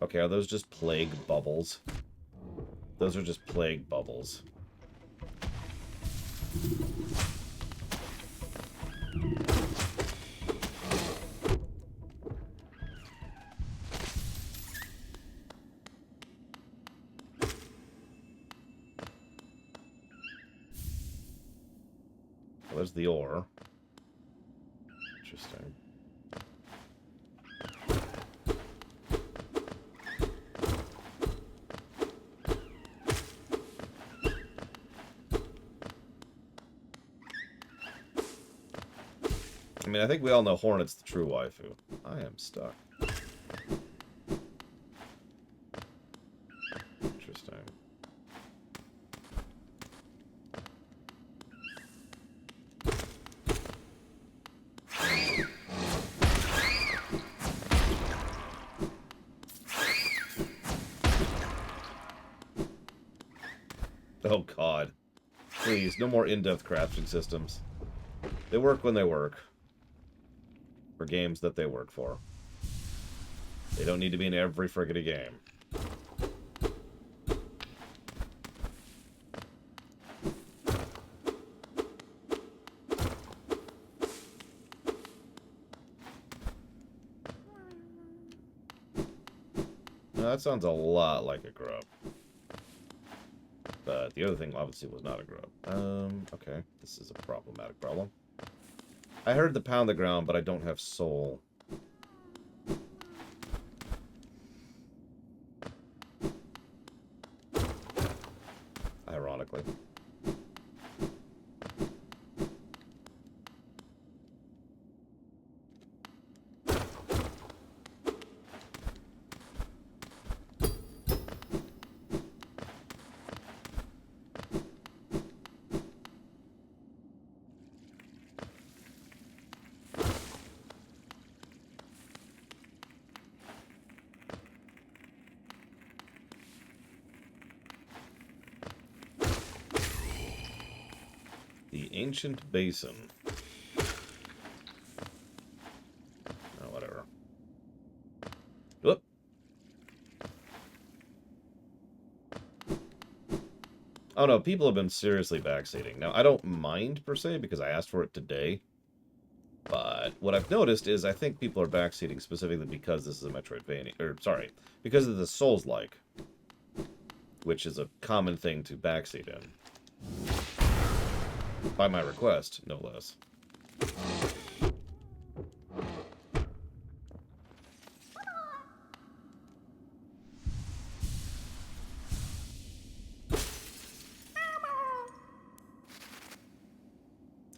Okay, are those just plague bubbles? Those are just plague bubbles. Well, there's the ore. Interesting. I mean, I think we all know Hornet's the true waifu. I am stuck. Interesting. Oh god. Please, no more in-depth crafting systems. They work when they work. For games that they work for. They don't need to be in every friggity game. Now, that sounds a lot like a grub. But the other thing obviously was not a grub. Okay. This is a problematic problem. I heard the pound the ground, but I don't have soul. Ironically. The Ancient Basin. Oh, whatever. Whoop. Oh no, people have been seriously backseating. Now, I don't mind, per se, because I asked for it today. But what I've noticed is I think people are backseating specifically because this is a Metroidvania, or sorry, because of the Souls-like, which is a common thing to backseat in. By my request, no less.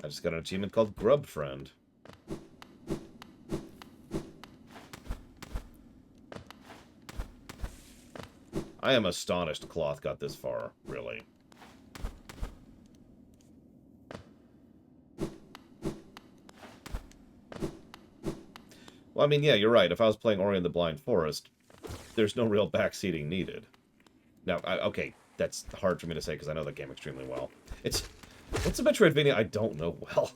I just got an achievement called Grub Friend. I am astonished Cloth got this far, really. Well, I mean, yeah, you're right. If I was playing Ori and the Blind Forest, there's no real backseating needed. Now, okay, that's hard for me to say because I know that game extremely well. What's a Metroidvania I don't know well?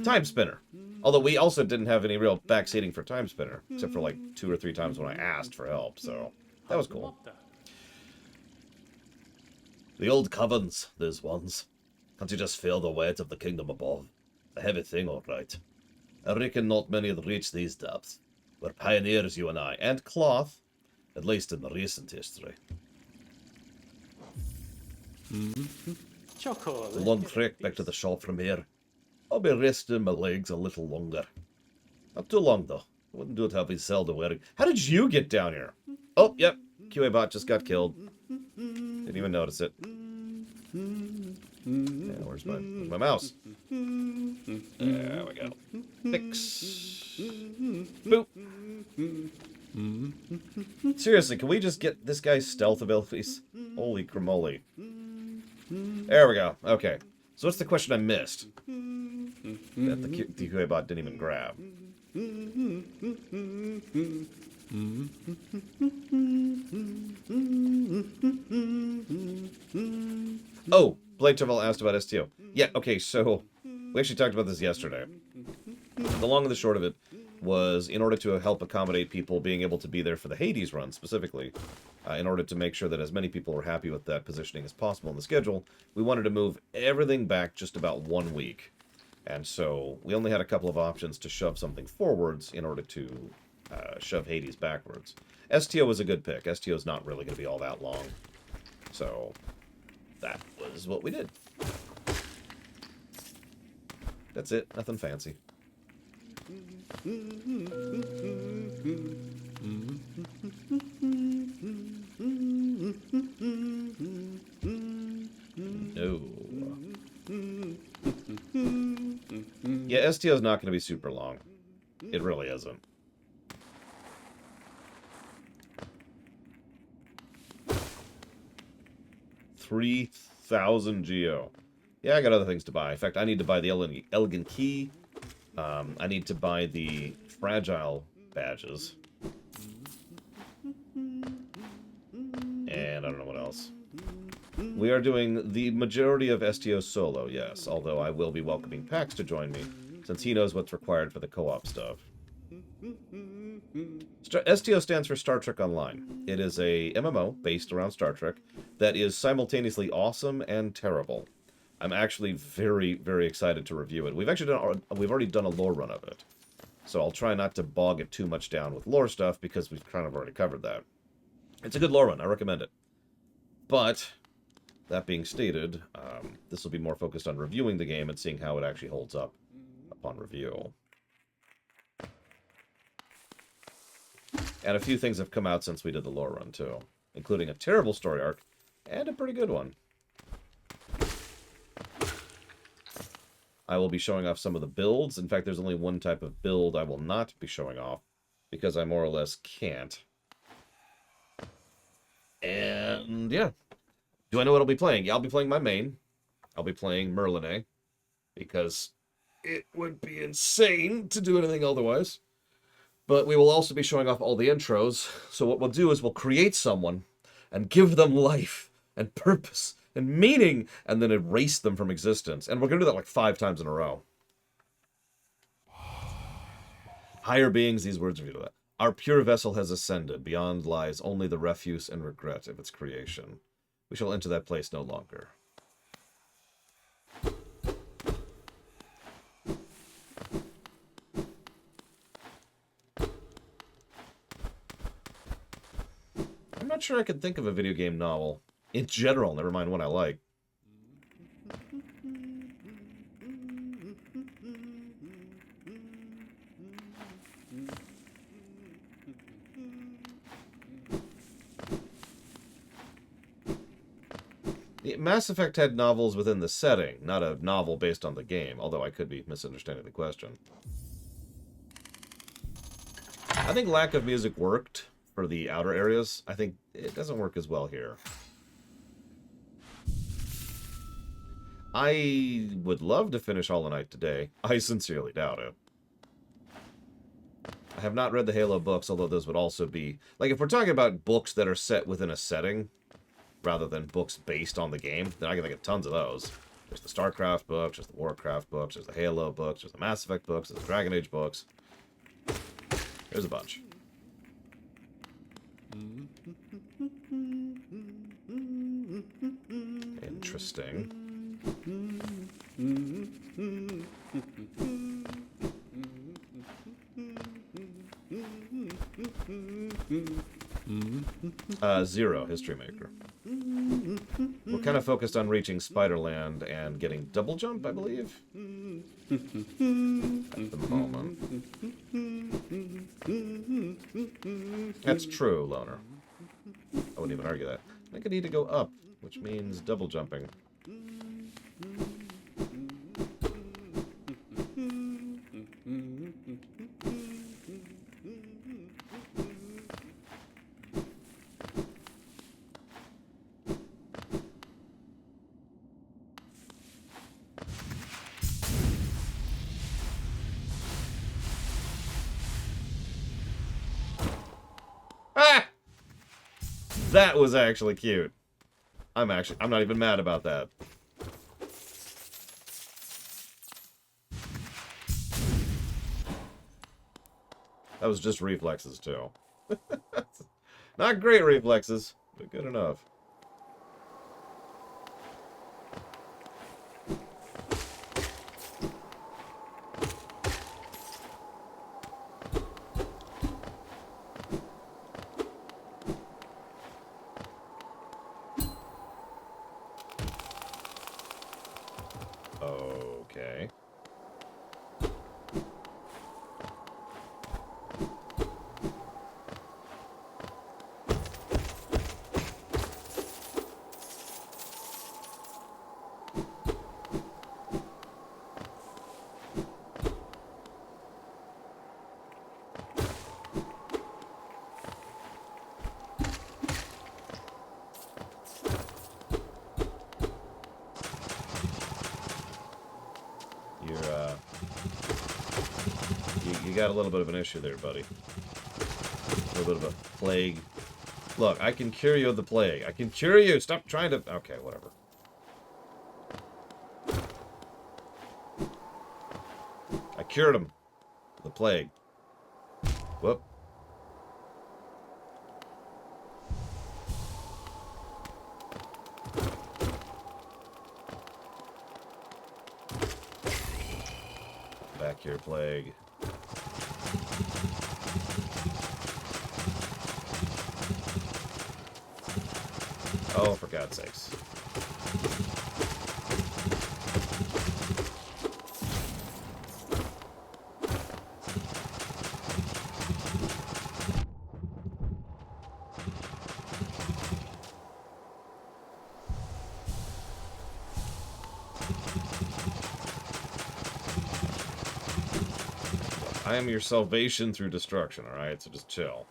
Time Spinner. Although we also didn't have any real backseating for Time Spinner, except for like 2 or 3 times when I asked for help, so that was cool. The old caverns, those ones. Can't you just feel the weight of the kingdom above? A heavy thing, all right. I reckon not many have reached these depths. We're pioneers, you and I, and Cloth, at least in the recent history. A long trek back to the shop from here. I'll be resting my legs a little longer. Not too long, though. I wouldn't do it having Zelda wearing. How did you get down here? Oh, yep. QA bot just got killed. Didn't even notice it. Yeah, where's my mouse? There we go. Fix. Boop. Seriously, can we just get this guy's stealth abilities? Holy cramoly. There we go. Okay. So what's the question I missed? That the QA bot didn't even grab. Oh, Blade Tervel asked about STO. Yeah, okay, so we actually talked about this yesterday. The long and the short of it was, in order to help accommodate people being able to be there for the Hades run specifically, in order to make sure that as many people were happy with that positioning as possible in the schedule, we wanted to move everything back just about 1 week. And so we only had a couple of options to shove something forwards in order to shove Hades backwards. STO was a good pick. STO is not really going to be all that long. So that was what we did. That's it. Nothing fancy. No. Yeah, STO is not going to be super long. It really isn't. $3,000 Geo. Yeah, I got other things to buy. In fact, I need to buy the Elegant Key. I need to buy the Fragile badges. And I don't know what else. We are doing the majority of STO solo, yes, although I will be welcoming Pax to join me, since he knows what's required for the co-op stuff. STO stands for Star Trek Online. It is a MMO based around Star Trek that is simultaneously awesome and terrible. I'm actually very, very excited to review it. We've already done a lore run of it, so I'll try not to bog it too much down with lore stuff because we've kind of already covered that. It's a good lore run. I recommend it. But that being stated, this will be more focused on reviewing the game and seeing how it actually holds up upon review. And a few things have come out since we did the lore run, too, including a terrible story arc and a pretty good one. I will be showing off some of the builds. In fact, there's only one type of build I will not be showing off, because I more or less can't. And, yeah. Do I know what I'll be playing? Yeah, I'll be playing my main. I'll be playing Merlinay, because it would be insane to do anything otherwise. But we will also be showing off all the intros, so what we'll do is we'll create someone and give them life and purpose and meaning, and then erase them from existence. And we're going to do that like 5 times in a row. Higher beings, these words are that. Our pure vessel has ascended. Beyond lies only the refuse and regret of its creation. We shall enter that place no longer. I'm not sure I could think of a video game novel. In general, never mind one I like. Mass Effect had novels within the setting, not a novel based on the game, although I could be misunderstanding the question. I think lack of music worked for the outer areas. I think it doesn't work as well here. I would love to finish Hollow Knight today. I sincerely doubt it. I have not read the Halo books, although those would also be... Like, if we're talking about books that are set within a setting, rather than books based on the game, then I can think of tons of those. There's the StarCraft books, there's the Warcraft books, there's the Halo books, there's the Mass Effect books, there's the Dragon Age books. There's a bunch. Interesting. Zero, History Maker. We're kind of focused on reaching Spiderland and getting double jump, I believe. At the moment. That's true, Loner. I wouldn't even argue that. I think I need to go up, which means double jumping. That was actually cute. I'm not even mad about that. That was just reflexes, too. Not great reflexes, but good enough. Okay. You got a little bit of an issue there, buddy. A little bit of a plague. Look, I can cure you of the plague. I can cure you! Stop trying to... Okay, whatever. I cured him. The plague. Whoop. Back here, plague. Oh, for God's sakes. I am your salvation through destruction, alright? So just chill.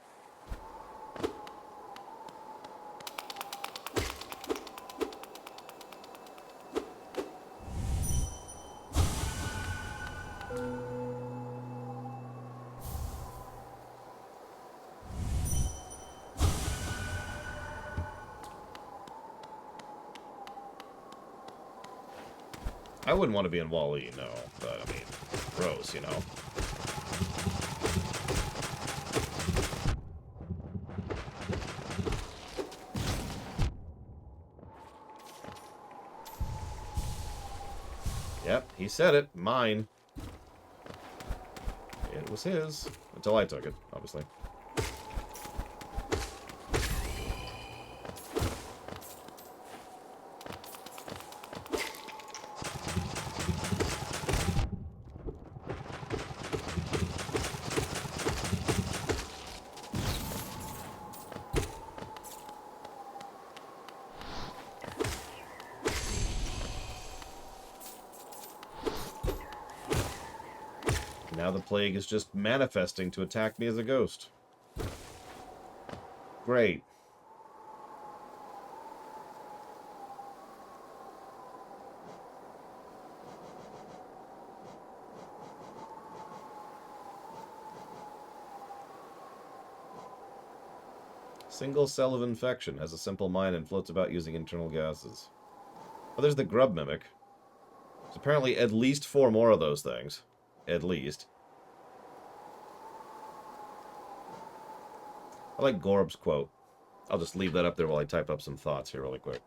I wouldn't want to be in Wall-E, no, but I mean, gross, you know. Yep, he said it. Mine. It was his. Until I took it, obviously. Now the plague is just manifesting to attack me as a ghost. Great. Single cell of infection, has a simple mind and floats about using internal gases. Oh, there's the grub mimic. There's apparently at least 4 more of those things. At least. I like Gorb's quote. I'll just leave that up there while I type up some thoughts here really quick.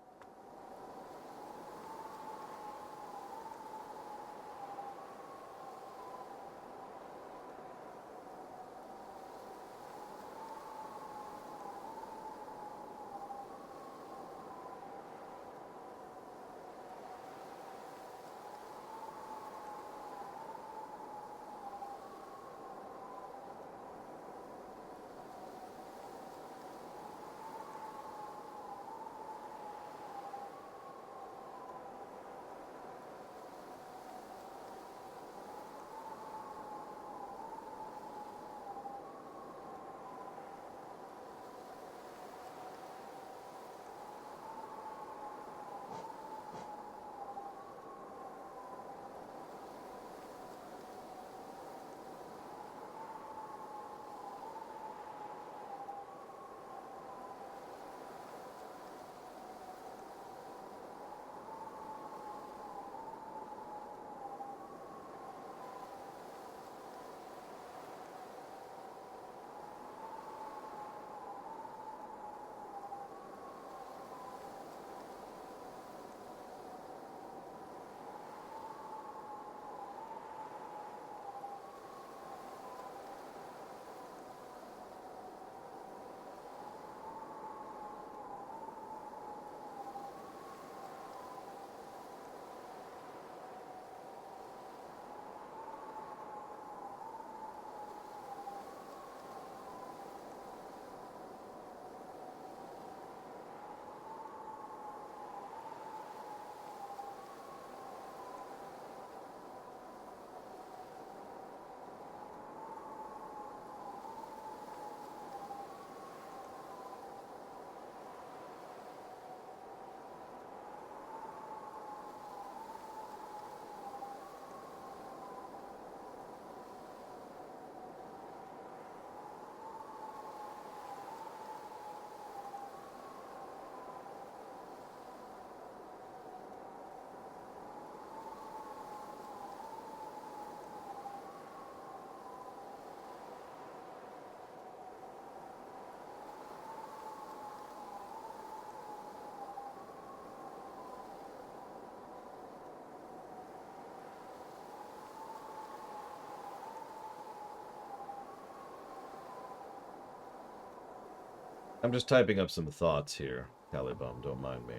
I'm just typing up some thoughts here. Calibum, don't mind me.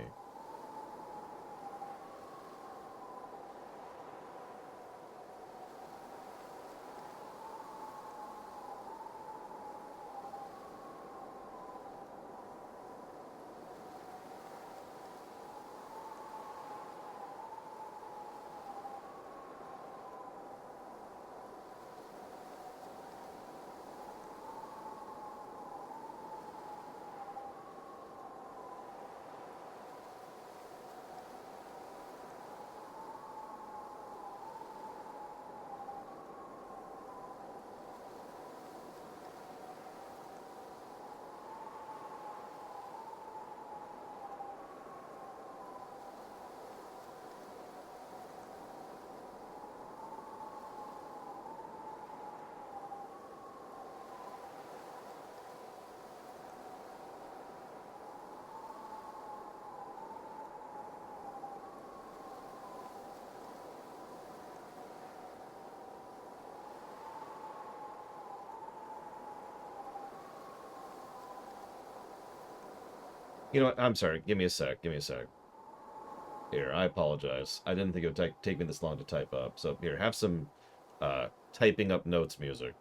You know what? I'm sorry. Give me a sec. Give me a sec. Here, I apologize. I didn't think it would take me this long to type up. So here, have some typing up notes music.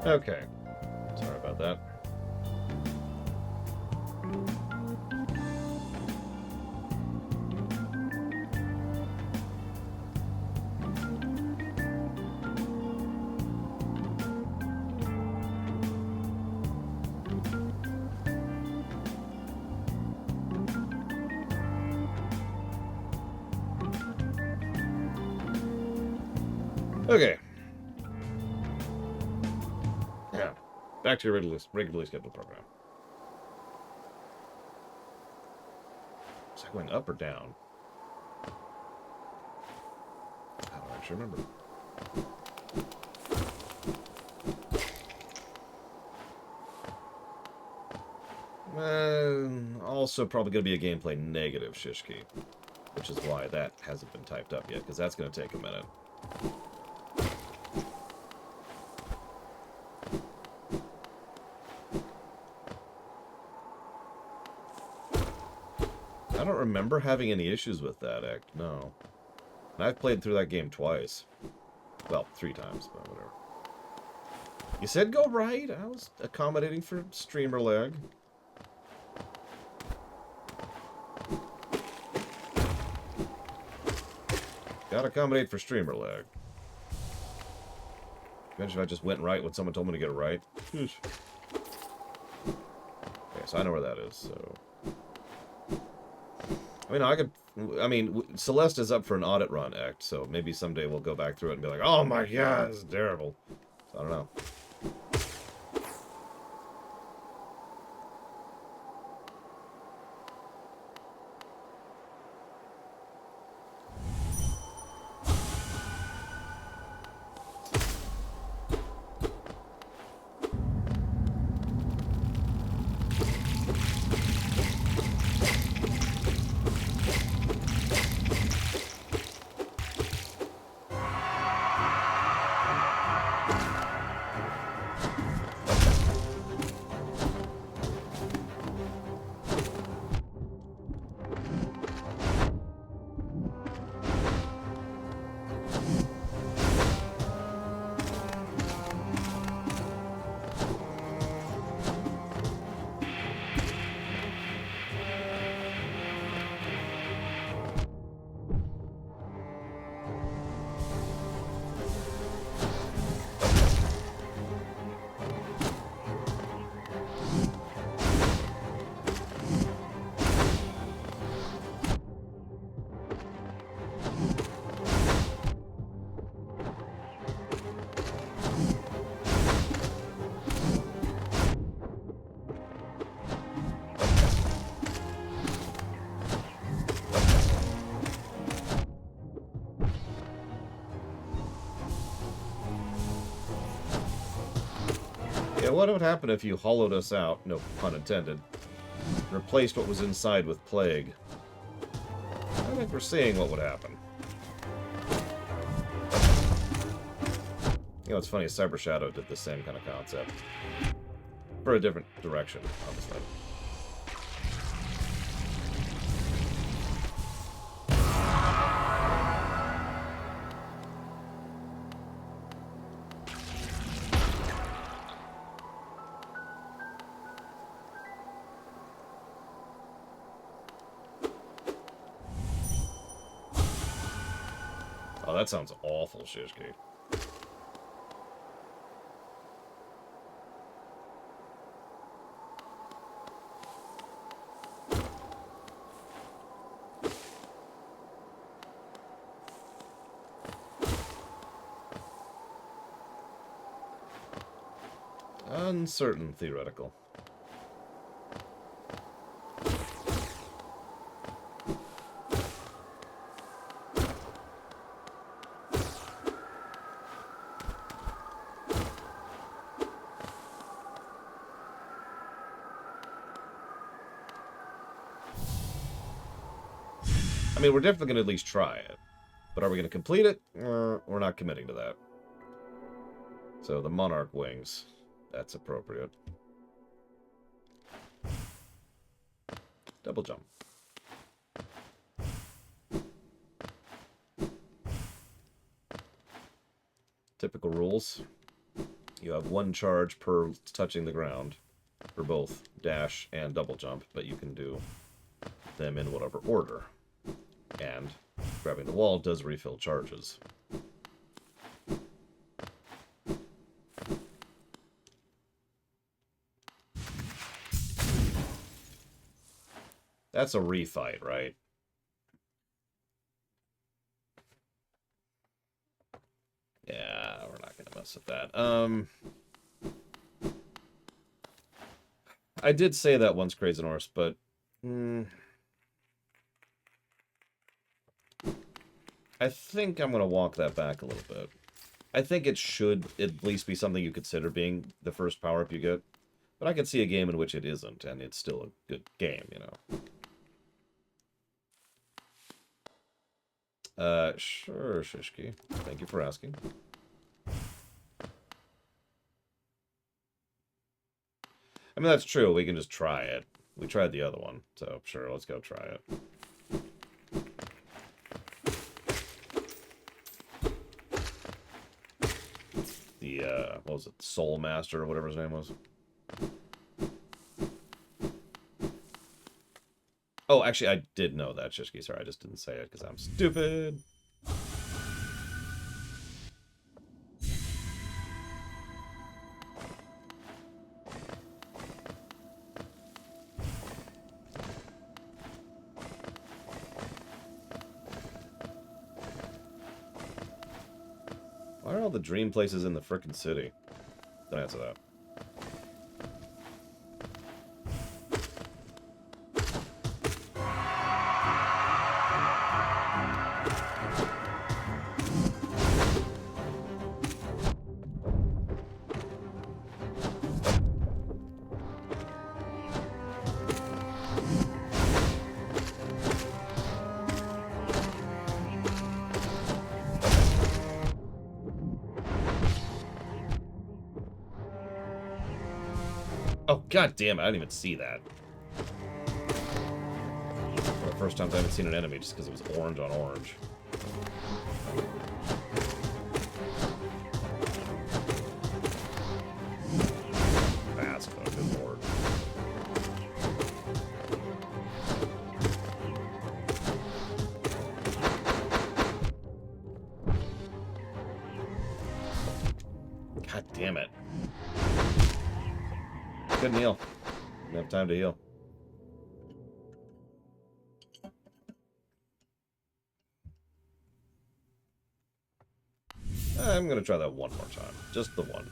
Okay. Sorry about that. Okay. Yeah. Back to your regularly scheduled program. Is that going up or down? I don't actually remember. Also probably going to be a gameplay negative, Shishki. Which is why that hasn't been typed up yet, because that's going to take a minute. I don't remember having any issues with that act, no. And I've played through that game twice. Well, 3 times, but whatever. You said go right? I was accommodating for streamer lag. Gotta accommodate for streamer lag. Imagine if I just went right when someone told me to get it right. Okay, so I know where that is, so... I mean, Celeste is up for an audit run act, so maybe someday we'll go back through it and be like, oh my god, this is terrible. I don't know. Yeah, what would happen if you hollowed us out, no pun intended, replaced what was inside with plague? I think we're seeing what would happen. You know, it's funny, Cyber Shadow did the same kind of concept. For a different direction, obviously. Oh, that sounds awful, Shishki. Uncertain theoretical. I mean, we're definitely going to at least try it. But are we going to complete it? We're not committing to that. So, the Monarch Wings. That's appropriate. Double jump. Typical rules. You have one charge per touching the ground for both dash and double jump, but you can do them in whatever order. And grabbing the wall does refill charges. That's a refight, right? Yeah, we're not gonna mess with that. I did say that once, Crazy Norse, but I think I'm gonna walk that back a little bit. I think it should at least be something you consider being the first power-up you get. But I could see a game in which it isn't, and it's still a good game, you know. Sure, Shishki. Thank you for asking. I mean, that's true. We can just try it. We tried the other one, so sure, let's go try it. The, what was it? Soul Master or whatever his name was. Oh, actually, I did know that, Shishki. Sorry, I just didn't say it because I'm stupid. Why are all the dream places in the frickin' city? Don't answer that. Oh, god damn it, I didn't even see that. One of the first times I haven't seen an enemy just because it was orange on orange. That's fucking lord. God damn it. Couldn't heal. Didn't have time to heal. I'm gonna try that one more time. Just the one.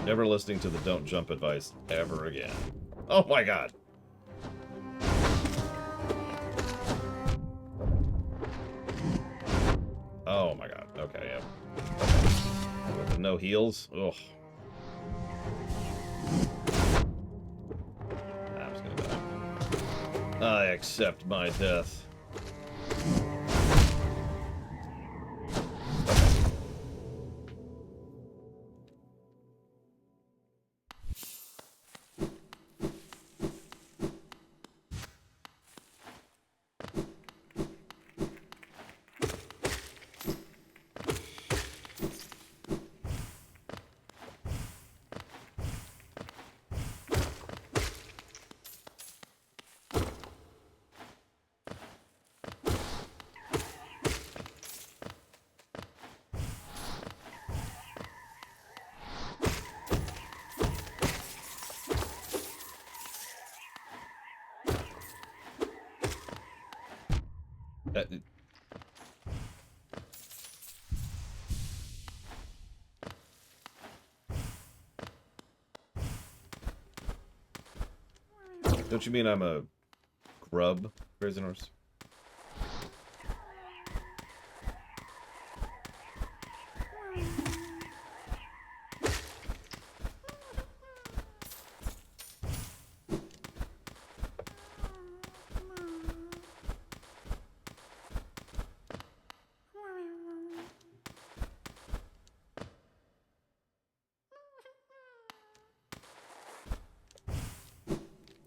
Never listening to the don't jump advice ever again. Oh my god. Oh my god. Okay, yeah. With the no heals? Ugh. I'm just gonna die. I accept my death. Don't you mean I'm a grub, prisoners?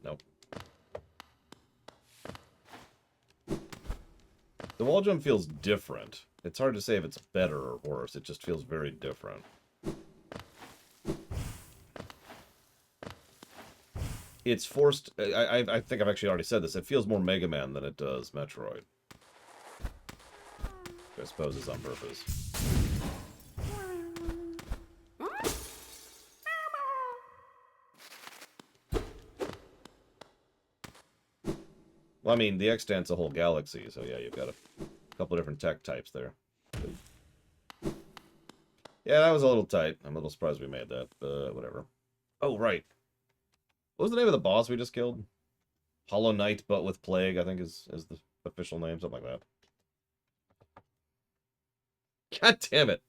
Nope. The wall jump feels different. It's hard to say if it's better or worse. It just feels very different. It's forced... I think I've actually already said this. It feels more Mega Man than it does Metroid. Which I suppose is on purpose. Well, I mean, the extant's a whole galaxy, so yeah, you've got a couple different tech types there. Yeah, that was a little tight. I'm a little surprised we made that, but whatever. Oh, right. What was the name of the boss we just killed? Hollow Knight, but with Plague, I think is the official name, something like that. God damn it.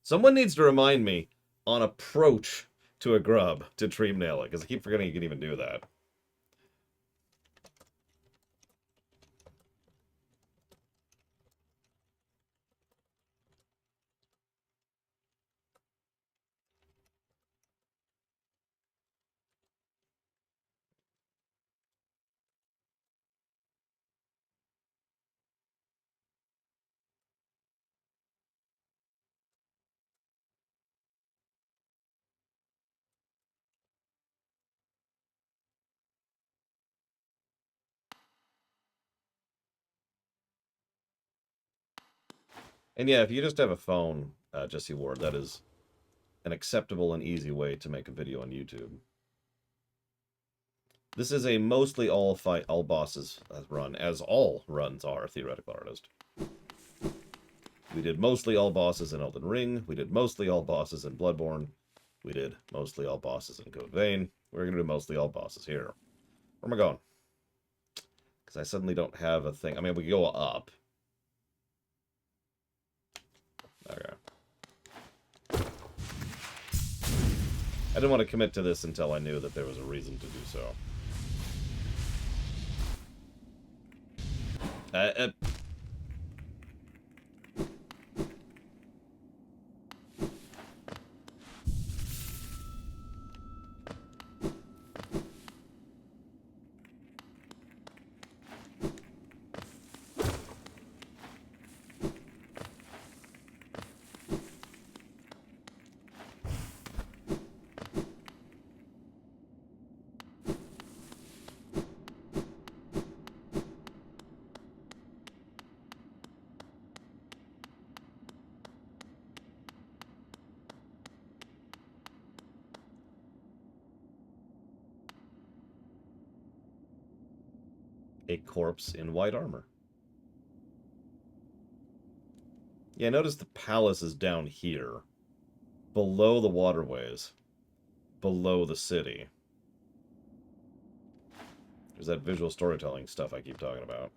Someone needs to remind me on approach to a grub to Dream Nail it, because I keep forgetting you can even do that. And yeah, if you just have a phone, Jesse Ward, that is an acceptable and easy way to make a video on YouTube. This is a mostly all bosses run, as all runs are, Theoretical Artist. We did mostly all bosses in Elden Ring. We did mostly all bosses in Bloodborne. We did mostly all bosses in Code Vein. We're going to do mostly all bosses here. Where am I going? Because I suddenly don't have a thing. I mean, we go up. Okay. I didn't want to commit to this until I knew that there was a reason to do so. A corpse in white armor. Yeah, notice the palace is down here, below the waterways. below the city. There's that visual storytelling stuff I keep talking about.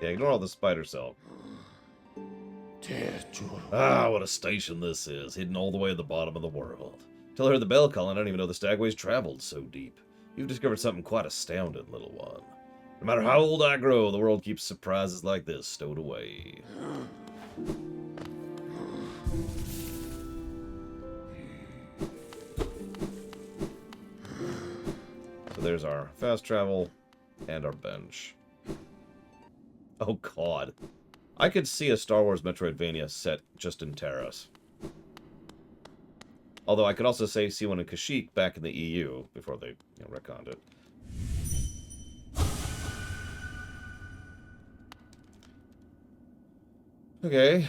Yeah, ignore all the spider cell. Ah, what a station this is, hidden all the way at the bottom of the world. Till I heard the bell calling, I didn't even know the Stagways traveled so deep. You've discovered something quite astounding, little one. No matter how old I grow, the world keeps surprises like this stowed away. So there's our fast travel and our bench. Oh god. I could see a Star Wars Metroidvania set just in Taros. Although I could also see one in Kashyyyk back in the EU before they retconned it. Okay.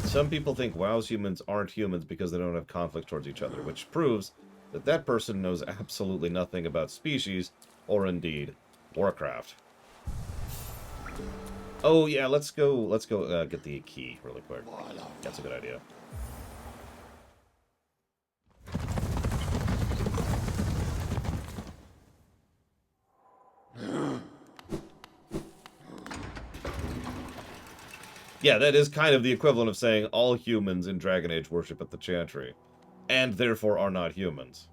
Some people think WoW's humans aren't humans because they don't have conflict towards each other, which proves that that person knows absolutely nothing about species, or indeed, Warcraft. Oh yeah, let's go get the key really quick. That's a good idea. Yeah, that is kind of the equivalent of saying all humans in Dragon Age worship at the Chantry, and therefore are not humans.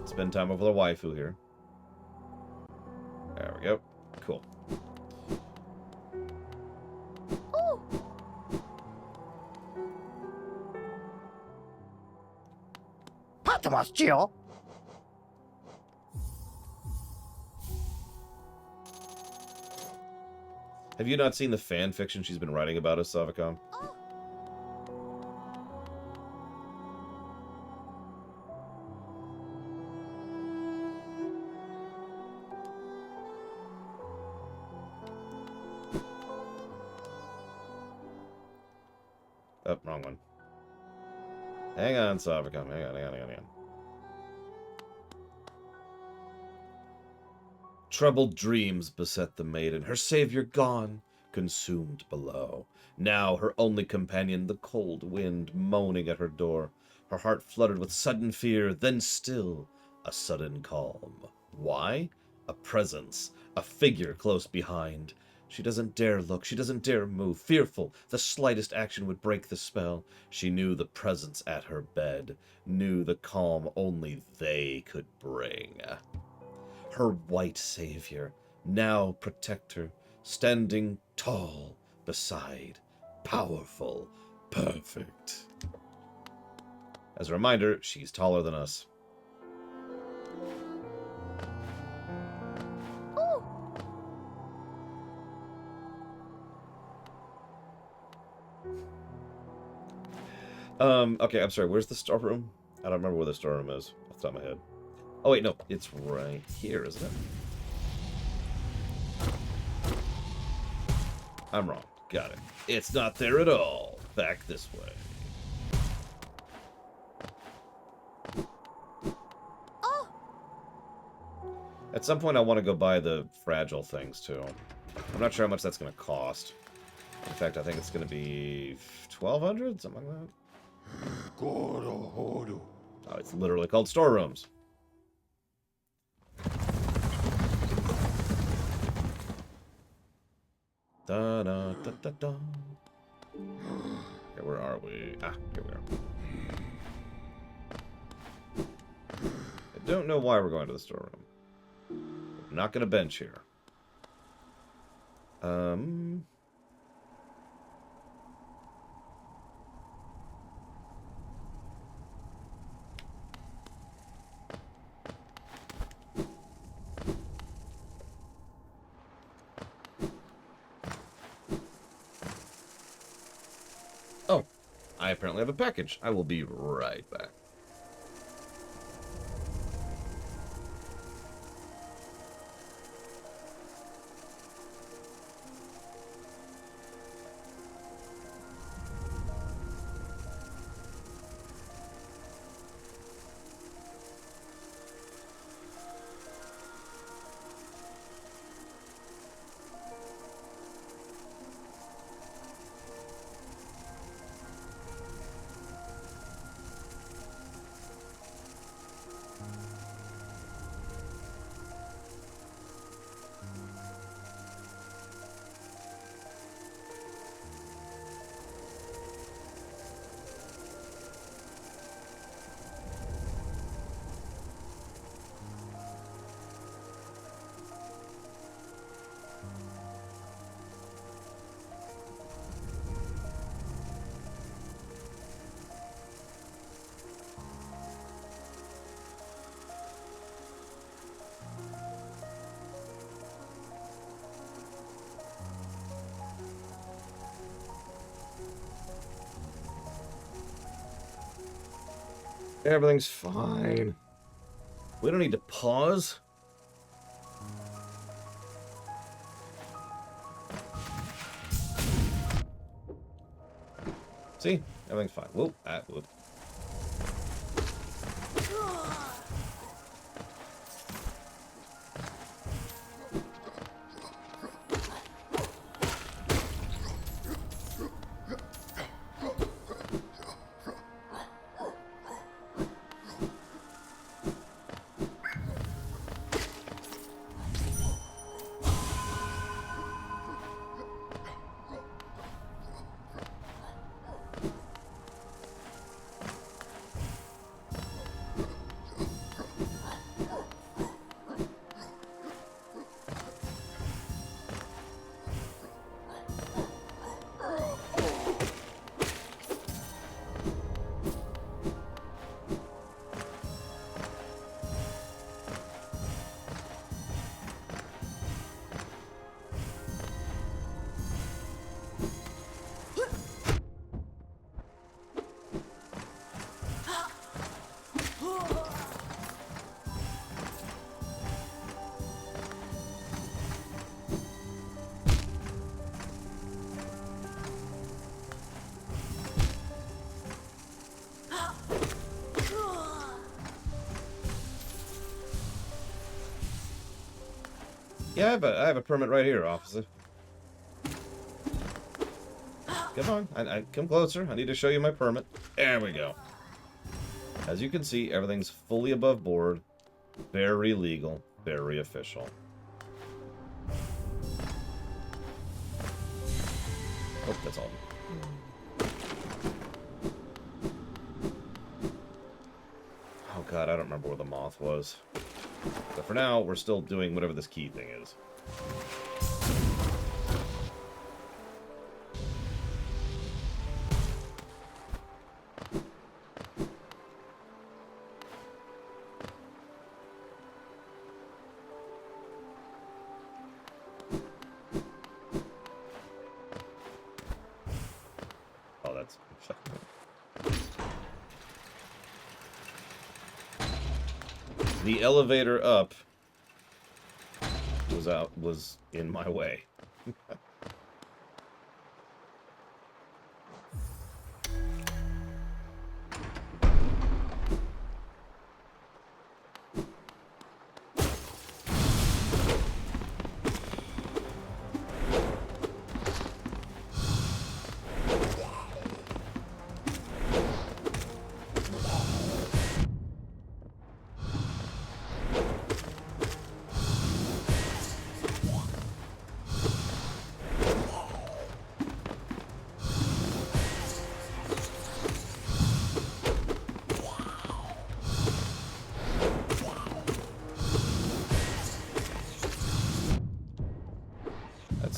Spend time with our waifu here. There we go. Cool. Patmos, Gio. Have you not seen the fan fiction she's been writing about us, Savacom? Oh, wrong one. Hang on, Savacom. Hang on. Troubled dreams beset the maiden, her savior gone, consumed below. Now her only companion, the cold wind, moaning at her door. Her heart fluttered with sudden fear, then still a sudden calm. Why? A presence, a figure close behind. She doesn't dare look, she doesn't dare move, fearful the slightest action would break the spell. She knew the presence at her bed, knew the calm only they could bring. Her white savior, now protector, standing tall beside, powerful, perfect. As a reminder, she's taller than us. Okay, I'm sorry, where's the storeroom? I don't remember where the storeroom is off the top of my head. Oh wait, no, it's right here, isn't it? I'm wrong. Got it. It's not there at all. Back this way. Oh! At some point I want to go buy the fragile things too. I'm not sure how much that's going to cost. In fact, I think it's going to be 1,200, something like that. Oh, it's literally called storerooms. Da da da da da. Okay, where are we? Ah, here we are. I don't know why we're going to the storeroom. not going to bench here. Oh, I apparently have a package. I will be right back. Everything's fine. We don't need to pause. See? Everything's fine. Whoop. Whoop. Yeah, I have a permit right here, officer. Come on, I come closer. I need to show you my permit. There we go. As you can see, everything's fully above board. Very legal, very official. Oh, that's all. Oh god, I don't remember where the moth was. But for now, we're still doing whatever this key thing is. Oh, that's... The elevator up was in my way.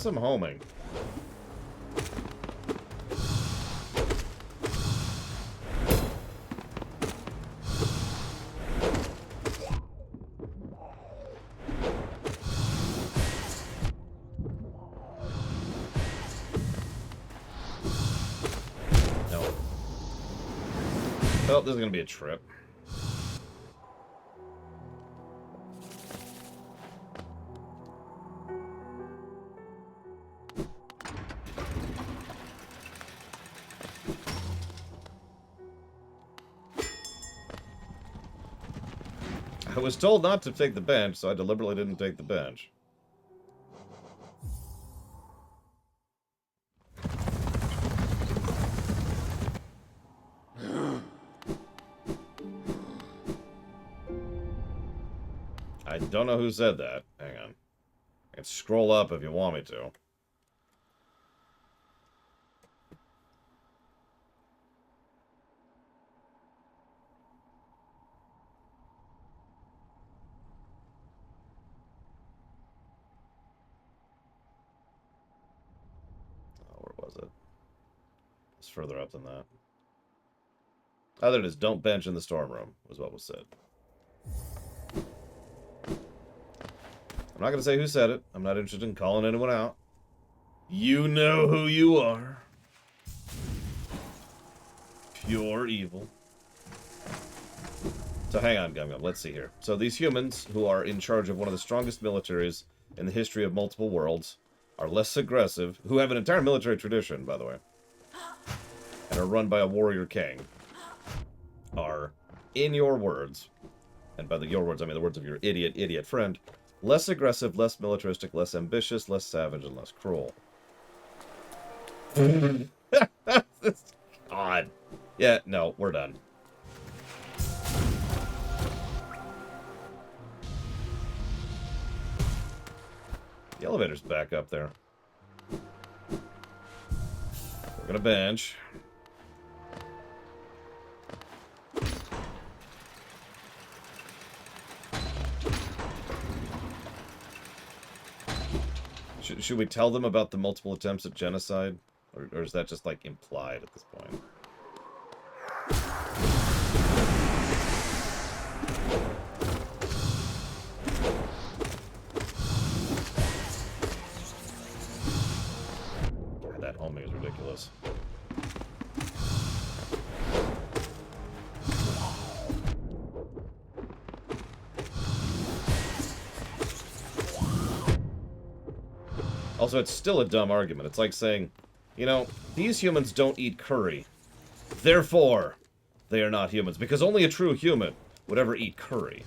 some homing. No. Oh, this is gonna be a trip. I was told not to take the bench, so I deliberately didn't take the bench. I don't know who said that. Hang on. I can scroll up if you want me to. Where was it? It's further up than that. Oh, there it is. Don't bench in the storm room, was what was said. I'm not going to say who said it. I'm not interested in calling anyone out. You know who you are. Pure evil. So hang on, Gum Gum. Let's see here. So these humans, who are in charge of one of the strongest militaries in the history of multiple worlds, are less aggressive, who have an entire military tradition, by the way, and are run by a warrior king, are, in your words, and by your words I mean the words of your idiot friend, less aggressive, less militaristic, less ambitious, less savage, and less cruel. God. Yeah, no, we're done. The elevator's back up there. We're gonna bench. Should we tell them about the multiple attempts at genocide? Or is that just, like, implied at this point? God, that homing is ridiculous. Also, it's still a dumb argument. It's like saying, you know, these humans don't eat curry. Therefore, they are not humans. Because only a true human would ever eat curry.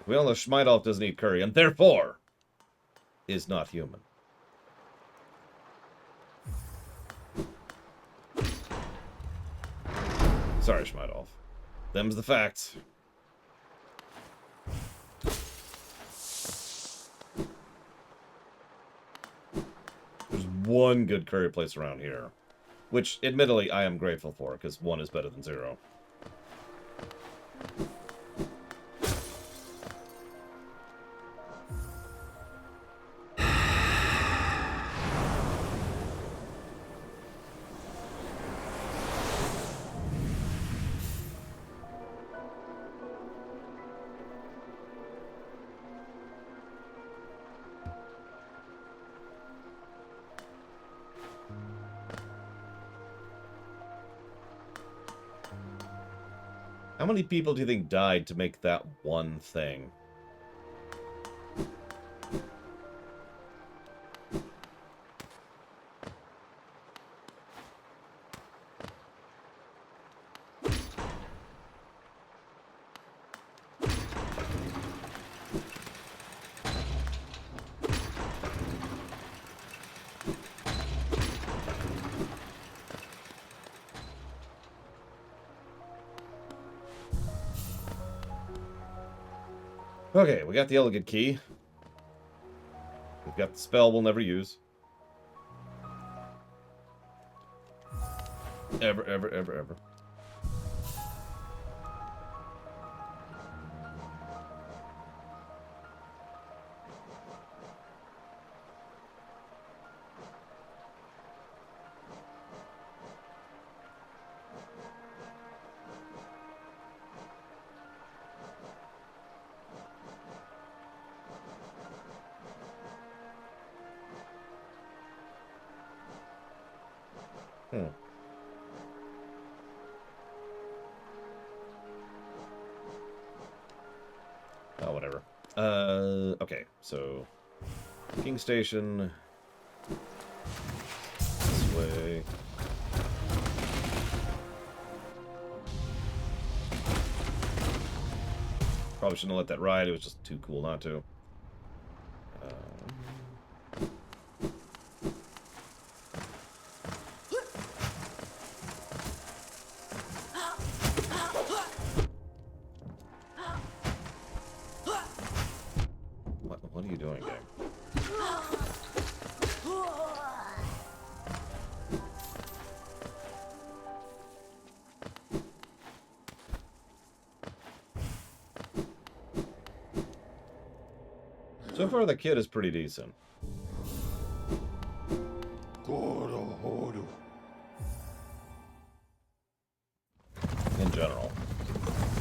We all know Schmeidolf doesn't eat curry, and therefore is not human. Sorry, Schmeidolf. Them's the facts. There's one good curry place around here. Which, admittedly, I am grateful for, because 1 is better than 0. How many people do you think died to make that one thing? Okay, we got the elegant key. We've got the spell we'll never use. Ever, ever, ever, ever. Hmm. Oh, whatever. Okay, so King Station this way. Probably shouldn't have let that ride. It was just too cool not to. What are you doing, gang? So far, the kid is pretty decent. In general.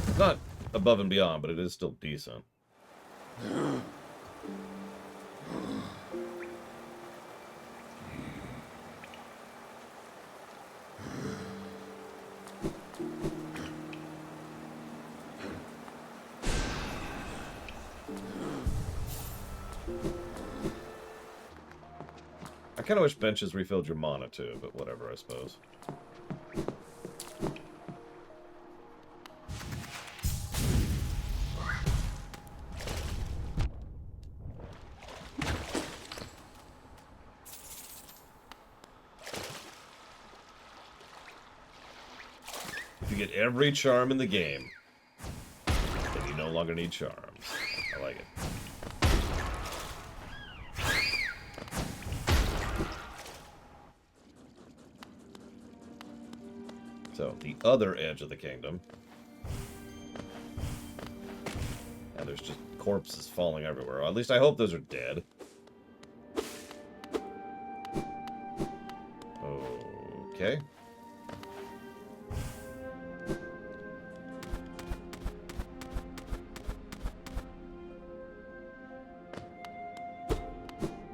It's not above and beyond, but it is still decent. I kind of wish benches refilled your mana too, but whatever, I suppose. If you get every charm in the game, then you no longer need charms. I like it. So, the other edge of the kingdom. And there's just corpses falling everywhere. Or at least I hope those are dead. Okay.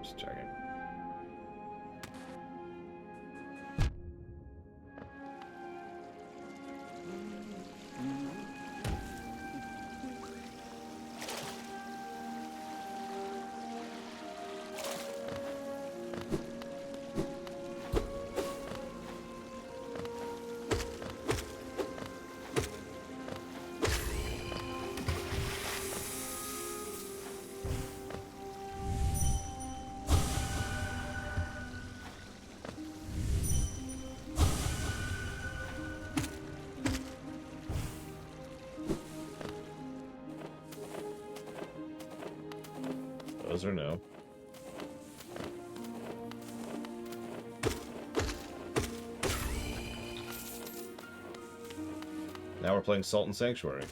Just checking. Those are no. Now we're playing Salt and Sanctuary.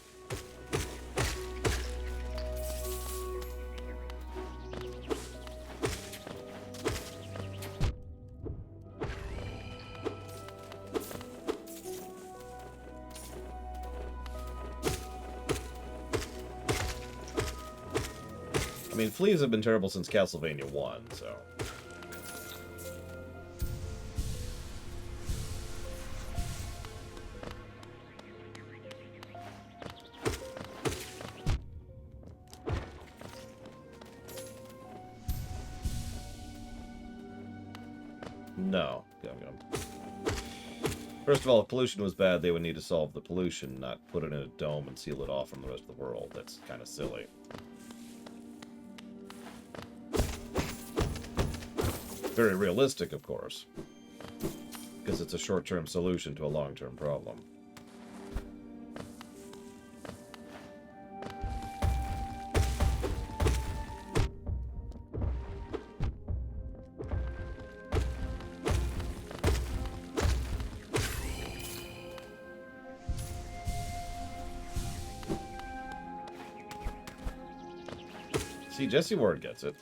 I mean, fleas have been terrible since Castlevania 1, so... No. First of all, if pollution was bad, they would need to solve the pollution, not put it in a dome and seal it off from the rest of the world. That's kind of silly. Very realistic, of course, because it's a short-term solution to a long-term problem. See, Jesse Ward gets it.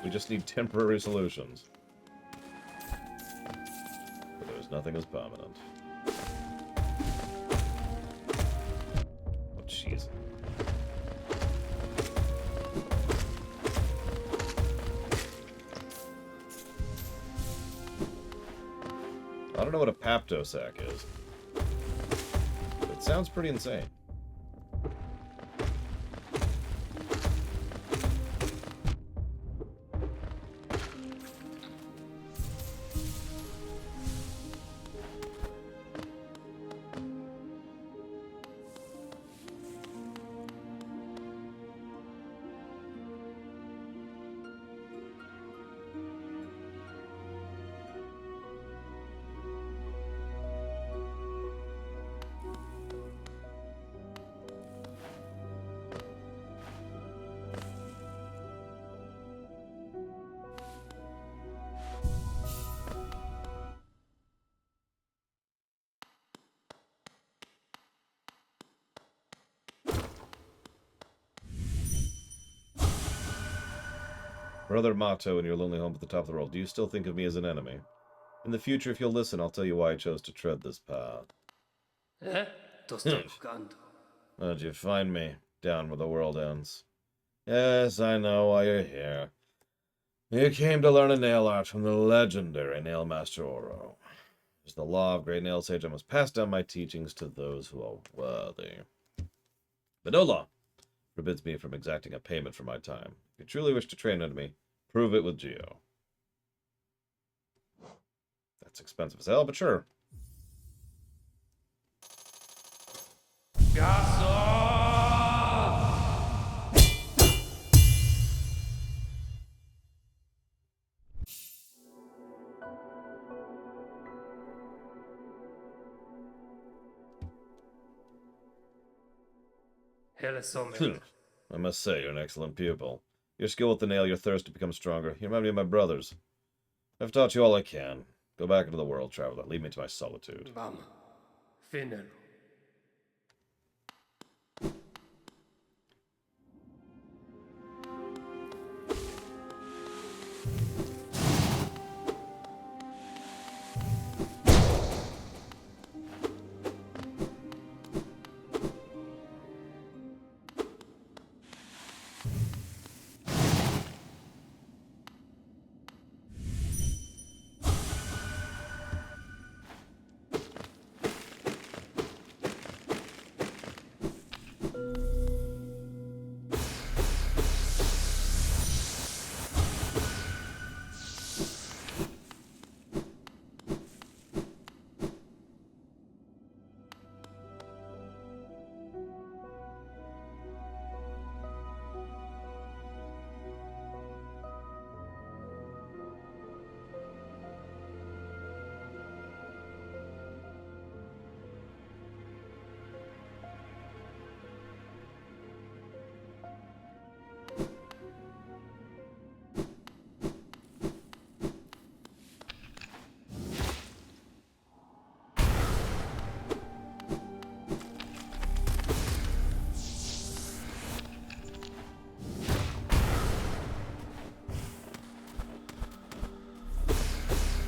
We just need temporary solutions. But there's nothing as permanent. Oh, jeez. I don't know what a Paptosac is. But it sounds pretty insane. Brother Mato in your lonely home at the top of the world, do you still think of me as an enemy? In the future, if you'll listen, I'll tell you why I chose to tread this path. To sta kukando. How'd you find me? Down where the world ends. Yes, I know why you're here. You came to learn a nail art from the legendary Nail Master Oro. As the law of Great Nail Sage, I must pass down my teachings to those who are worthy. But no law forbids me from exacting a payment for my time. If you truly wish to train under me, prove it with Geo. That's expensive as hell, but sure. Hellesommer. I must say, you're an excellent pupil. Your skill with the nail, your thirst to become stronger. You remind me of my brothers. I've taught you all I can. Go back into the world, traveler. Leave me to my solitude. Bam. Finnelo.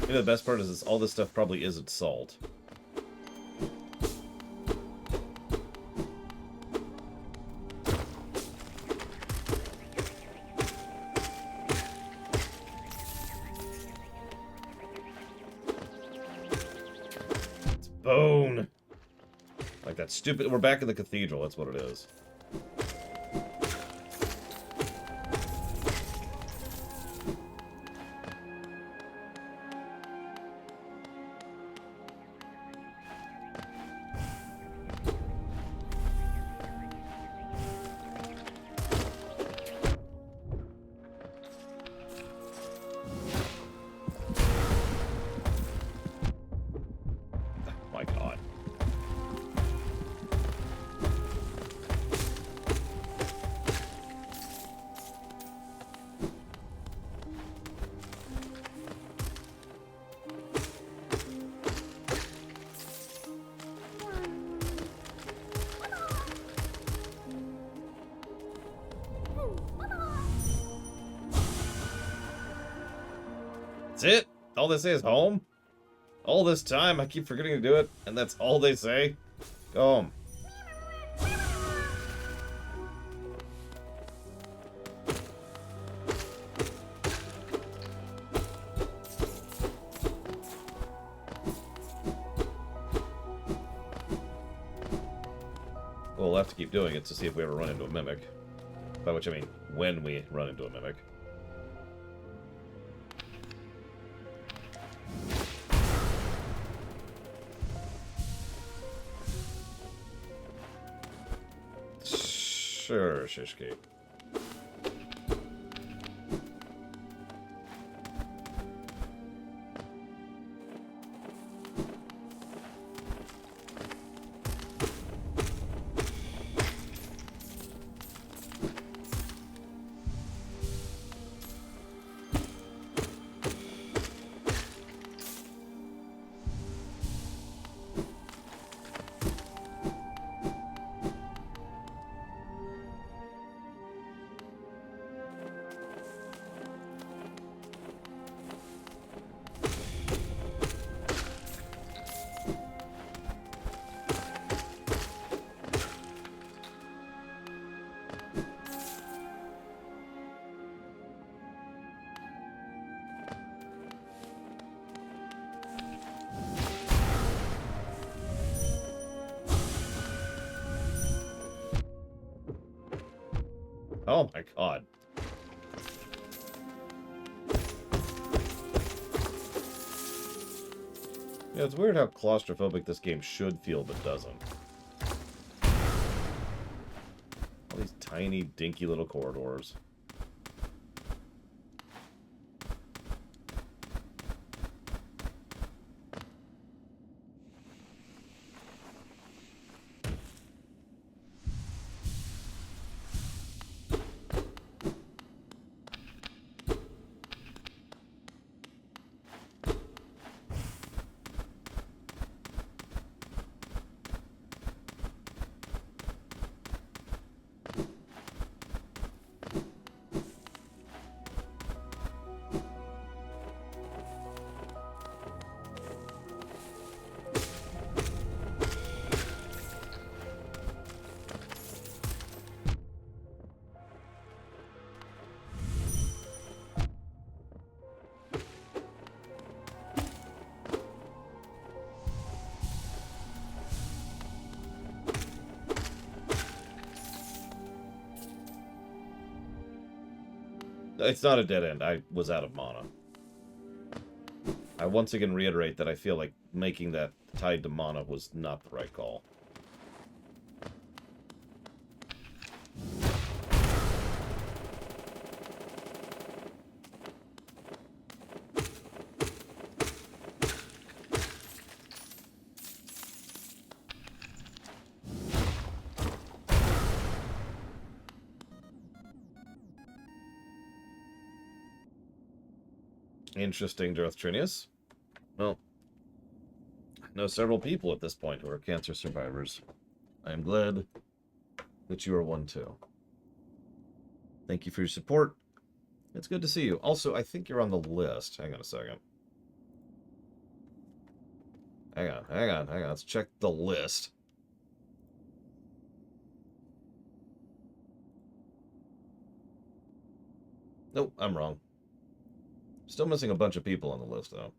You know, the best part is all this stuff probably isn't salt. It's bone. Like that stupid... We're back in the cathedral, that's what it is. All they say is home? All this time, I keep forgetting to do it, and that's all they say? Go home. We'll have to keep doing it to see if we ever run into a mimic. By which I mean, when we run into a mimic. Sure, Shishki. Oh my god. Yeah, it's weird how claustrophobic this game should feel, but doesn't. All these tiny, dinky little corridors. It's not a dead end. I was out of mana. I once again reiterate that I feel like making that tied to mana was not the right call. Interesting, Drothtrinius. Well, I know several people at this point who are cancer survivors. I am glad that you are one too. Thank you for your support. It's good to see you. Also, I think you're on the list. Hang on a second. Hang on. Let's check the list. Nope, I'm wrong. Still missing a bunch of people on the list, though.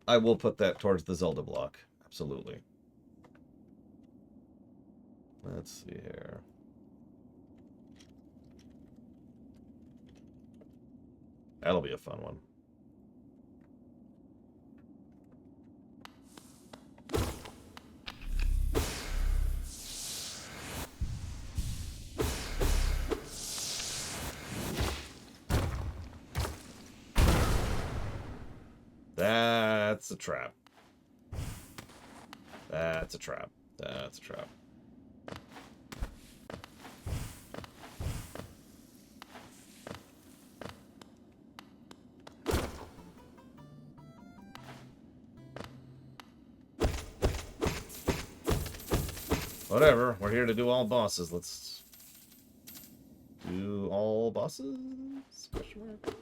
I will put that towards the Zelda block. Absolutely. Let's see here. That'll be a fun one. That's a trap. That's a trap. That's a trap. Whatever. We're here to do all bosses. Let's do level bosses? Question mark.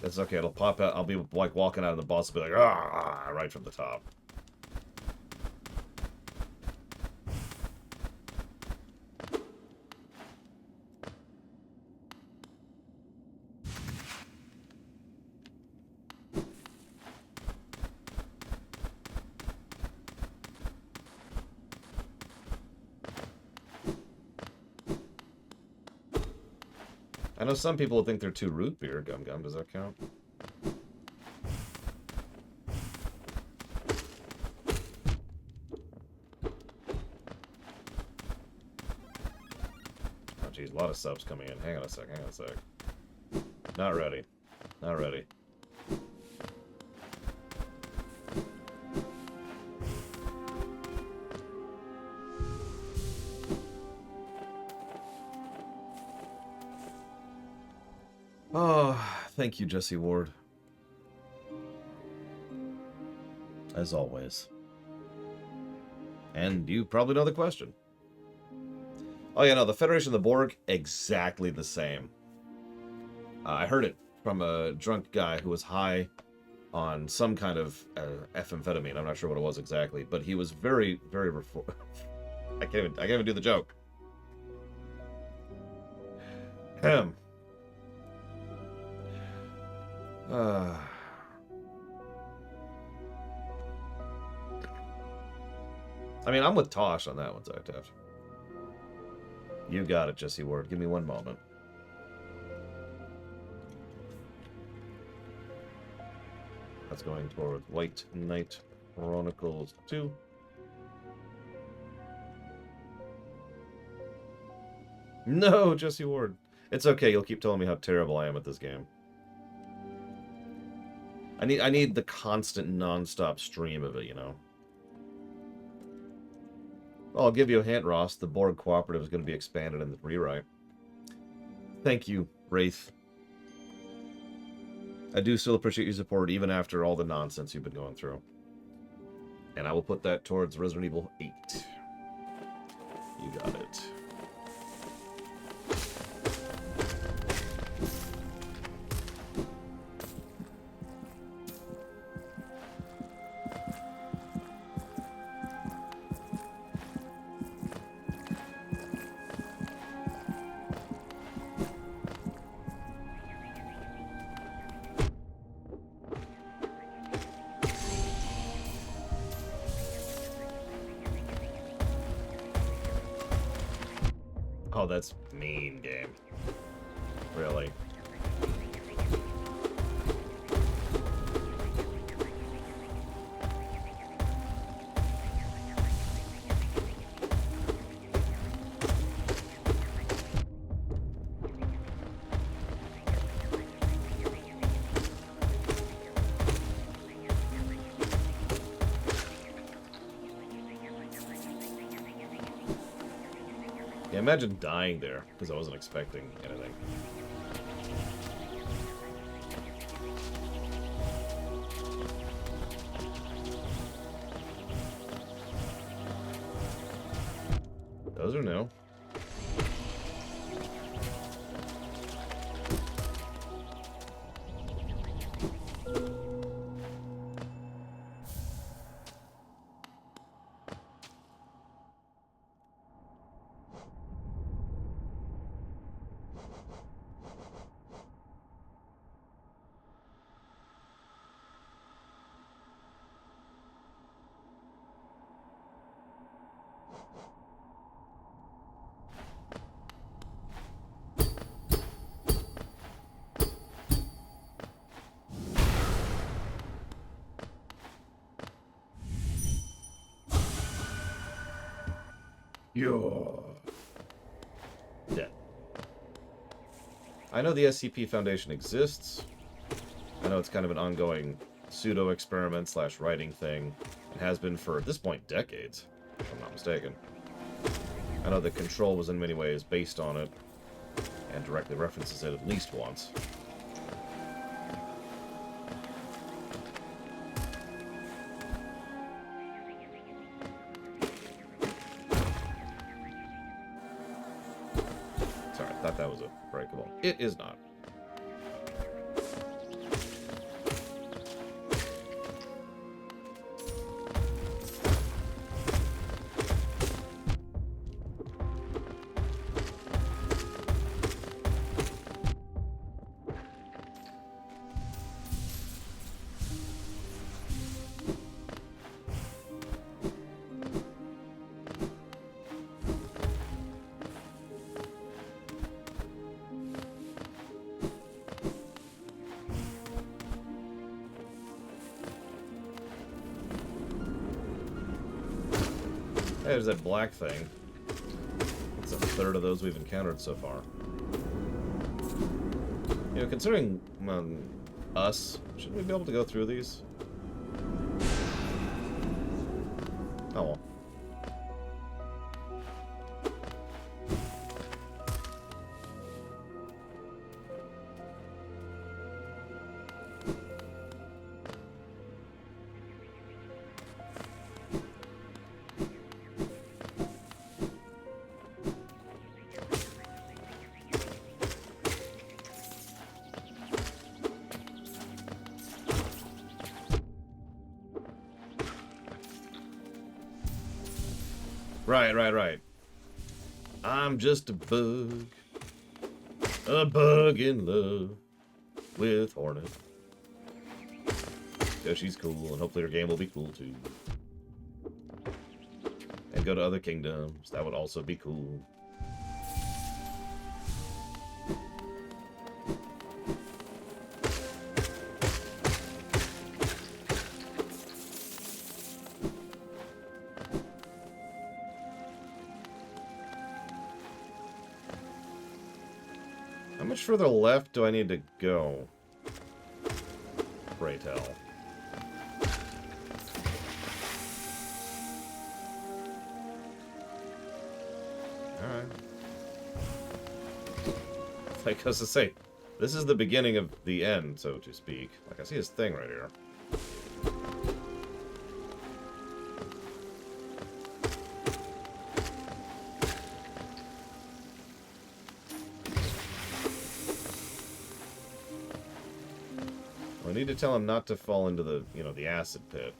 It's okay, it'll pop out. I'll be like walking out and the boss will be like, ah, right from the top. I know some people think they're too root beer. Gum Gum, does that count? Oh geez, a lot of subs coming in. Hang on a sec, hang on a sec. Not ready. Not ready. Oh, thank you, Jesse Ward. As always. And you probably know the question. Oh yeah, no, the Federation of the Borg, exactly the same. I heard it from a drunk guy who was high on some kind of amphetamine. I'm not sure what it was exactly, but he was very, very I can't even do the joke. Him. I mean, I'm with Tosh on that one, Zactaft. You got it, Jesse Ward. Give me one moment. That's going toward White Knight Chronicles 2. No, Jesse Ward. It's okay. You'll keep telling me how terrible I am at this game. I need the constant non-stop stream of it, you know. Well, I'll give you a hint, Ross. The Borg Cooperative is going to be expanded in the rewrite. Thank you, Wraith. I do still appreciate your support, even after all the nonsense you've been going through. And I will put that towards Resident Evil 8. You got it. Oh, that's mean, game. Really? Yeah, imagine dying there, because I wasn't expecting anything. Those are new. You're dead. I know the SCP Foundation exists. I know it's kind of an ongoing pseudo-experiment slash writing thing. It has been for, at this point, decades, if I'm not mistaken. I know that Control was in many ways based on it, and directly references it at least once. thought that was a breakable. It is not. Hey, there's that black thing. It's a third of those we've encountered so far. You know, considering us, shouldn't we be able to go through these? Oh well. Right. I'm just a bug in love with Hornet. Yeah, she's cool, and hopefully her game will be cool too. And go to other kingdoms, that would also be cool. How much further left do I need to go? Pray tell. Alright. Like I was to say, this is the beginning of the end, so to speak. Like, I see his thing right here. I need to tell him not to fall into the, you know, the acid pit.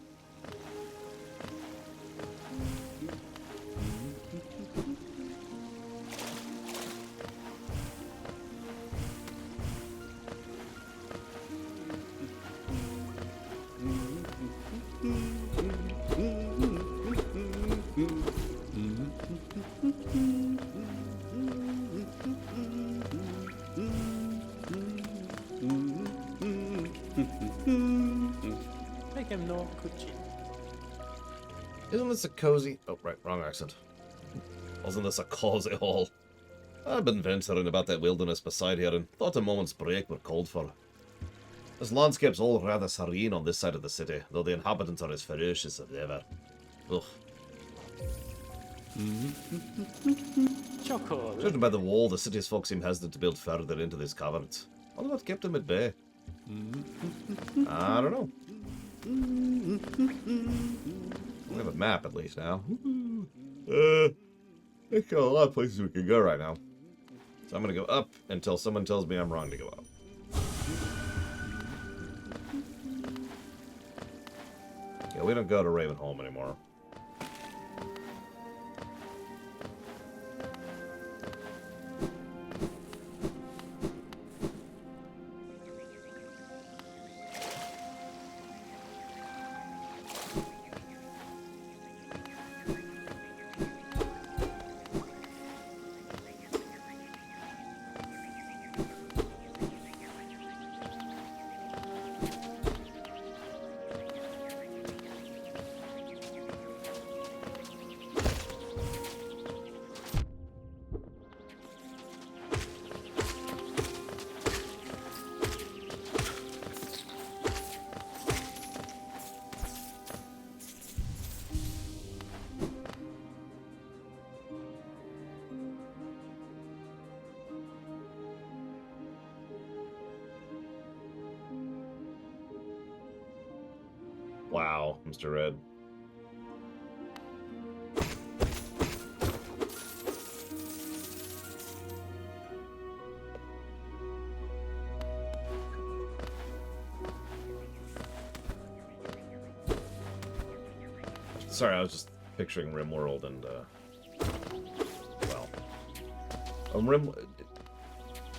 Make him no coochie. Isn't this a cozy... Oh, right, wrong accent. Wasn't this a cozy hall? I've been venturing about that wilderness beside here and thought a moment's break were called for. This landscape's all rather serene on this side of the city, though the inhabitants are as ferocious as ever. Ugh. Chocolate. Judging by the wall, the city's folk seem hesitant to build further into these caverns. Wonder what kept them at bay. I don't know. We have a map at least now. There's a lot of places we can go right now. So I'm gonna go up until someone tells me I'm wrong to go up. Yeah, we don't go to Ravenholm anymore. Wow, Mr. Red. Sorry, I was just picturing RimWorld and, well,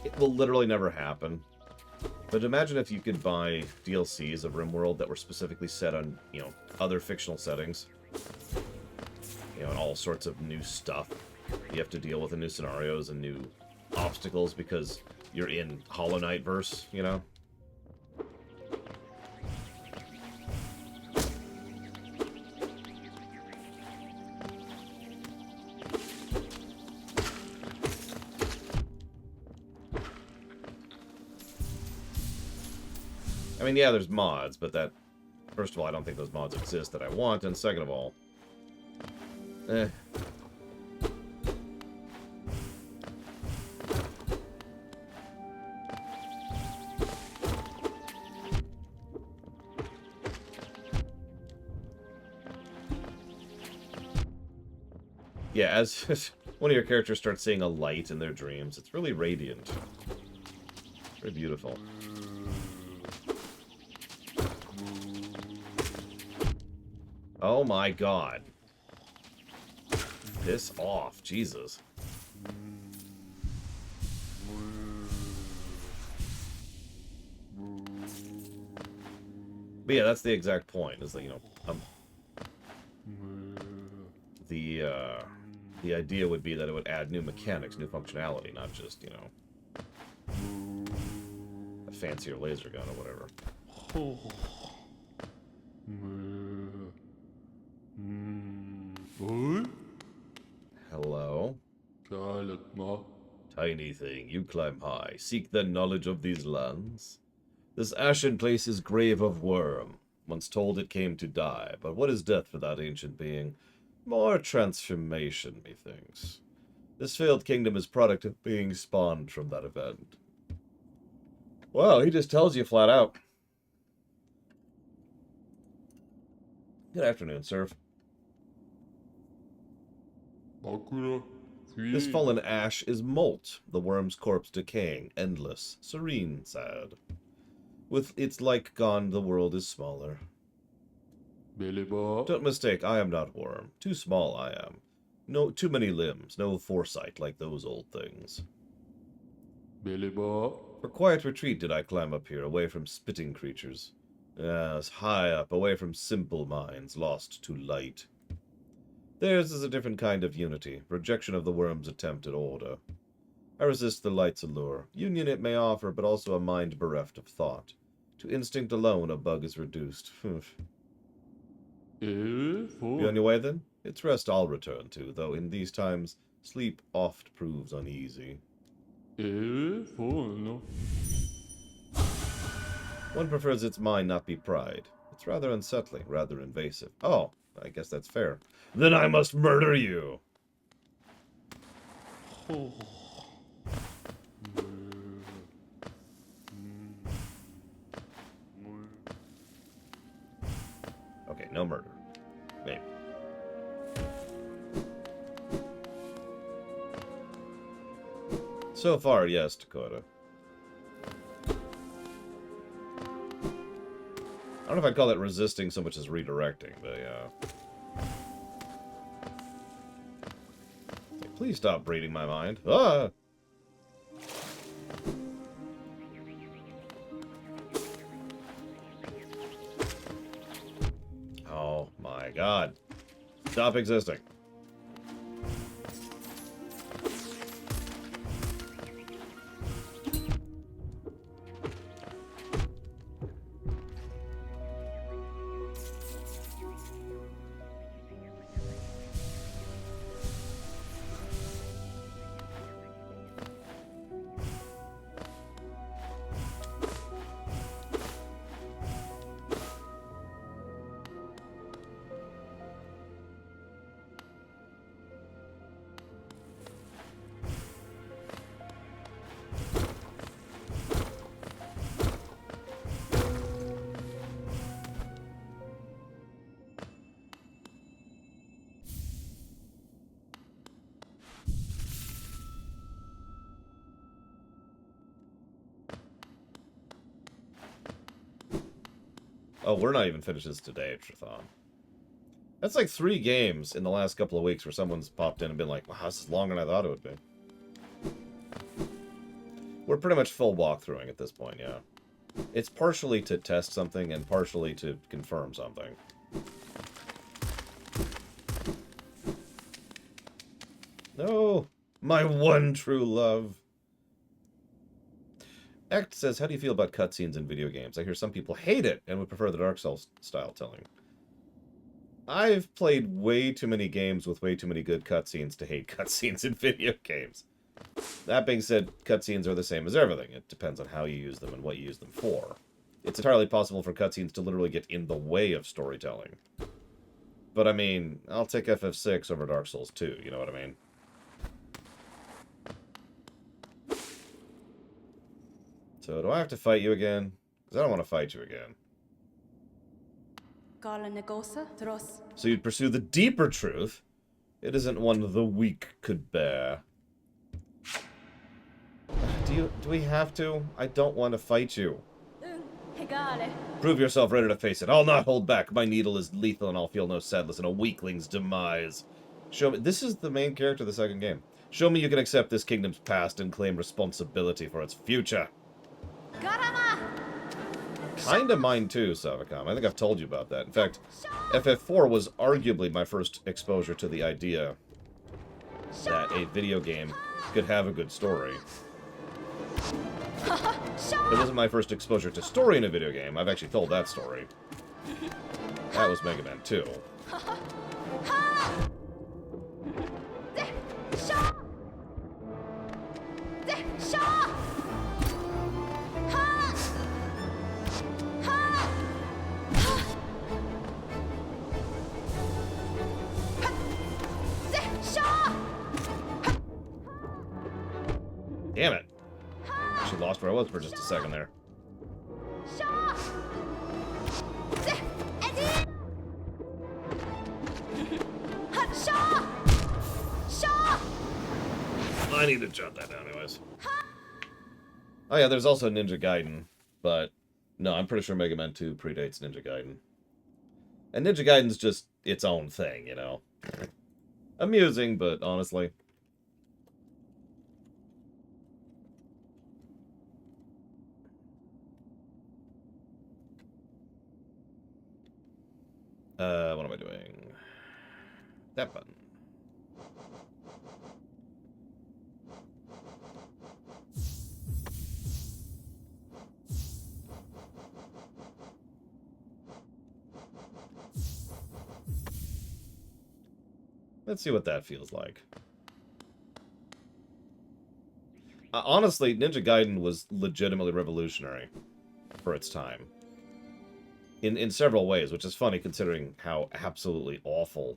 it will literally never happen. But imagine if you could buy DLCs of RimWorld that were specifically set on, you know, other fictional settings. You know, and all sorts of new stuff you have to deal with in new scenarios and new obstacles because you're in Hollow Knight verse, you know? I mean, yeah, there's mods, but that... First of all, I don't think those mods exist that I want, and second of all... Eh. Yeah, as one of your characters starts seeing a light in their dreams, it's really radiant. Very beautiful. Oh my god. Piss off, Jesus. But yeah, that's the exact point, is that, you know, the idea would be that it would add new mechanics, new functionality, not just, you know, a fancier laser gun or whatever. Hello? Tiny thing, you climb high. Seek the knowledge of these lands. This ashen place is grave of worm. Once told it came to die, but what is death for that ancient being? More transformation, methinks. This failed kingdom is product of being spawned from that event. Well, he just tells you flat out. Good afternoon, sir. This fallen ash is Molt, the worm's corpse decaying, endless, serene, sad. With its like gone, the world is smaller. Don't mistake, I am not worm. Too small I am. No, too many limbs, no foresight like those old things. For quiet retreat did I climb up here, away from spitting creatures. Yes, high up, away from simple minds, lost to light. Theirs is a different kind of unity, rejection of the worm's attempt at order. I resist the light's allure. Union it may offer, but also a mind bereft of thought. To instinct alone, a bug is reduced. Be on your way, then? It's rest I'll return to, though in these times, sleep oft proves uneasy. One prefers its mind not be pride. It's rather unsettling, rather invasive. Oh, I guess that's fair. Then I must murder you! Okay, no murder. Maybe. So far, yes, Dakota. I don't know if I'd call it resisting so much as redirecting, but yeah. Please stop reading my mind. Ah! Oh my god. Stop existing. Oh, we're not even finished this today, Trathon. That's like 3 games in the last couple of weeks where someone's popped in and been like, wow, this is longer than I thought it would be. We're pretty much full walkthroughing at this point, yeah. It's partially to test something and partially to confirm something. No! My one true love! Act says, how do you feel about cutscenes in video games? I hear some people hate it and would prefer the Dark Souls style telling. I've played way too many games with way too many good cutscenes to hate cutscenes in video games. That being said, cutscenes are the same as everything. It depends on how you use them and what you use them for. It's entirely possible for cutscenes to literally get in the way of storytelling. But I mean, I'll take FF6 over Dark Souls 2, you know what I mean? So, do I have to fight you again? Because I don't want to fight you again. So you'd pursue the deeper truth. It isn't one the weak could bear. Do we have to? I don't want to fight you. Prove yourself ready to face it. I'll not hold back. My needle is lethal and I'll feel no sadness in a weakling's demise. Show me. This is the main character of the second game. Show me you can accept this kingdom's past and claim responsibility for its future. Kinda mine too, Savacom. I think I've told you about that. In fact, FF4 was arguably my first exposure to the idea that a video game could have a good story. It wasn't my first exposure to story in a video game. I've actually told that story. That was Mega Man 2. Damn it. Actually lost where I was for just a second there. I need to jot that down anyways. Oh yeah, there's also Ninja Gaiden, but no, I'm pretty sure Mega Man 2 predates Ninja Gaiden. And Ninja Gaiden's just its own thing, you know. Amusing, but honestly... what am I doing? That button. Let's see what that feels like. Honestly, Ninja Gaiden was legitimately revolutionary for its time. In several ways, which is funny considering how absolutely awful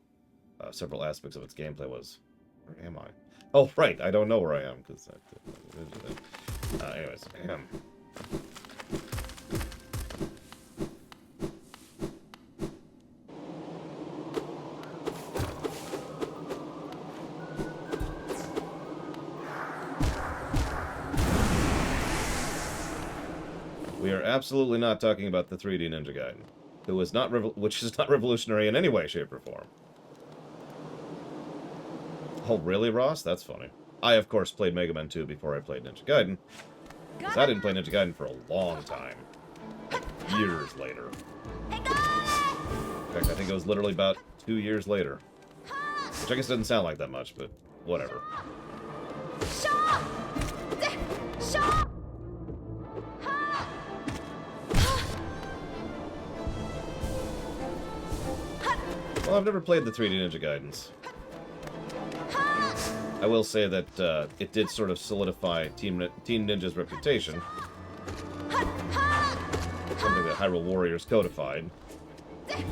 several aspects of its gameplay was. Where am I? Oh, right, I don't know where I am, because... anyways, I am. We are absolutely not talking about the 3D Ninja Gaiden, which is not revolutionary in any way, shape, or form. Oh, really, Ross? That's funny. I, of course, played Mega Man 2 before I played Ninja Gaiden, because I didn't play Ninja Gaiden for a long time. Years later. In fact, I think it was literally about 2 years later. Which I guess doesn't sound like that much, but whatever. Well, I've never played the 3D Ninja Gaidens. I will say that it did sort of solidify Team Ninja's reputation. Something that Hyrule Warriors codified. That's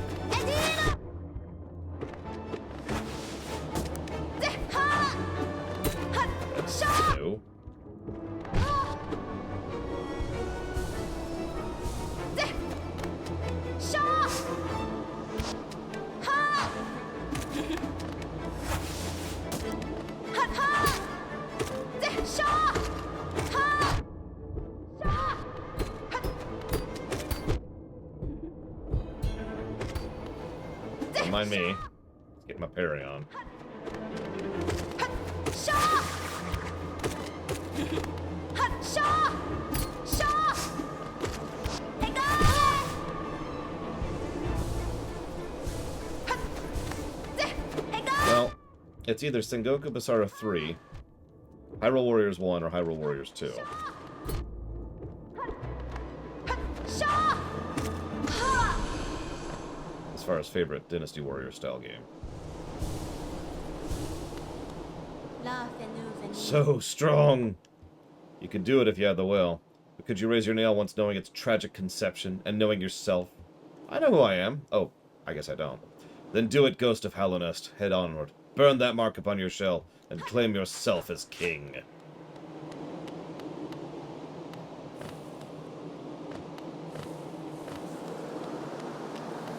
new. mind me. Let's get my parry on. Well, it's either Sengoku Basara 3, Hyrule Warriors 1, or Hyrule Warriors 2. As far as favorite Dynasty Warrior style game. So strong! You could do it if you had the will. But could you raise your nail once knowing its tragic conception and knowing yourself? I know who I am. Oh, I guess I don't. Then do it, Ghost of Hallownest. Head onward. Burn that mark upon your shell and claim yourself as king.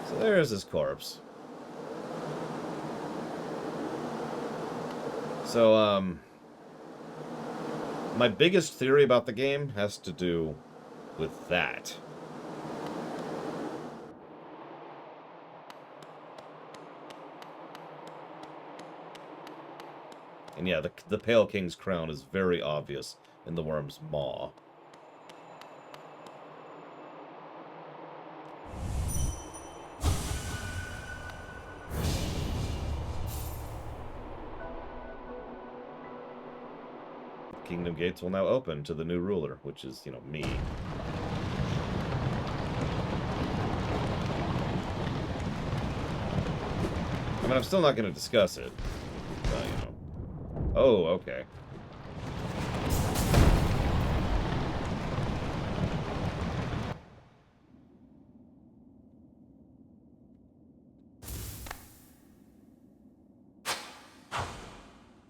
So there's his corpse. So, my biggest theory about the game has to do with that. And yeah, the Pale King's crown is very obvious in the worm's maw. Kingdom gates will now open to the new ruler, which is, you know, me. I mean, I'm still not going to discuss it. You know. Oh, okay.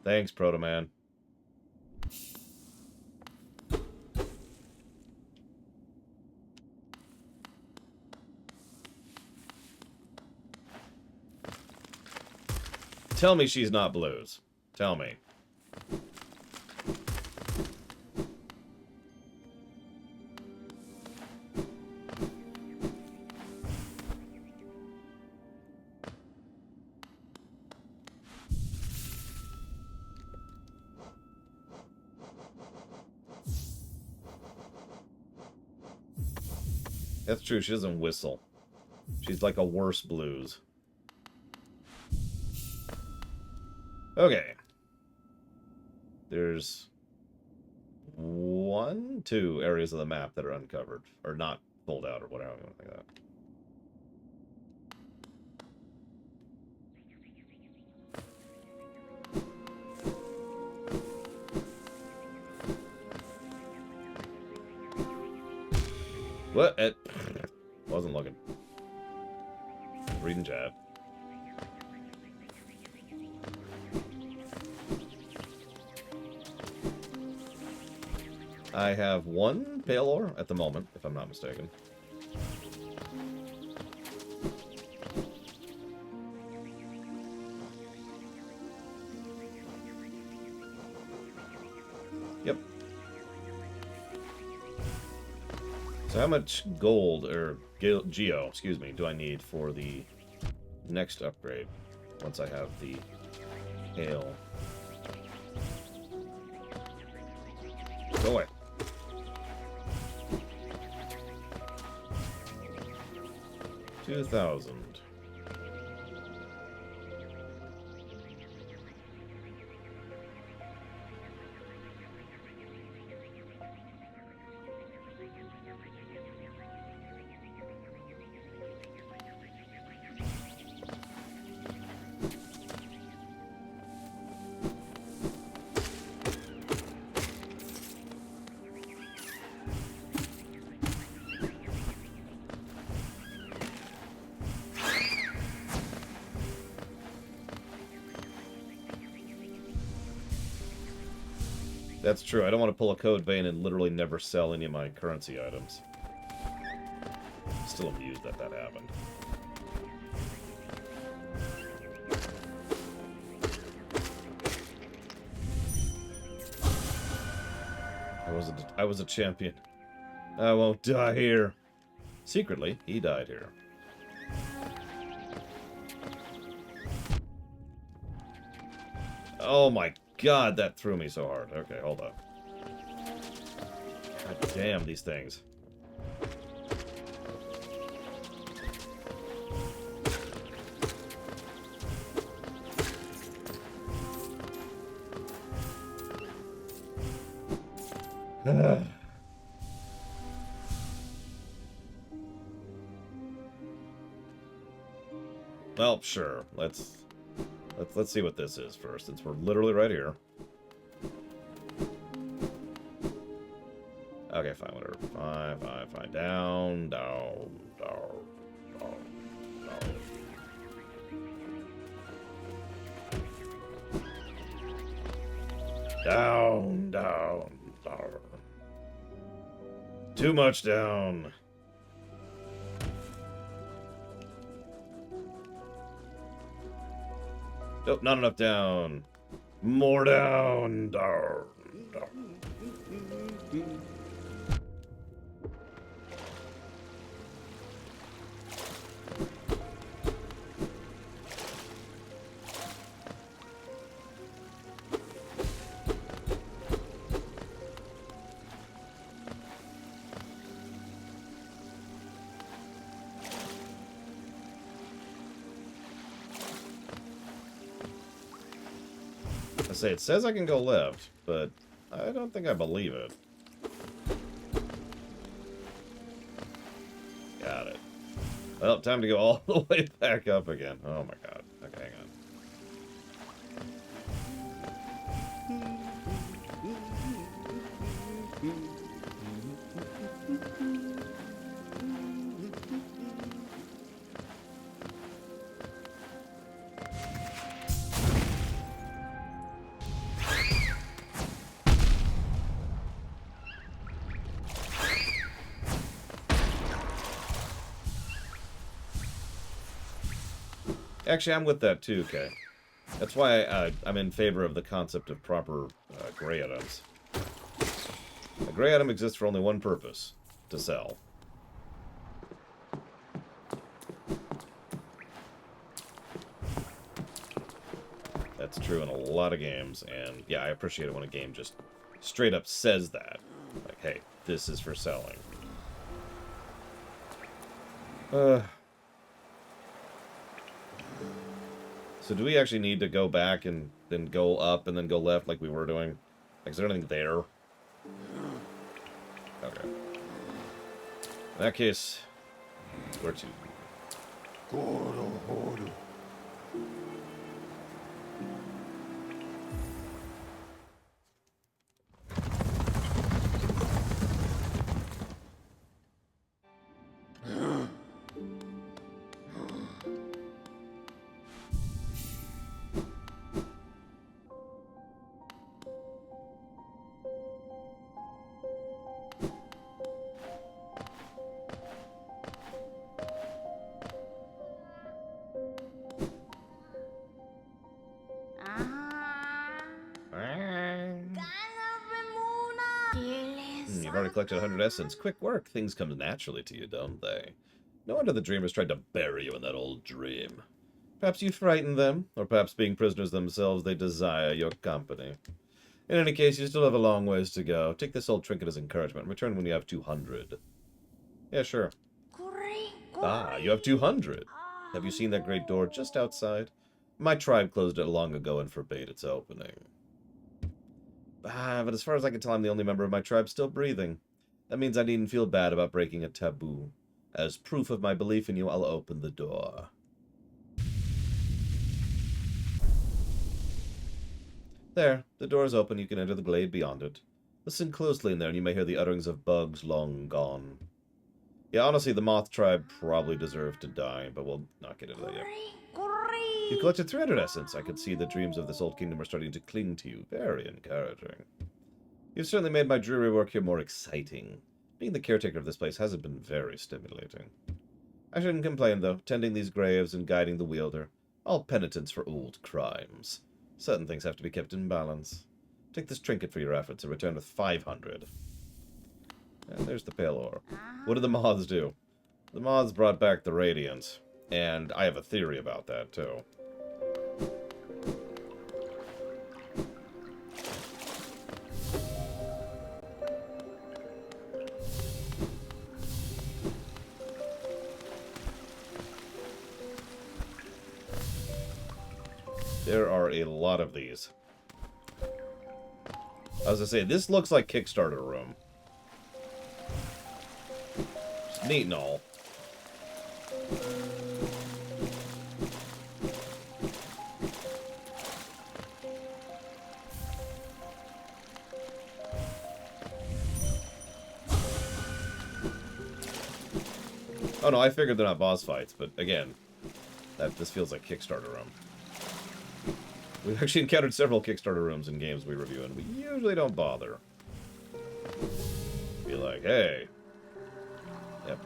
Thanks, Proto Man. Tell me she's not blues. Tell me. That's true, she doesn't whistle. She's like a worse blues. Okay. There's 2 areas of the map that are uncovered. Or not pulled out, or whatever you want to think of that. What? Wasn't looking. Reading chat. I have 1 pale ore at the moment, if I'm not mistaken. Yep. So how much gold, or geo, excuse me, do I need for the next upgrade once I have the pale? Go away. 2,000. That's true. I don't want to pull a Code Vein and literally never sell any of my currency items. Still amused that that happened. I was a champion. I won't die here. Secretly, he died here. Oh my god, that threw me so hard. Okay, hold on. God damn these things. Well, sure. Let's see what this is first, since we're literally right here. Okay, fine, whatever. Fine. Down. Down. Too much down. Nope, not enough down. More down. I say, it says I can go left, but I don't think I believe it. Got it. Well, time to go all the way back up again. Oh my god. Okay, hang on. Actually, I'm with that too, Kay. That's why I'm in favor of the concept of proper gray items. A gray item exists for only one purpose: to sell. That's true in a lot of games, and yeah, I appreciate it when a game just straight up says that. Like, hey, this is for selling. So do we actually need to go back and then go up and then go left like we were doing? Like, is there anything there? Okay. In that case, where to? You've already collected 100 essence. Quick work. Things come naturally to you, don't they? No wonder the dreamers tried to bury you in that old dream. Perhaps you frightened them, or perhaps being prisoners themselves, they desire your company. In any case, you still have a long ways to go. Take this old trinket as encouragement. Return when you have 200. Yeah, sure. Ah, you have 200. Have you seen that great door just outside? My tribe closed it long ago and forbade its opening. But as far as I can tell, I'm the only member of my tribe still breathing. That means I needn't feel bad about breaking a taboo. As proof of my belief in you, I'll open the door. There, the door is open. You can enter the glade beyond it. Listen closely in there, and you may hear the utterings of bugs long gone. Yeah, honestly, the Moth tribe probably deserved to die, but we'll not get into that yet. You collected 300 essence. I could see the dreams of this old kingdom are starting to cling to you. Very encouraging. You've certainly made my dreary work here more exciting. Being the caretaker of this place hasn't been very stimulating. I shouldn't complain, though. Tending these graves and guiding the wielder. All penitence for old crimes. Certain things have to be kept in balance. Take this trinket for your efforts and return with 500. And there's the pale ore. What did the moths do? The moths brought back the radiance. And I have a theory about that, too. There are a lot of these. I was gonna say, this looks like Kickstarter room. It's neat and all. Oh no, I figured they're not boss fights, but again, this feels like Kickstarter room. We've actually encountered several Kickstarter rooms in games we review, and we usually don't bother. Be like, hey. Yep.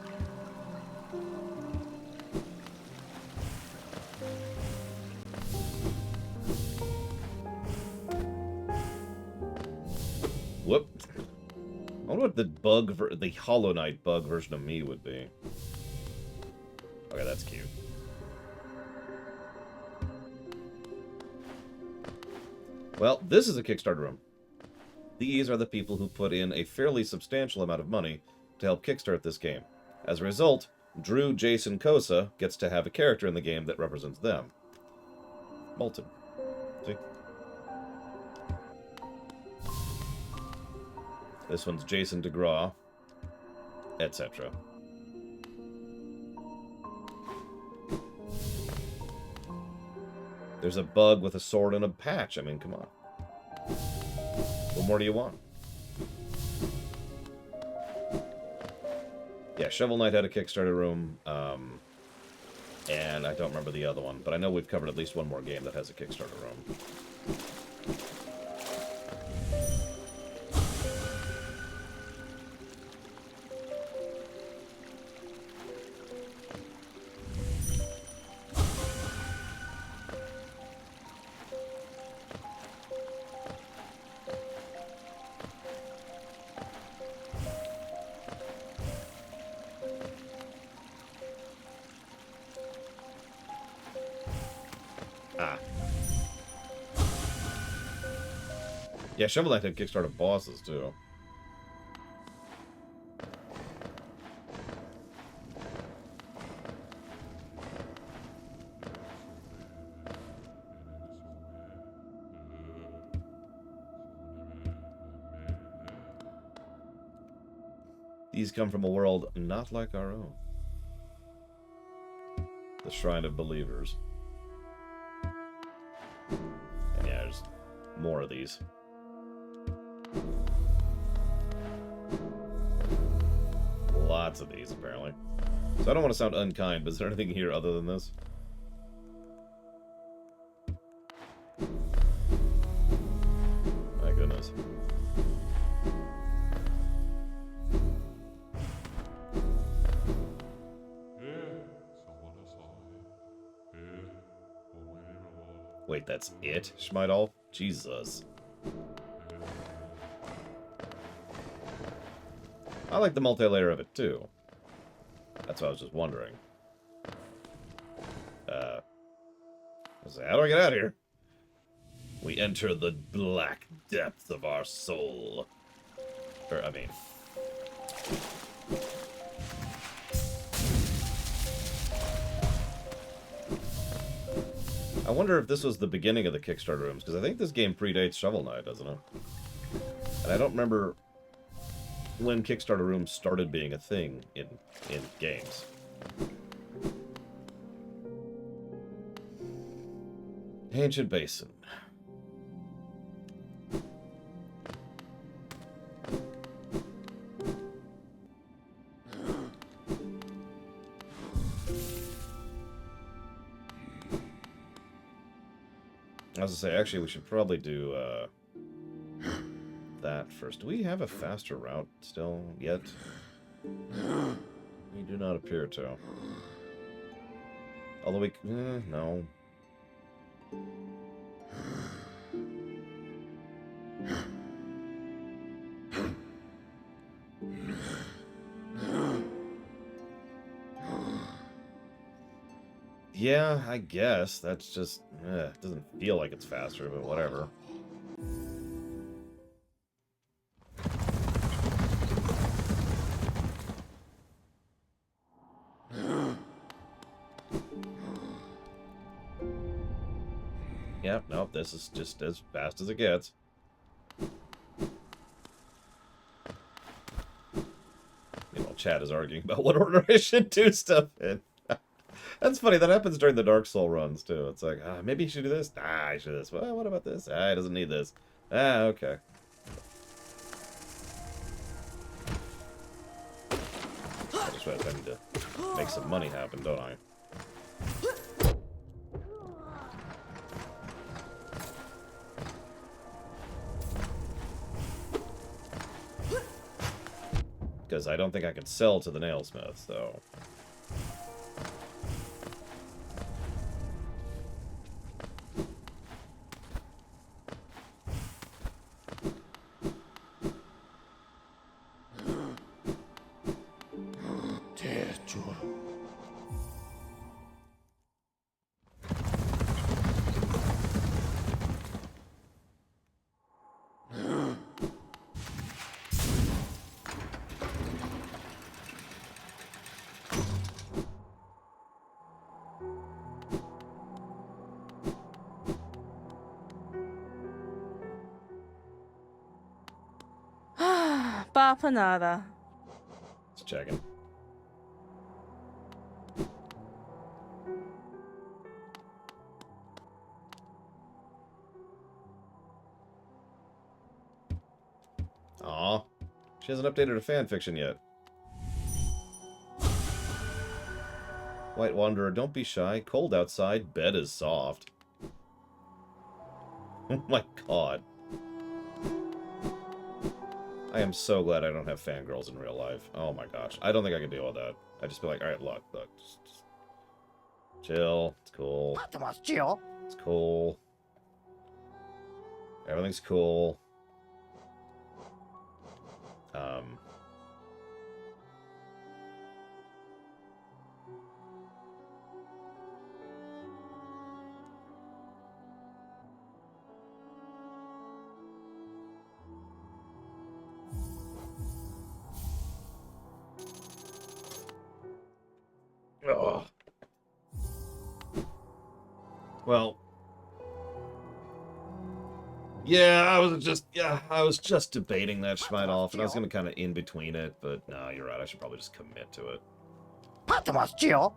Whoop. I wonder what the Hollow Knight bug version of me would be. Okay, that's cute. Well, this is a Kickstarter room. These are the people who put in a fairly substantial amount of money to help kickstart this game. As a result, Drew Jason Kosa gets to have a character in the game that represents them. Molten. See? This one's Jason DeGraw, etc. There's a bug with a sword and a patch. I mean, come on. What more do you want? Yeah, Shovel Knight had a Kickstarter room, and I don't remember the other one, but I know we've covered at least one more game that has a Kickstarter room. Yeah, Shovel Knight had Kickstarter bosses, too. These come from a world not like our own. The Shrine of Believers. And yeah, there's more of these. Lots of these, apparently. So I don't want to sound unkind, but is there anything here other than this? My goodness. Wait, that's it? Schmeidolf? Jesus. I like the multi-layer of it, too. That's what I was just wondering. How do I get out of here? We enter the black depths of our soul. Or, I mean... I wonder if this was the beginning of the Kickstarter rooms, because I think this game predates Shovel Knight, doesn't it? And I don't remember when Kickstarter rooms started being a thing in games. Ancient Basin. I was gonna say, actually, we should probably do that first. Do we have a faster route still yet? We do not appear to. Although we... no. Yeah, I guess. That's just... it doesn't feel like it's faster, but whatever. Yeah, this is just as fast as it gets. Meanwhile, Chad is arguing about what order I should do stuff in. That's funny. That happens during the Dark Soul runs, too. It's like, maybe you should do this. I should do this. Well, what about this? He doesn't need this. Okay. I just realized I need to make some money happen, don't I? Because I don't think I can sell to the nailsmith, so... Papanada. Just checking. Aw. She hasn't updated her fanfiction yet. White Wanderer, don't be shy. Cold outside, bed is soft. Oh my god. I am so glad I don't have fangirls in real life. Oh my gosh. I don't think I can deal with that. I'd just be like, alright, look, just chill. It's cool. 待ってますちよ It's cool. Everything's cool. Ugh. Well, yeah, I was just debating that Schmidt off, and I was gonna kind of in between it, but no, you're right. I should probably just commit to it. 待ってますちよ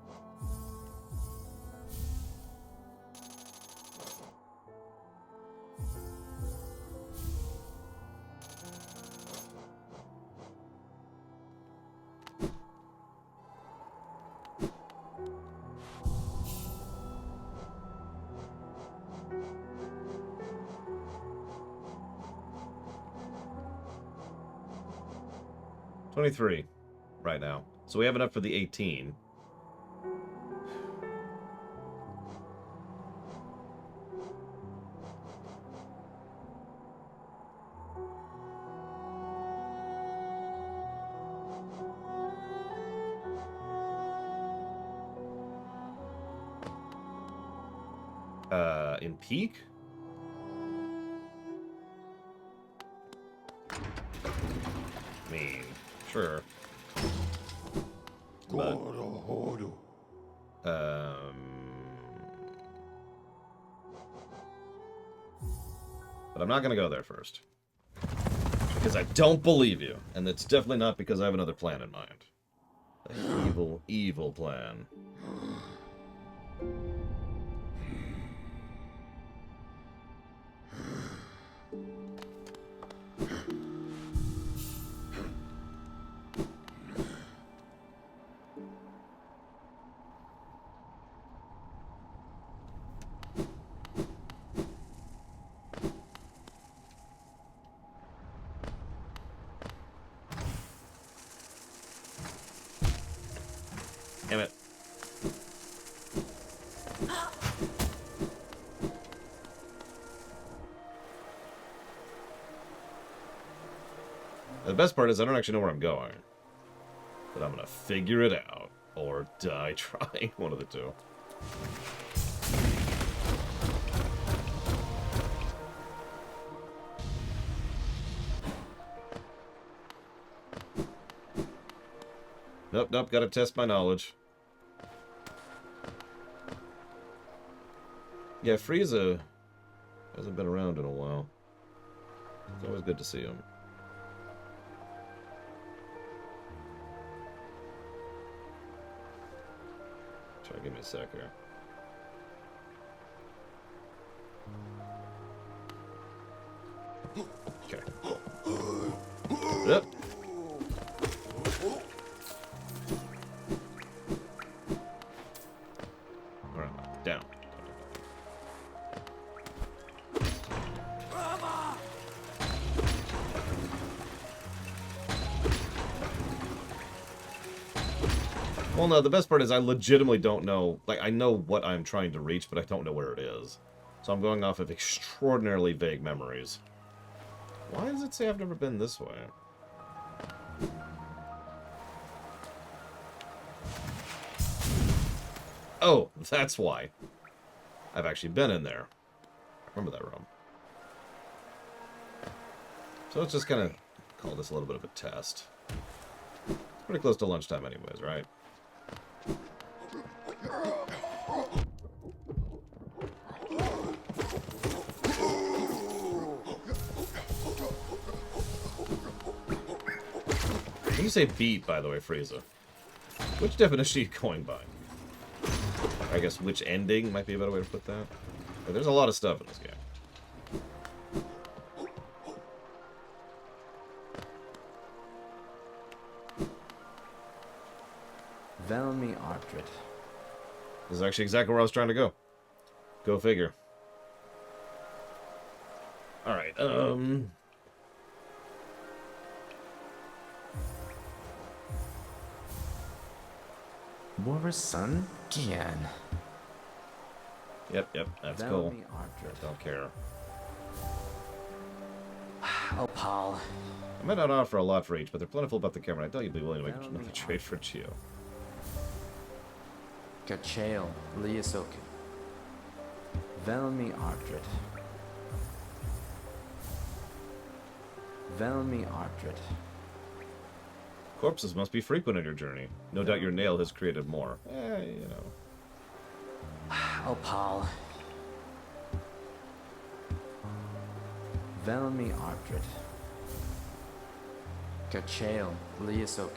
23 right now. So we have enough for the 18. In peak? I mean, sure. But, but I'm not gonna go there first. Because I don't believe you. And it's definitely not because I have another plan in mind. An evil, evil plan. Damn it. The best part is I don't actually know where I'm going. But I'm gonna figure it out. Or die trying. One of the two. Nope, nope, gotta test my knowledge. Yeah, Frieza Hasn't been around in a while. It's always good to see him. Try to give me a sec here. Okay. Yep. Alright, down. Well, no, the best part is I legitimately don't know. Like, I know what I'm trying to reach, but I don't know where it is. So I'm going off of extraordinarily vague memories. Why does it say I've never been this way? Oh, that's why. I've actually been in there. I remember that room. So let's just kind of call this a little bit of a test. It's pretty close to lunchtime anyways, right? When you say beat, by the way, Frieza, which definition are you going by? I guess which ending might be a better way to put that. But there's a lot of stuff in this game. Velmi Artred. This is actually exactly where I was trying to go. Go figure. Alright, War's son? Gian. Yep, that's cool. Velmi Artred. Don't care. Oh, pal. I might not offer a lot for each, but they're plentiful about the camera. I doubt you'd be willing to make another trade for Geo. Kachael Liasoku. Velmi Artred. Velmi Artred. Corpses must be frequent on your journey. No doubt your nail has created more. You know. Oh, pal. Velmi Artred. Kachael Liasoku.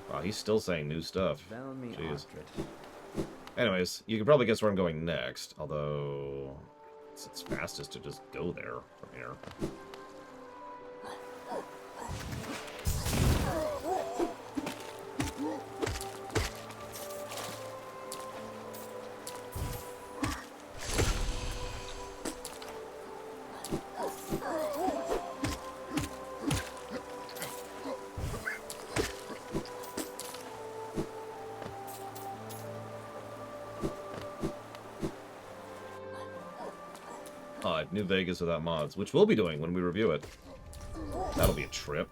Wow, he's still saying new stuff. Velmi Jeez. Artred. Anyways, you can probably guess where I'm going next. Although, it's fastest to just go there from here. New Vegas without mods, which we'll be doing when we review it. That'll be a trip.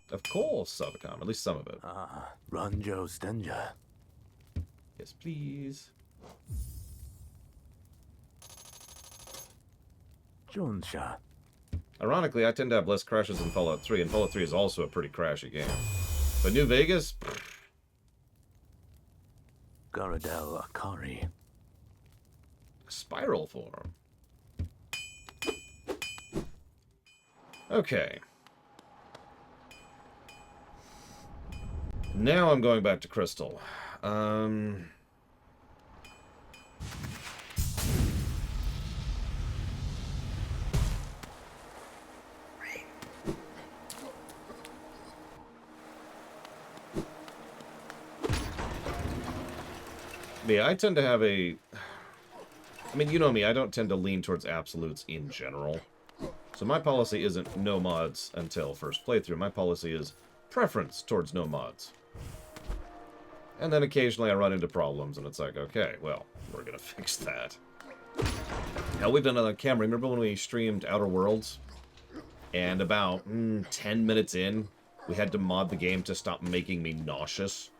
Of course, Sabacom, at least some of it. Ah, Ranjo's danger. Yes, please. Jonsha. Ironically, I tend to have less crashes in Fallout 3, and Fallout 3 is also a pretty crashy game. But New Vegas? Garadel Akari. Spiral form. Okay. Now I'm going back to Crystal. Yeah, I tend to have a... I mean, you know me, I don't tend to lean towards absolutes in general. So my policy isn't no mods until first playthrough. My policy is preference towards no mods. And then occasionally I run into problems, and it's like, okay, well, we're gonna fix that. Hell, we've done it on camera. Remember when we streamed Outer Worlds? And about 10 minutes in, we had to mod the game to stop making me nauseous.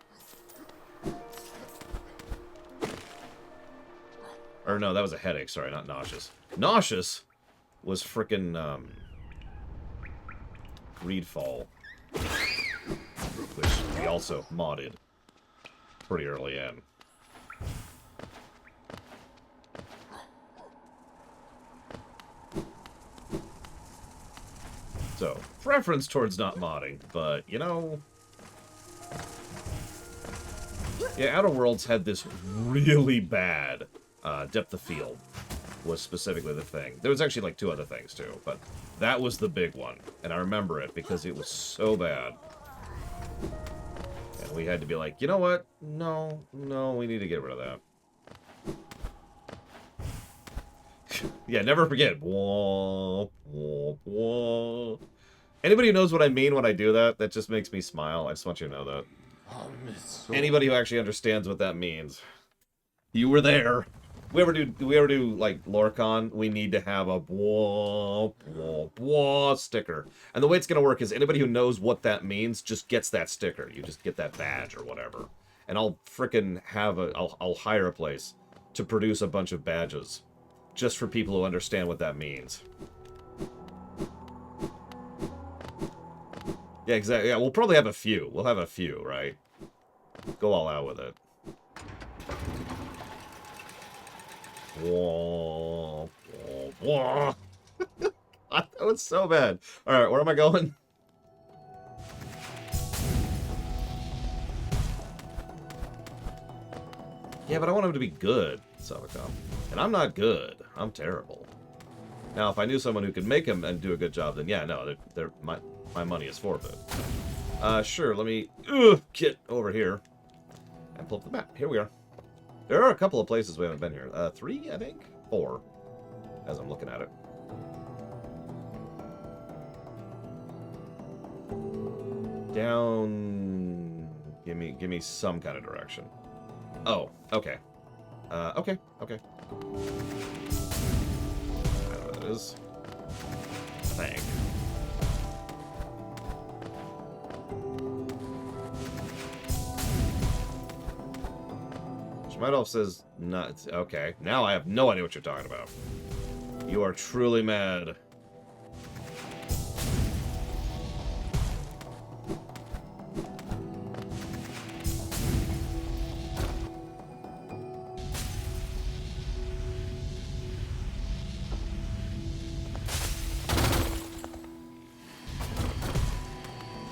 Or no, that was a headache. Sorry, not nauseous. Nauseous was frickin' Greedfall, which we also modded pretty early in. So, preference towards not modding, but, you know... Yeah, Outer Worlds had this really bad depth of field, was specifically the thing. There was actually like 2 other things too, but that was the big one. And I remember it because it was so bad. And we had to be like, you know what? No, we need to get rid of that. Yeah, never forget. Wah, wah, wah. Anybody who knows what I mean when I do that, that just makes me smile. I just want you to know that. Anybody who actually understands what that means. You were there. We ever do like Lorcon, we need to have a blah, blah, blah sticker. And the way it's going to work is anybody who knows what that means just gets that sticker. You just get that badge or whatever. And I'll frickin' have I'll hire a place to produce a bunch of badges just for people who understand what that means. Yeah, exactly. Yeah, we'll probably have a few. We'll have a few, right? Go all out with it. Wah, wah, wah. That was so bad. Alright, where am I going? Yeah, but I want him to be good, Savacom. And I'm not good. I'm terrible. Now, if I knew someone who could make him and do a good job, then yeah, no, my money is forfeit. Sure, let me get over here and pull up the map. Here we are. There are a couple of places we haven't been here. 3, I think? 4, as I'm looking at it. Down... Give me some kind of direction. Oh, okay. Okay. I know what that is. I think. Shmedolf says nuts. Okay, now I have no idea what you're talking about. You are truly mad.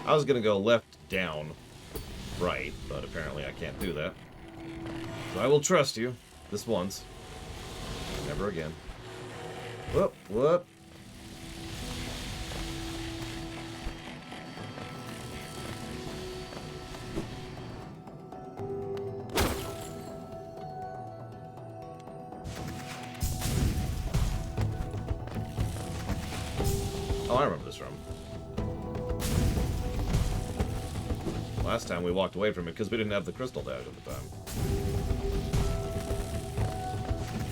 I was gonna go left, down, right, but apparently I can't do that. So I will trust you. This once. Never again. Whoop, whoop. Oh, I remember this room. Last time we walked away from it because we didn't have the crystal dash at the time.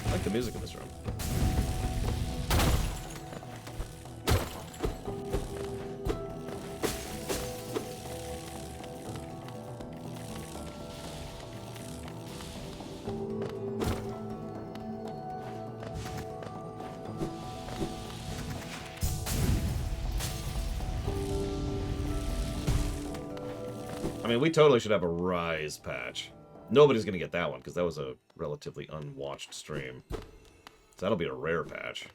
I like the music in this room. I mean, we totally should have a Rise patch. Nobody's going to get that one, because that was a relatively unwatched stream. So that'll be a rare patch.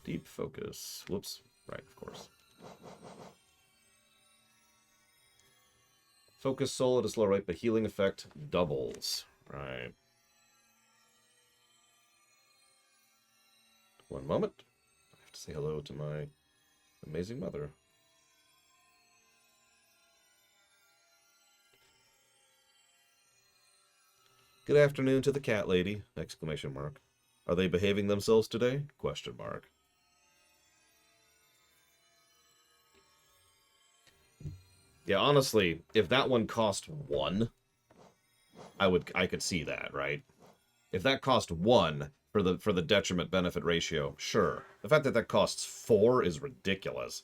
Deep focus. Whoops. Right, of course. Focus soul at a slow rate, but healing effect doubles. Right. One moment. I have to say hello to my amazing mother. Good afternoon to the cat lady! Exclamation mark. Are they behaving themselves today? Question mark. Yeah, honestly, if that one cost 1, I could see that, right? If that cost 1 for the detriment benefit ratio, sure. The fact that that costs 4 is ridiculous.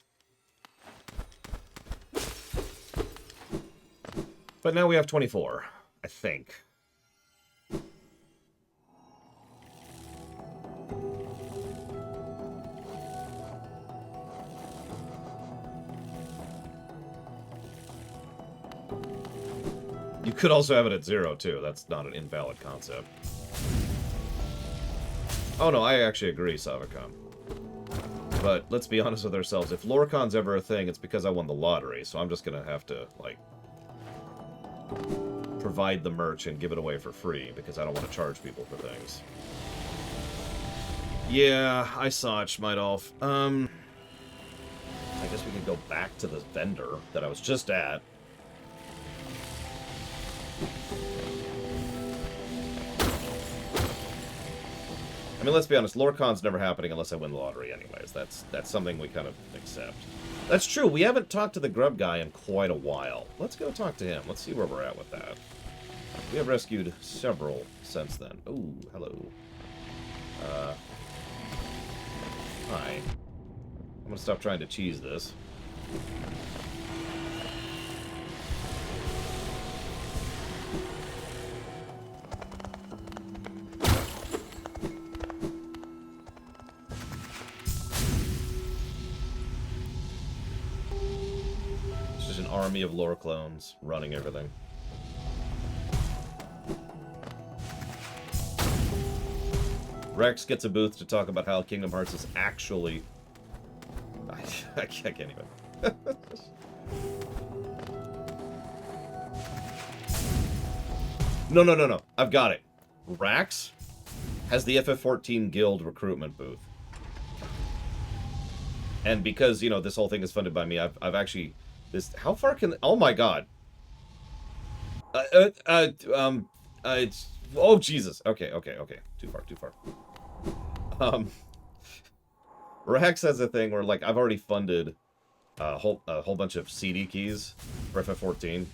But now we have 24, I think. You could also have it at 0, too. That's not an invalid concept. Oh, no, I actually agree, Savacom. But let's be honest with ourselves. If Lorcan's ever a thing, it's because I won the lottery. So I'm just going to have to, like, provide the merch and give it away for free because I don't want to charge people for things. Yeah, I saw it, Schmeidolf. I guess we could go back to the vendor that I was just at. I mean, let's be honest, Lorcan's never happening unless I win the lottery anyways. That's something we kind of accept. That's true, we haven't talked to the grub guy in quite a while. Let's go talk to him. Let's see where we're at with that. We have rescued several since then. Oh, hello. Hi. I'm gonna stop trying to cheese this. It's just an army of lore clones running everything. Rex gets a booth to talk about how Kingdom Hearts is actually... I can't even. No. I've got it. Rax has the FF14 Guild recruitment booth. And because, you know, this whole thing is funded by me, I've actually... How far can... Oh my god. It's... Oh, Jesus. Okay. Too far. Rax has a thing where, like, I've already funded a whole bunch of CD keys for FF14.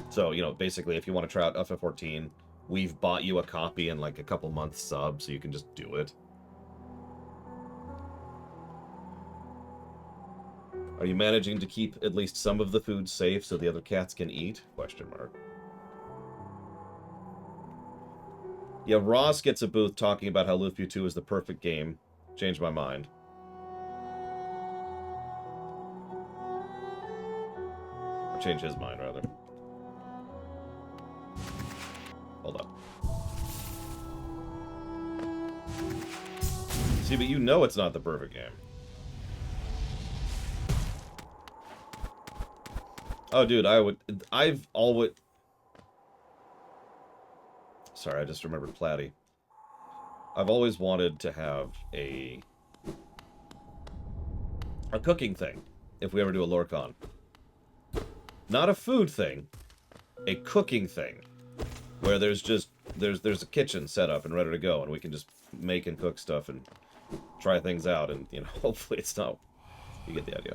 So, you know, basically, if you want to try out FF14, we've bought you a copy in, like, a couple months sub, so you can just do it. Are you managing to keep at least some of the food safe so the other cats can eat? Question mark. Yeah, Ross gets a booth talking about how Lufia 2 is the perfect game. Changed my mind. Or change his mind, rather. Hold up. See, but you know it's not the perfect game. Oh, dude, I've always... Sorry, I just remembered Platy. I've always wanted to have a cooking thing, if we ever do a Lorcon. Not a food thing, a cooking thing, where there's a kitchen set up and ready to go, and we can just make and cook stuff and try things out, and, you know, hopefully it's not... You get the idea.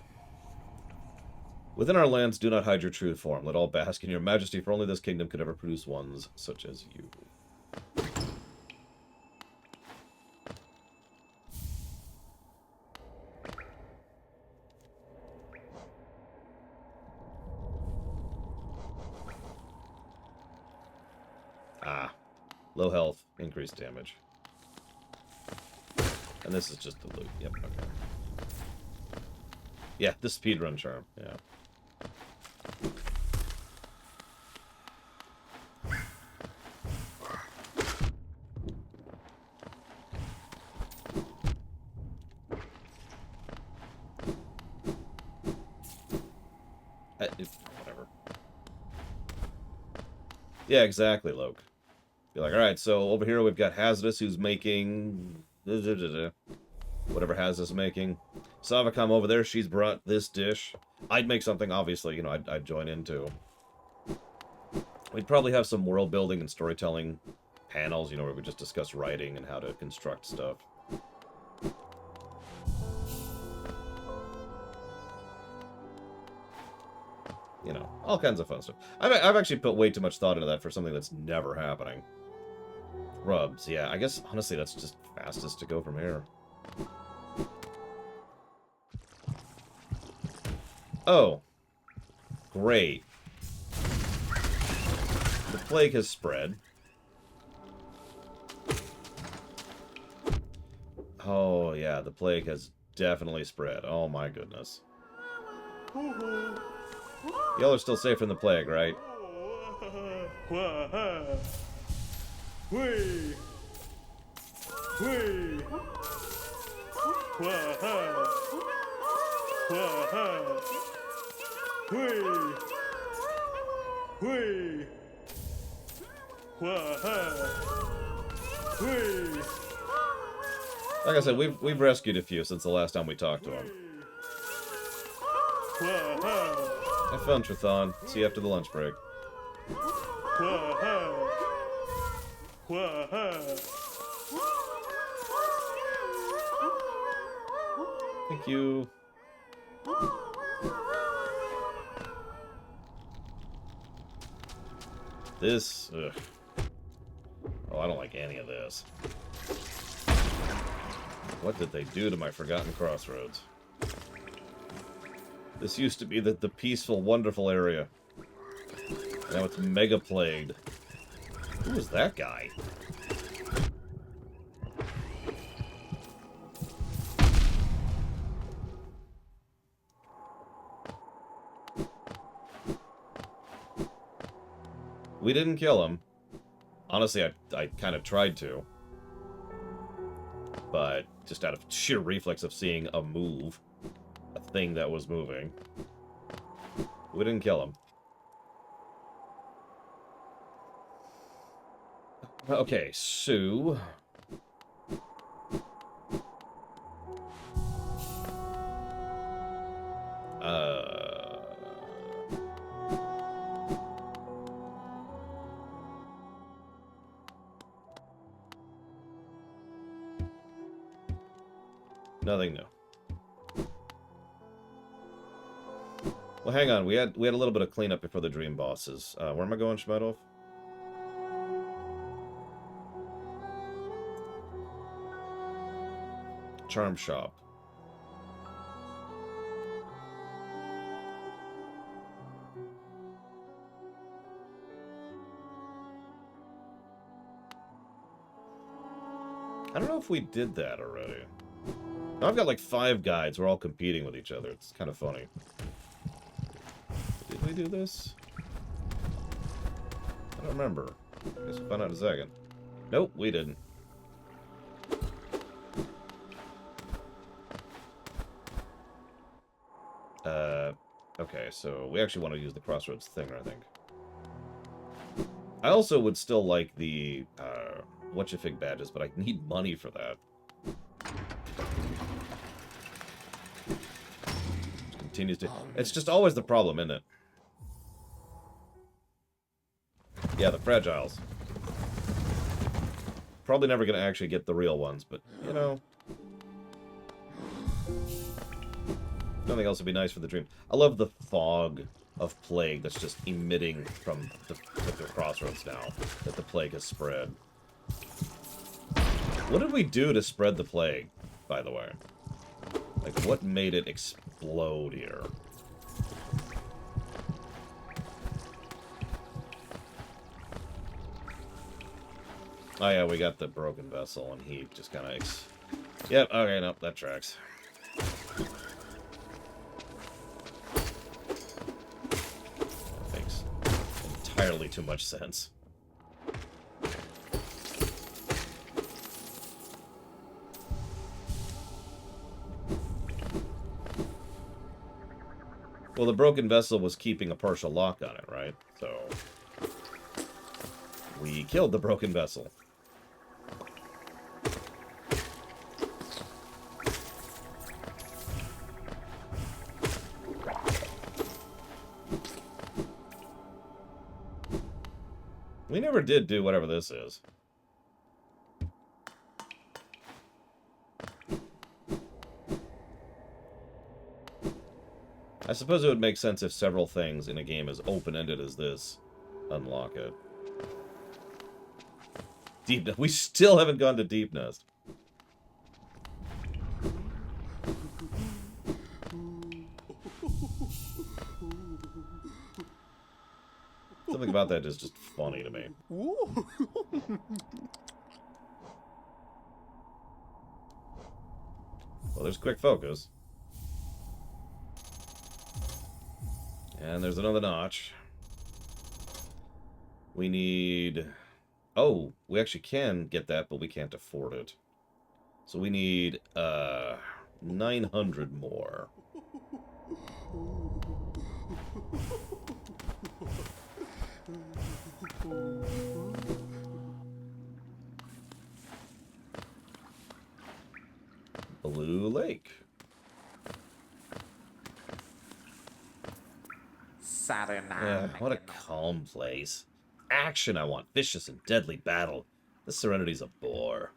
Within our lands, do not hide your true form. Let all bask in your majesty, for only this kingdom could ever produce ones such as you. Ah. Low health, increased damage. And this is just the loot. Yep, okay. Yeah, the speedrun charm, yeah. Whatever. Yeah, exactly, Loke. You're like, alright, so over here we've got Hazardous, who's making... whatever Hazardous is making. Savacom over there, she's brought this dish. I'd make something, obviously, you know, I'd join in too. We'd probably have some world building and storytelling panels, you know, where we just discuss writing and how to construct stuff. You know, all kinds of fun stuff. I've actually put way too much thought into that for something that's never happening. Rubs, yeah, I guess, honestly, that's just fastest to go from here. Oh. Great. The plague has spread. Oh, yeah, the plague has definitely spread. Oh, my goodness. Y'all are still safe from the plague, right? Like I said, we've rescued a few since the last time we talked to him. Have fun, Trathon. See you after the lunch break. Thank you. This, ugh. Oh, I don't like any of this. What did they do to my forgotten crossroads? This used to be the peaceful, wonderful area. Now it's mega plagued. Who is that guy? We didn't kill him. Honestly, I kind of tried to. But just out of sheer reflex of seeing a move. A thing that was moving. We didn't kill him. Okay, so... Nothing new. Well, hang on. We had a little bit of cleanup before the dream bosses. Where am I going, Shmedov? Charm shop. I don't know if we did that already. Now I've got like 5 guides. We're all competing with each other. It's kind of funny. Did we do this? I don't remember. I guess we'll find out in a second. Nope, we didn't. Okay, so we actually want to use the Crossroads Thinger, I think. I also would still like the, whatcha-fig badges, but I need money for that. Continues to... It's just always the problem, isn't it? Yeah, the Fragiles. Probably never going to actually get the real ones, but, you know... Nothing else would be nice for the dream. I love the fog of plague that's just emitting from the crossroads now that the plague has spread. What did we do to spread the plague, by the way? Like, what made it explode here? Oh yeah, we got the broken vessel, and he just kind of... Yep, okay, nope, that tracks. Entirely too much sense. Well, the broken vessel was keeping a partial lock on it, right? So we killed the broken vessel. We never did do whatever this is. I suppose it would make sense if several things in a game as open-ended as this unlock it. Deep Nest. We still haven't gone to Deep Nest. Something about that is just funny to me. Well, there's quick focus. And there's another notch. We need... Oh, we actually can get that, but we can't afford it. So we need 900 more. Blue Lake. Yeah, what a calm place. Action I want. Vicious and deadly battle. This Serenity's a bore.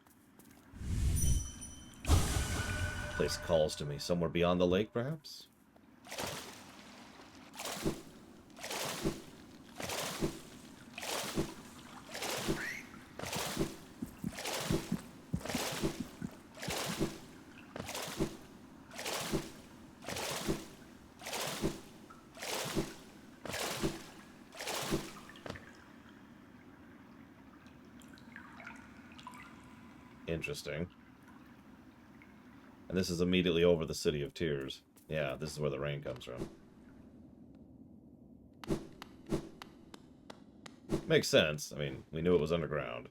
Place calls to me. Somewhere beyond the lake, perhaps? Interesting. And this is immediately over the City of Tears. Yeah, this is where the rain comes from. Makes sense. I mean, we knew it was underground.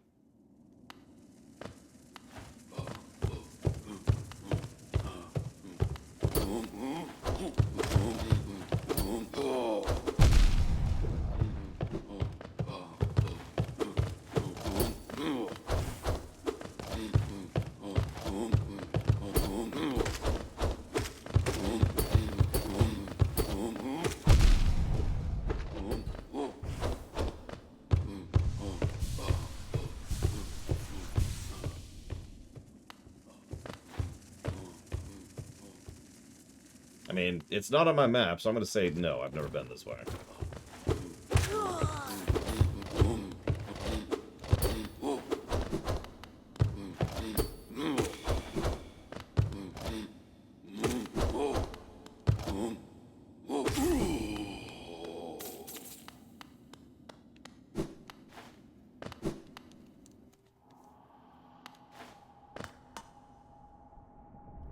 I mean, it's not on my map, so I'm going to say no, I've never been this way.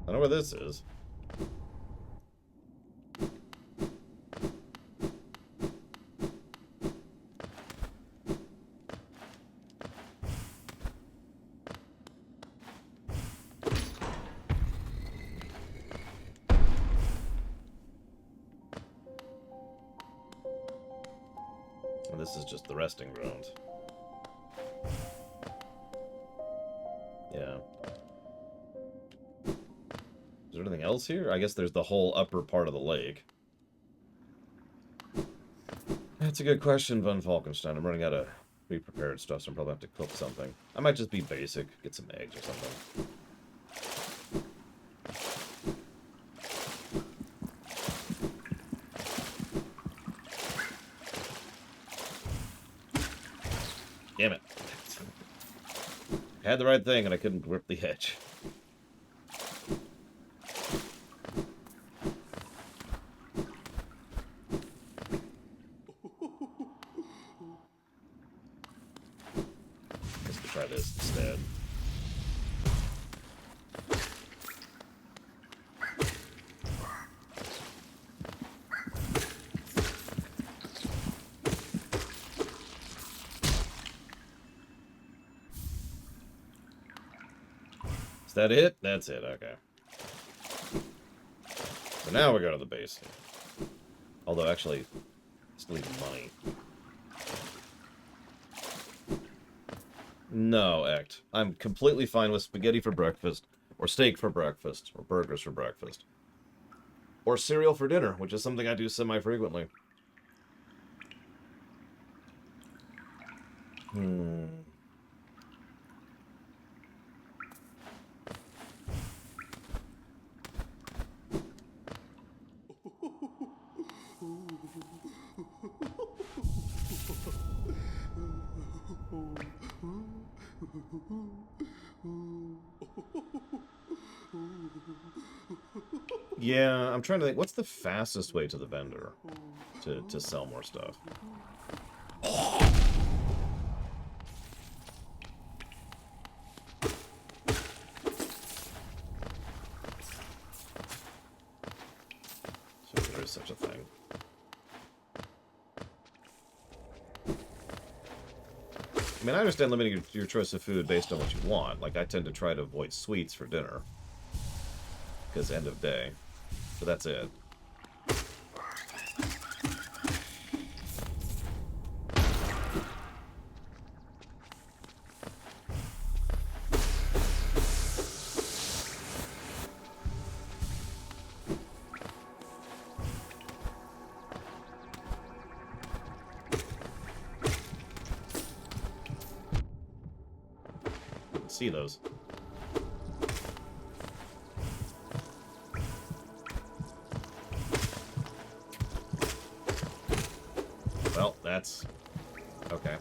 I know where this is. And this is just the resting grounds. Yeah. Is there anything else here? I guess there's the whole upper part of the lake. That's a good question, Von Falkenstein. I'm running out of pre-prepared stuff, so I'm probably have to cook something. I might just be basic, get some eggs or something. Damn it. I had the right thing and I couldn't grip the edge. Let's try this instead. Is that it? That's it, okay. So now we go to the base. Although, actually, still need money. No, Ect. I'm completely fine with spaghetti for breakfast, or steak for breakfast, or burgers for breakfast. Or cereal for dinner, which is something I do semi-frequently. Yeah, I'm trying to think, what's the fastest way to the vendor to sell more stuff? So there is such a thing. I mean, I understand limiting your choice of food based on what you want. Like, I tend to try to avoid sweets for dinner. Because end of day. But that's it. See those. Well, that's okay.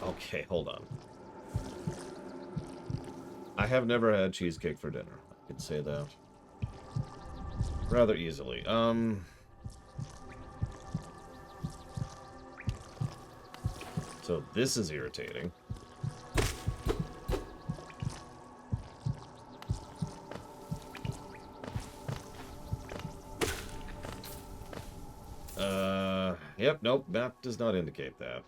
Okay, hold on. I have never had cheesecake for dinner. I could say that rather easily. So this is irritating. Yep, nope, map does not indicate that.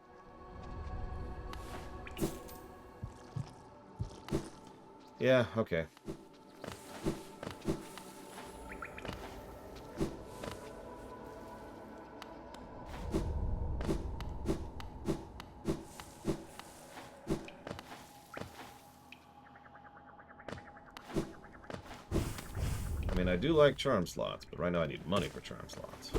Yeah, okay. I mean, I do like charm slots, but right now I need money for charm slots.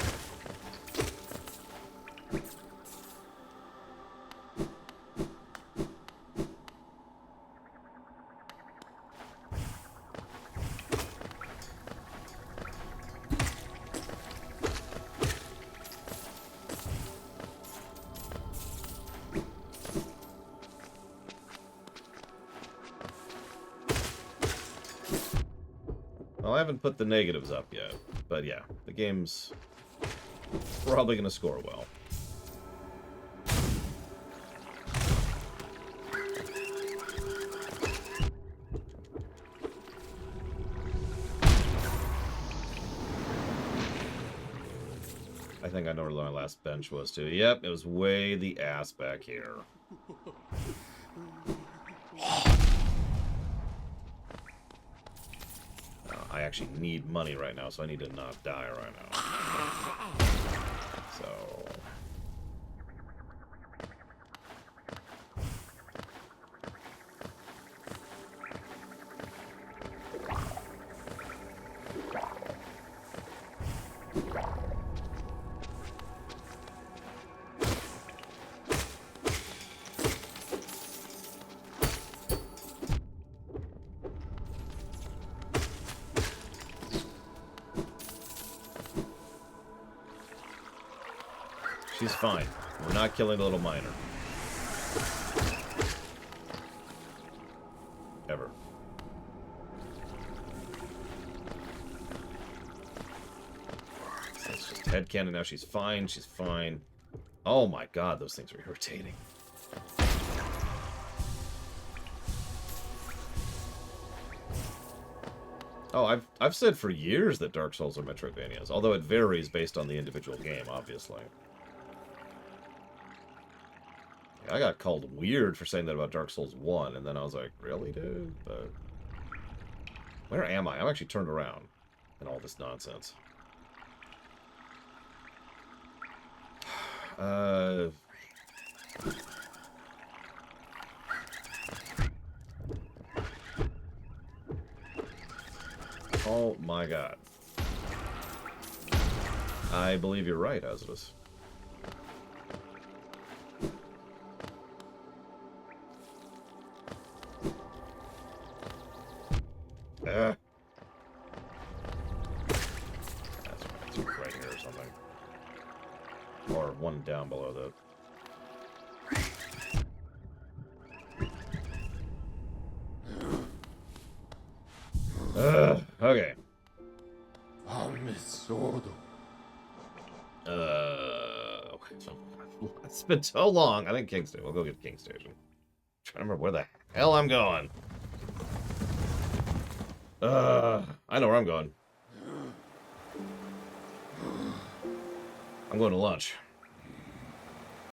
Well, I haven't put the negatives up yet, but yeah, the game's probably going to score well. I think I know where my last bench was too. Yep, it was way the ass back here. I actually need money right now, so I need to not die right now. So... she's fine. We're not killing the little miner. Ever. It's just headcanon now. She's fine. She's fine. Oh my god, those things are irritating. Oh, I've said for years that Dark Souls are Metroidvanias, although it varies based on the individual game, obviously. I got called weird for saying that about Dark Souls 1, and then I was like, really, dude? But where am I? I'm actually turned around in all this nonsense. Oh my god. I believe you're right, Azidus. That's right here or something. Or one down below that. Okay. It's been so long. I think King Station. We'll go get King Station. I'm trying to remember where the hell I'm going. I know where I'm going. I'm going to lunch.